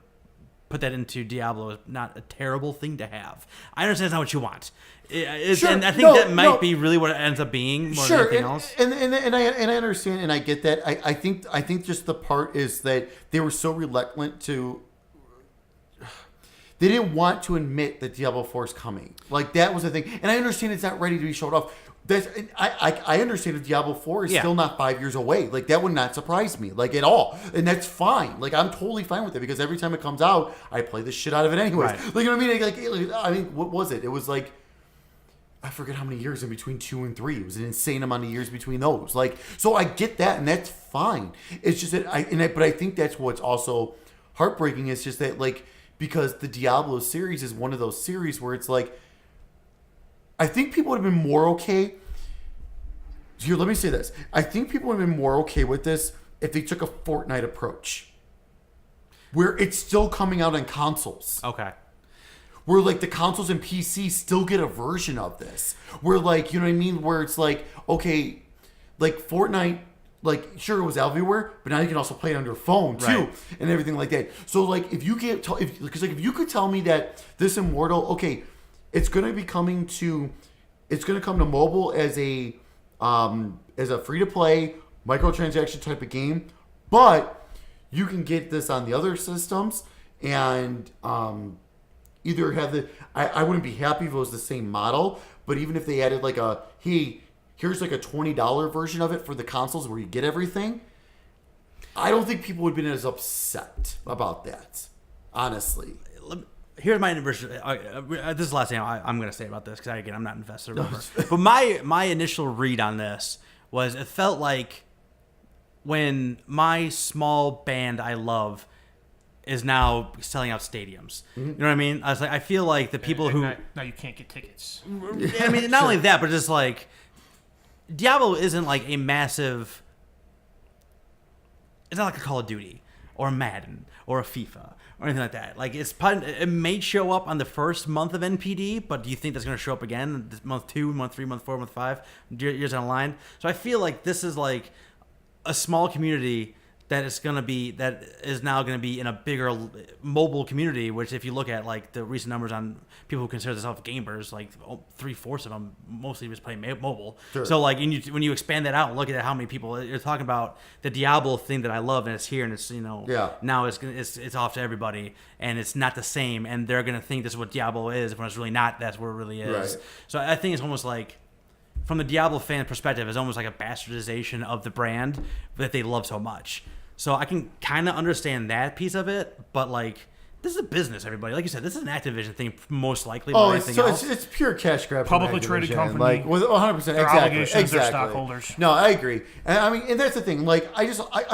put that into Diablo is not a terrible thing to have. I understand it's not what you want. And I think that might be really what it ends up being more than anything else. And I understand and I get that. I think just the part is that they were so reluctant to. They didn't want to admit that Diablo 4 is coming. Like that was the thing. And I understand it's not ready to be showed off. I understand that Diablo 4 is still not 5 years away. Like that would not surprise me, like at all, and that's fine. Like I'm totally fine with it because every time it comes out, I play the shit out of it anyways. Right. Like you know what I mean? I mean, what was it? It was like I forget how many years in between 2 and 3. It was an insane amount of years between those. Like so, I get that, and that's fine. It's just that but I think that's what's also heartbreaking. Is just that like because the Diablo series is one of those series where it's like. I think people would have been more okay. Here, let me say this. I think people would have been more okay with this if they took a Fortnite approach. Where it's still coming out on consoles. Okay. Where, like, the consoles and PC still get a version of this. Where, like, you know what I mean? Where it's like, okay, like, Fortnite, like, sure, it was everywhere, but now you can also play it on your phone, too. Right. And everything like that. So, like, if you could tell me that this Immortal, okay, it's going to come to mobile as a free-to-play microtransaction type of game, but you can get this on the other systems and either have I wouldn't be happy if it was the same model, but even if they added like here's like a $20 version of it for the consoles where you get everything, I don't think people would have been as upset about that, honestly. Here's my initial. This is the last thing I'm going to say about this because again I'm not invested. But my initial read on this was it felt like when my small band I love is now selling out stadiums. You know what I mean? I was like, I feel like the people who now you can't get tickets. I mean, not only that, but just like Diablo isn't like a massive. It's not like a Call of Duty or a Madden or a FIFA. Or anything like that. Like it may show up on the first month of NPD, but do you think that's going to show up again month 2, month 3, month 4, month 5, years down the line? So I feel like this is like a small community that is now going to be in a bigger mobile community. Which, if you look at like the recent numbers on people who consider themselves gamers, like 3/4 of them mostly just play mobile. Sure. So like when you expand that out and look at how many people you're talking about, the Diablo thing that I love and it's here and it's now it's off to everybody and it's not the same and they're going to think this is what Diablo is when it's really not. That's what it really is. Right. So I think it's almost like. From the Diablo fan perspective, it's almost like a bastardization of the brand that they love so much. So I can kind of understand that piece of it, but like This is a business, everybody. Like you said, this is an Activision thing, most likely. Oh, more it's, than so anything it's pure cash grab. Publicly traded Activision. company. Like with 100%, Their exactly, obligations, their exactly. stockholders. No, I agree, and I mean, and that's the thing. Like, I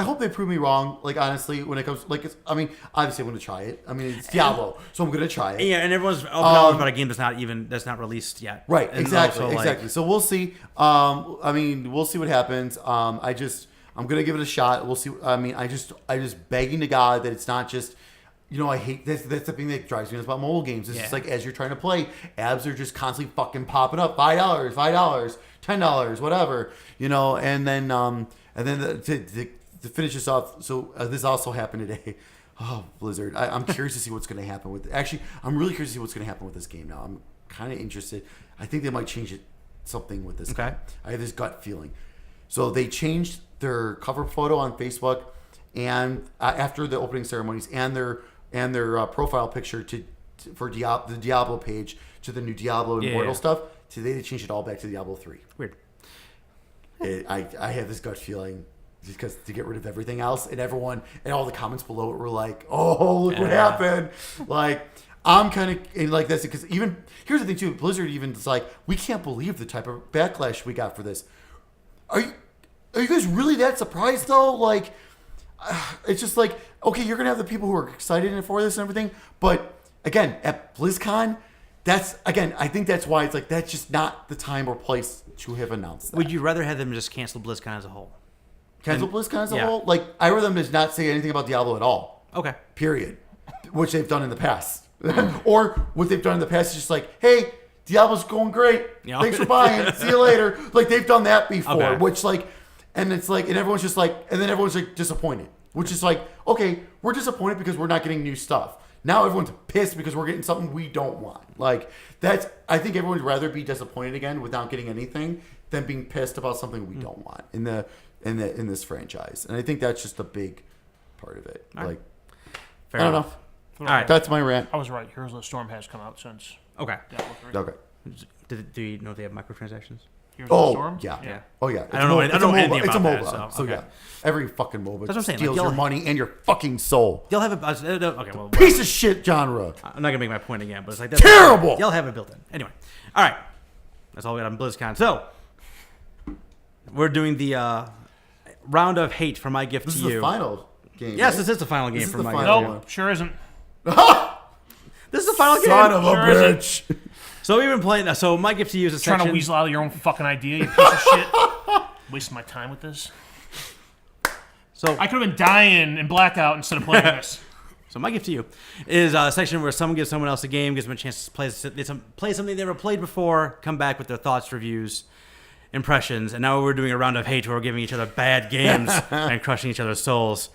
hope they prove me wrong. Like, honestly, when it comes, like, I mean, obviously, I'm going to try it. I mean, it's Diablo, so I'm going to try it. Yeah, and everyone's open about a game that's not released yet. Right, And exactly, also, exactly. So we'll see. I mean, we'll see what happens. I'm gonna give it a shot. We'll see. I mean, I just begging to God that it's not just. You know, I hate that's the thing that drives me nuts about mobile games. It's just like as you're trying to play, ads are just constantly fucking popping up. $5, $10, whatever. You know, and then to finish this off. So this also happened today. Oh, Blizzard! I'm curious to see what's going to happen with. Actually, I'm really curious to see what's going to happen with this game now. I'm kind of interested. I think they might change something with this game. I have this gut feeling. So they changed their cover photo on Facebook, and after the opening ceremonies, and their profile picture for the Diablo page to the new Diablo Immortal stuff. Today they changed it all back to Diablo 3. Weird. I have this gut feeling just because to get rid of everything else, and everyone and all the comments below it were like, "Oh, look what happened!" Like I'm kind of like this because even here's the thing too. Blizzard even is like, we can't believe the type of backlash we got for this. Are you guys really that surprised though? Like. It's just like, okay, you're gonna have the people who are excited for this and everything, but again, at BlizzCon, I think that's why it's like that's just not the time or place to have announced that. Would you rather have them just cancel BlizzCon as a whole? Cancel BlizzCon as a whole? Like, I rather them just not say anything about Diablo at all. Okay. Period. Which they've done in the past. Or what they've done in the past is just like, hey, Diablo's going great. Yeah. Thanks for buying. See you later. Like, they've done that before, Okay. which like, and it's like, and everyone's just like, and then everyone's like disappointed, which is like, okay, we're disappointed because we're not getting new stuff. Now everyone's pissed because we're getting something we don't want. Like I think everyone would rather be disappointed again without getting anything than being pissed about something we don't want in this franchise. And I think that's just a big part of it. All right. Like, Fair I don't enough. know. All right. That's my rant. I was right. Heroes of the Storm has come out since Okay. Diablo 3. Okay. Do you know if they have microtransactions? Heroes of the Oh, Storm? yeah. Oh, yeah. I don't know anything It's a about MOBA. that, So, okay. yeah. Every fucking MOBA That's what I'm saying, steals like, your y'all- money and your fucking soul. Y'all have it. Okay, well, Piece of shit genre. I'm not gonna make my point again, but it's like Terrible! Y'all have it built in. Anyway, all right. That's all we got on BlizzCon. So we're doing the round of hate for my gift This to is you. the final game. Yes, right? this is the final game This is for the my final gift. one. Nope, sure isn't. This is the final Son game. of a Sure isn't. bitch. So we've been playing. So my gift to you is a Trying section. to weasel out of your own fucking idea, you piece of shit. Wasting my time with this. So I could have been dying in blackout instead of playing this. So my gift to you is a section where someone gives someone else a game, gives them a chance to play something they never played before, come back with their thoughts, reviews, impressions, and now we're doing a round of hate where we're giving each other bad games and crushing each other's souls.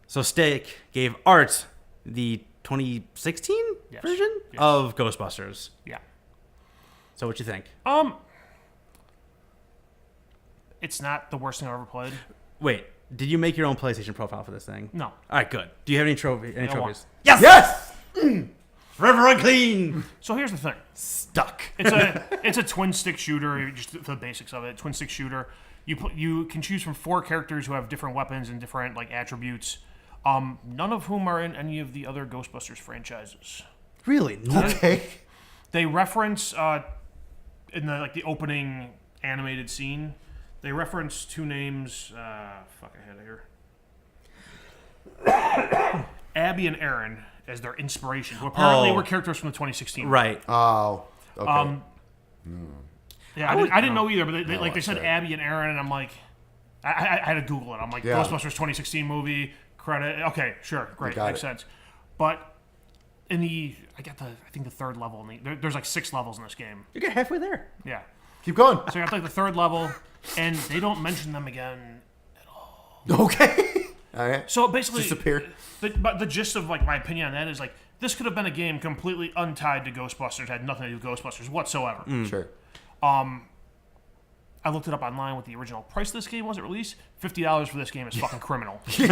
So Steak gave Art the 2016 version of Ghostbusters. Yeah. So what you think? It's not the worst thing I've ever played. Wait, did you make your own PlayStation profile for this thing? No. All right, good. Do you have any trophies? Yes! Yes! Forever unclean. So here's the thing. Stuck. It's a twin stick shooter. Just for the basics of it, twin stick shooter. You can choose from 4 characters who have different weapons and different like attributes. None of whom are in any of the other Ghostbusters franchises. Really? Okay. They reference in the opening animated scene. They reference 2 names. Fuck, I had it here. Abby and Aaron as their inspiration, who apparently were characters from the 2016. Right. Oh. Okay. Yeah, I didn't know either, but they said Abby and Aaron, and I'm like, I had to Google it. I'm like, Ghostbusters 2016 movie credit. Okay, sure, great, makes sense. But in I think the 3rd level. There's like 6 levels in this game. You get halfway there. Yeah. Keep going. So I got the 3rd level, and they don't mention them again. Okay. All right. So basically, Disappear. But the gist of my opinion on that is this could have been a game completely untied to Ghostbusters, had nothing to do with Ghostbusters whatsoever. Sure. I looked it up online what the original price of this game was at release. $50 for this game is fucking criminal. So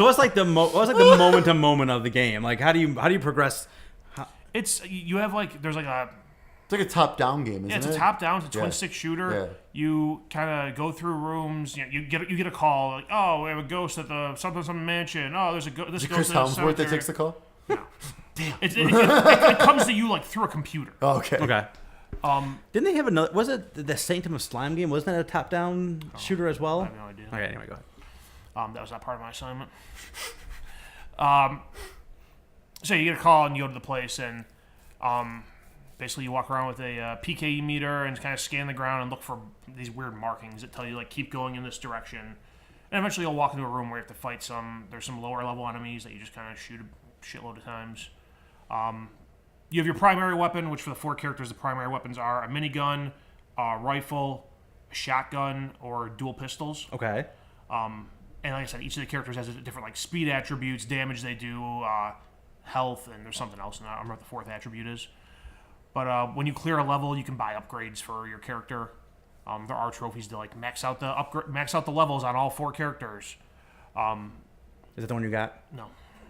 what's like the moment to moment of the game? Like how do you progress? It's you have there's a It's like a top-down game, isn't it? Yeah, it's a top-down. It's a twin Yeah. stick shooter. Yeah. You kind of go through rooms. You know, you get a call like, oh, we have a ghost at the something mansion. Oh, there's a this Is it ghost Chris at the Helmsworth that cemetery. takes the call? It comes to you like through a computer. Oh, okay. Okay. Didn't they have another? Was it the Sanctum of Slime game? Wasn't that a top-down shooter as well? I have no idea. Okay. Anyway, go ahead. That was not part of my assignment. So you get a call and you go to the place and basically you walk around with a PKE meter and kind of scan the ground and look for these weird markings that tell you like keep going in this direction. And eventually you'll walk into a room where you have to fight there's some lower level enemies that you just kind of shoot a shitload of times. You have your primary weapon, which for the 4 characters the primary weapons are a minigun, a rifle, a shotgun, or dual pistols. Okay. And like I said, each of the characters has different like speed attributes, damage they do, health, and there's something else. And I don't remember what the 4th attribute is. But when you clear a level, you can buy upgrades for your character. There are trophies to like max out the levels on all 4 characters. Is that the one you got? No,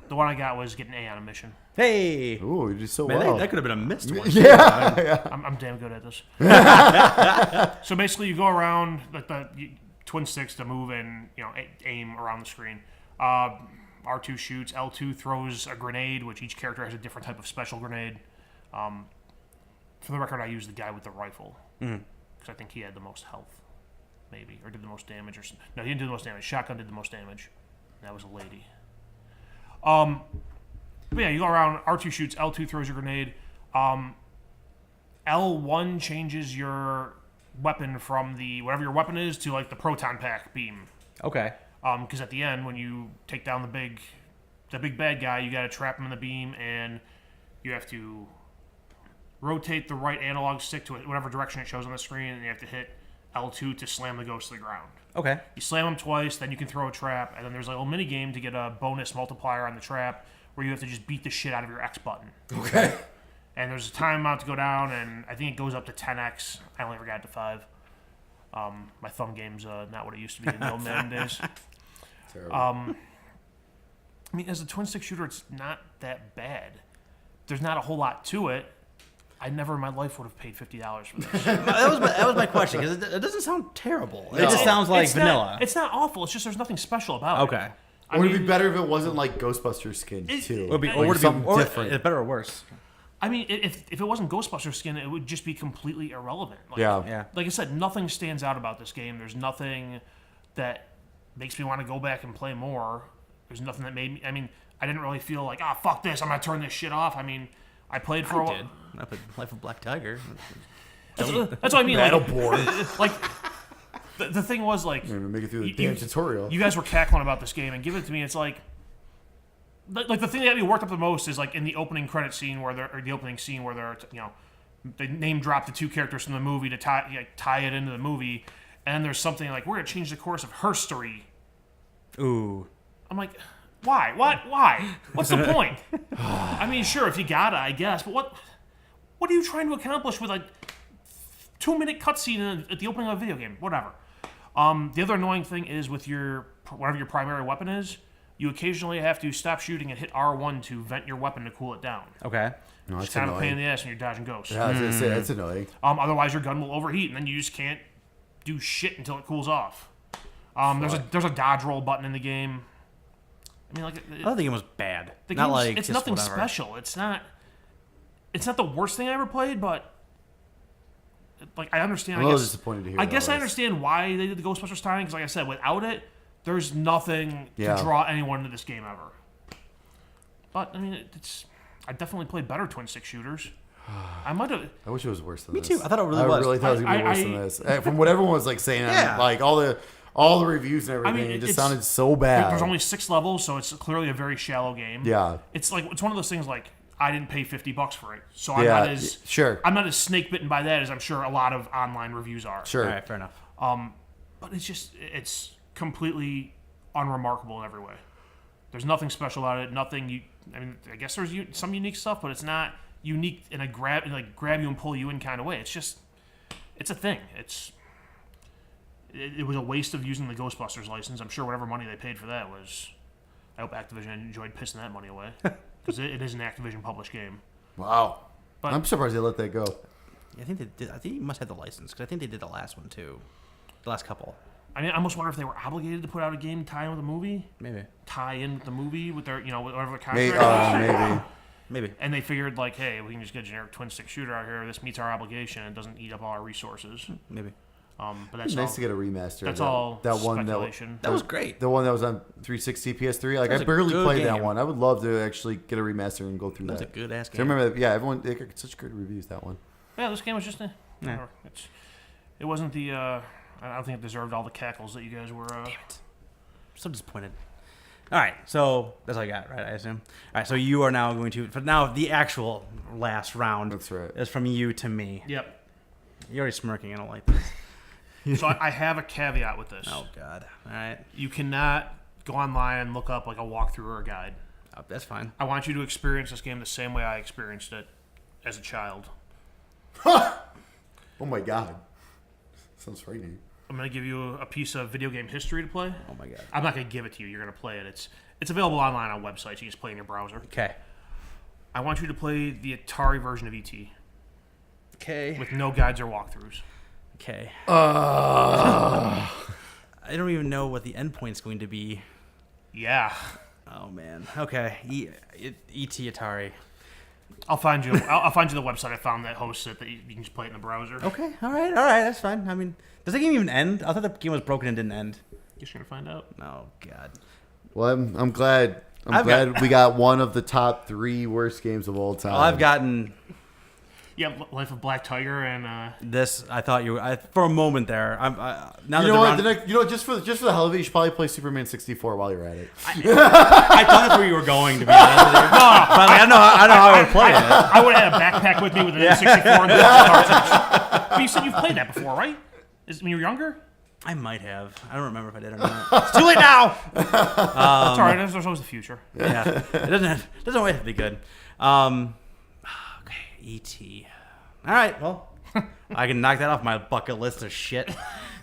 the one I got was get an A on a mission. Hey. Ooh, you did so Man, well. that could have been a missed one. I'm damn good at this. So basically, you go around the twin sticks to move and aim around the screen. R2 shoots, L2 throws a grenade, which each character has a different type of special grenade. For the record, I used the guy with the rifle because I think he had the most health, maybe, or did the most damage. No, he didn't do the most damage. Shotgun did the most damage. That was a lady. But yeah, you go around. R2 shoots, L2 throws your grenade. L1 changes your weapon from whatever your weapon is to like the proton pack beam. Okay. Because at the end, when you take down the big bad guy, you got to trap him in the beam, and you have to rotate the right analog stick to whatever direction it shows on the screen, and you have to hit L2 to slam the ghost to the ground. Okay. You slam him twice, then you can throw a trap, and then there's a little mini game to get a bonus multiplier on the trap where you have to just beat the shit out of your X button. Okay. And there's a time amount to go down, and I think it goes up to 10x. I only ever got to 5. My thumb game's not what it used to be in the old man days. Terrible. I mean, as a twin stick shooter, it's not that bad. There's not a whole lot to it. I never in my life would have paid $50 for this. that was my question because it doesn't sound terrible. It just sounds like vanilla. It's not awful. It's just there's nothing special about it. Okay. Would it be better if it wasn't like Ghostbuster skin too? Would be, Like or would it be something different? Is it better or worse? I mean, if it wasn't Ghostbuster skin, it would just be completely irrelevant. Like, Yeah. Like I said, nothing stands out about this game. There's nothing that makes me want to go back and play more. There's nothing that made me... I mean, I didn't really feel like, fuck this, I'm going to turn this shit off. I mean, I played for a while. I played Life of Black Tiger. That's what I mean. Battleborn. Like the thing was, like... You're gonna make it through the damn tutorial. You guys were cackling about this game, and give it to me, it's like the thing that got me worked up the most is like in the opening credit scene where they name drop the 2 characters from the movie to tie it into the movie, and there's something like, we're going to change the course of her story. Ooh. I'm like, why? Why? What's the point? I mean, sure, if you gotta, I guess, but what are you trying to accomplish with a 2-minute cutscene at the opening of a video game? Whatever. The other annoying thing is with whatever your primary weapon is, you occasionally have to stop shooting and hit R1 to vent your weapon to cool it down. Okay. No, It's that's kind of a pain in annoying. the ass when you're dodging ghosts. Yeah, I was gonna say, that's annoying. Otherwise, your gun will overheat, and then you just can't do shit until it cools off. There's a dodge roll button in the game. I mean, like I thought the game was bad. the Not game's- like it's just nothing whatever. special. It's not the worst thing I ever played, but like I understand. I'm a little disappointed to hear I that, guess I Liz. understand why they did the Ghostbusters tie-in, because like I said, without it, there's nothing Yeah. to draw anyone into this game ever. But I mean, I definitely played better twin stick shooters. I might have. I wish it was worse than Me this. too. I thought it really was. I really thought it was gonna be worse than this. From what everyone was like saying, Yeah. like all the reviews and everything, it just sounded so bad. There's only 6 levels, so it's clearly a very shallow game. Yeah. It's like it's one of those things like I didn't pay $50 for it, so Yeah, sure. I'm not as snake bitten by that as I'm sure a lot of online reviews are. Sure. All right, fair enough. But it's completely unremarkable in every way. There's nothing special about it. I mean, I guess there's some unique stuff, but it's not unique in a grab you and pull you in kind of way. It's just, it's a thing. It was a waste of using the Ghostbusters license. I'm sure whatever money they paid for that was. I hope Activision enjoyed pissing that money away because it is an Activision published game. Wow. But- I'm surprised they let that go. I think they did. I think you must have the license because I think they did the last one too. The last couple. I mean, I almost wonder if they were obligated to put out a game tie in with a movie. Maybe. Tie in with the movie with their, whatever the contract. Maybe. And they figured, like, hey, we can just get a generic twin-stick shooter out here. This meets our obligation and doesn't eat up all our resources. Maybe. But that's It's nice to get a remaster. That's of all that one speculation. That was great. The one that was on 360 PS3. Like, I was a barely good played that game. one. I would love to actually get a remaster and go through That was that. a good ass I game. remember that, everyone, they got such good reviews, that one. Yeah, this game was just Yeah. it wasn't the. I don't think it deserved all the cackles that you guys were. Damn it. So disappointed. All right, so that's all I got, right? I assume. All right, so you are now going to. For now, the actual last round. That's right. Is from you to me. Yep. You're already smirking. I don't like this. So I have a caveat with this. Oh God. All right. You cannot go online and look up like a walkthrough or a guide. Oh, that's fine. I want you to experience this game the same way I experienced it as a child. Oh my God. Sounds frightening. I'm going to give you a piece of video game history to play. Oh my God. I'm not going to give it to you. You're going to play it. It's available online on websites. You can just play it in your browser. Okay. I want you to play the Atari version of E.T. Okay. with no guides or walkthroughs. Okay. I don't even know what the endpoint's going to be. Yeah. Oh man. Okay. E.T. Atari. I'll find you. I'll find you the website I found that hosts it. That you can just play it in the browser. Okay. All right. That's fine. I mean, does the game even end? I thought the game was broken and didn't end. Guess you're gonna find out. Oh God. Well, I'm glad. I'm glad we got one of the top 3 worst games of all time. Well, I've gotten Yeah, Life of Black Tiger and this. I thought you were for a moment there. Now You that know what? round, Just for the hell of it, you should probably play Superman 64 while you're at it. I thought that's where you were going. To be honest with you. But I don't know how I would play it. I would have had a backpack with me with an N64 and the cartridge. But you said you've played that before, right? When you were younger? I might have. I don't remember if I did or not. It's too late now. That's all right. There's always the future. Yeah, it doesn't always have to be good. Okay, E.T. All right, well, I can knock that off my bucket list of shit.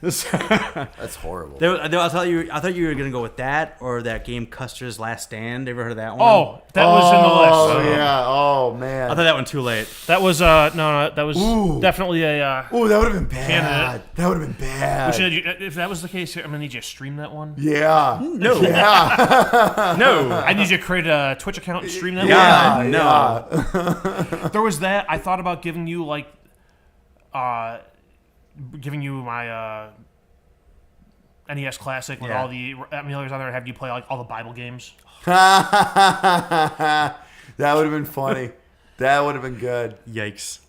That's horrible. I thought you were gonna go with that or that game Custer's Last Stand. Ever heard of that one? Oh, that was in the list. Oh yeah. Oh man. I thought that one too late. That was no, that was definitely a. Ooh, that would have been bad. Candidate. That would have been bad. If that was the case, I'm gonna need you to stream that one. Yeah. No. Yeah. No. I need you to create a Twitch account and stream that Yeah. one. No. Yeah. There was that. I thought about giving you like, giving you my NES Classic with all the emulators on there, and have you play like all the Bible games. That would have been funny. That would have been good. Yikes.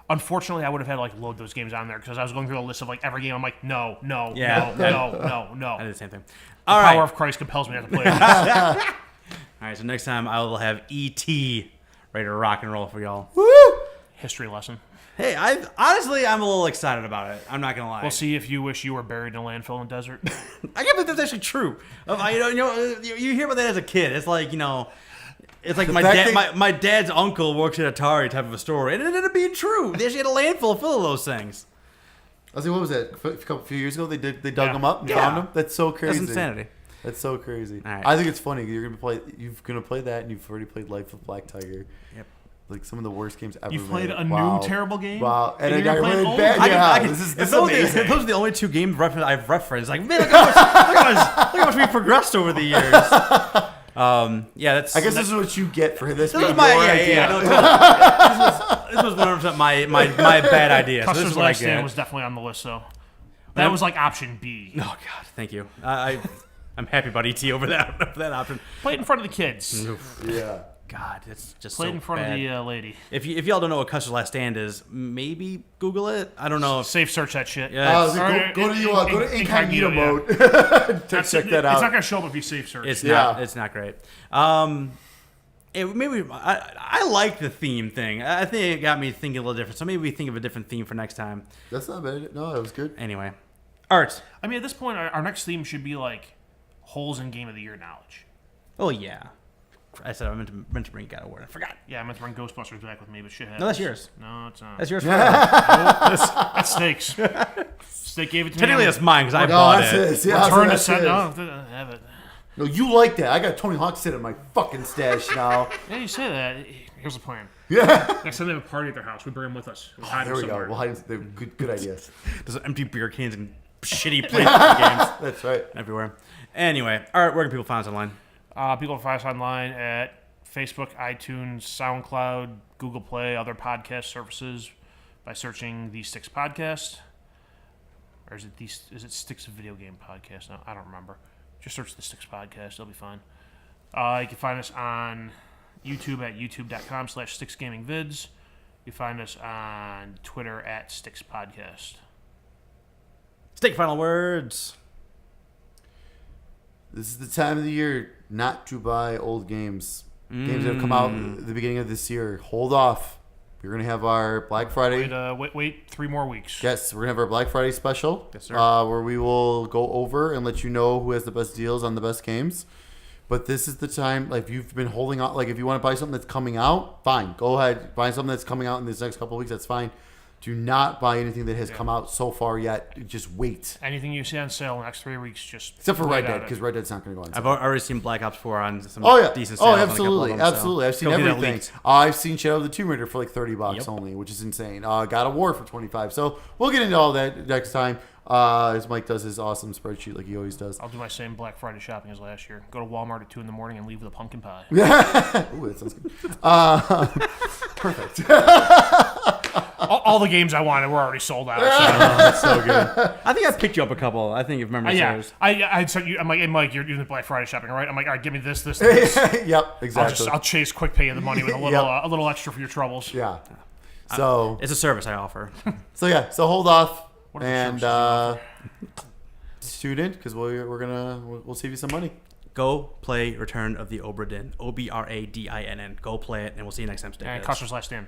Unfortunately, I would have had to like load those games on there because I was going through a list of like every game. I'm like, no. I did the same thing. The All right. power of Christ compels me to play it. All right. So next time I will have E.T. ready to rock and roll for y'all. Woo! History lesson. Hey, I'm a little excited about it. I'm not gonna lie. We'll see if you wish you were buried in a landfill in the desert. I can't believe that's actually true. You hear about that as a kid. It's like it's like my dad's uncle works at Atari type of a story, and it ended up being true. They actually had a landfill full of those things. I was like, what was that? A few years ago, they dug them up and Yeah. found them. That's so crazy. That's insanity. That's so crazy. All right. I think it's funny. You're gonna play that, and you've already played Life of Black Tiger. Yep. Like some of the worst games ever. You've played made. a Wow. new terrible game. Wow, And and you're I playing played old? bad. I This is if those amazing. are the only two games I've referenced. Like, man, look how much we've progressed over the years. Yeah, that's. I guess this is what you get for this. This was being my your idea. idea. This was 100% my bad idea. So this Custer's is what I Last Stand get. was definitely on the list, though. That was like option B. Oh God, thank you. I'm happy about ET over that option. Play it in front of the kids. Yeah. God, it's just Play so it in front bad. of the lady. If y'all don't know what Custer's Last Stand is, maybe Google it. I don't know. Safe search that shit. Yeah, Go to incognito mode to That's- check that It's out. not going to show up if you safe search. it's Yeah. not. It's not great. I like the theme thing. I think it got me thinking a little different. So maybe we think of a different theme for next time. That's not bad. No, that was good. Anyway, Art. I mean, at this point, our next theme should be like holes in Game of the Year knowledge. Oh yeah. I said I meant to bring God of War. I forgot. Yeah, I meant to bring Ghostbusters back with me, but shit happens. No, that's yours. No, it's not. That's yours forever. That's Snake's. Snake gave it to me. Technically, that's mine because I No, bought that's it. his. Yeah, Return to that's set. his. No, have it. No, you like that. I got Tony Hawk sitting in my fucking stash now. Yeah, you say that. Here's the plan. Yeah. Next time they have a party at their house, we bring them with us. We'll hide There them we go. somewhere. We'll hide good ideas. There's empty beer cans and shitty games That's right. everywhere. Anyway, all right, where can people find us online? People can find us online at Facebook, iTunes, SoundCloud, Google Play, other podcast services by searching The Sticks Podcast. Or is it Sticks Video Game Podcast? No, I don't remember. Just search The Sticks Podcast. It'll be fine. You can find us on YouTube at youtube.com/SticksGamingVids. You find us on Twitter at Sticks Podcast. Stick final words. This is the time of the year not to buy old games. Games that have come out at the beginning of this year. Hold off. We're going to have our Black Friday. Wait 3 more weeks. Yes, we're going to have our Black Friday special. Yes, sir. Where we will go over and let you know who has the best deals on the best games. But this is the time, like, if you've been holding on, like, if you want to buy something that's coming out, fine. Go ahead. Buy something that's coming out in this next couple of weeks. That's fine. Do not buy anything that has come out so far yet. Just wait. Anything you see on sale in the next 3 weeks, just Except for wait Red Dead, on it. because Red Dead's not going to go on sale. I've already seen Black Ops 4 on some decent sales. Oh, on a couple absolutely. of them, so Absolutely. I've seen go get that everything. leaked. I've seen Shadow of the Tomb Raider for like $30 Yep. only, which is insane. God of War for $25. So we'll get into all that next time. As Mike does his awesome spreadsheet like he always does. I'll do my same Black Friday shopping as last year. Go to Walmart at 2 in the morning and leave with a pumpkin pie. Ooh, that sounds good. Perfect. all the games I wanted were already sold out. So. That's so good. I think I picked you up a couple. I think if memory Yeah, serves. I said I'm like, hey, Mike, you're doing the Black Friday shopping, all right? I'm like, all right, give me this, and this. Yep, exactly. I'll chase quick pay you the money with a little a little extra for your troubles. Yeah. So It's a service I offer. so hold off What are the and services student because we'll save you some money. Go play Return of the Obra Dinn. Obradinn. Go play it, and we'll see you next time. And Custer's Last Stand.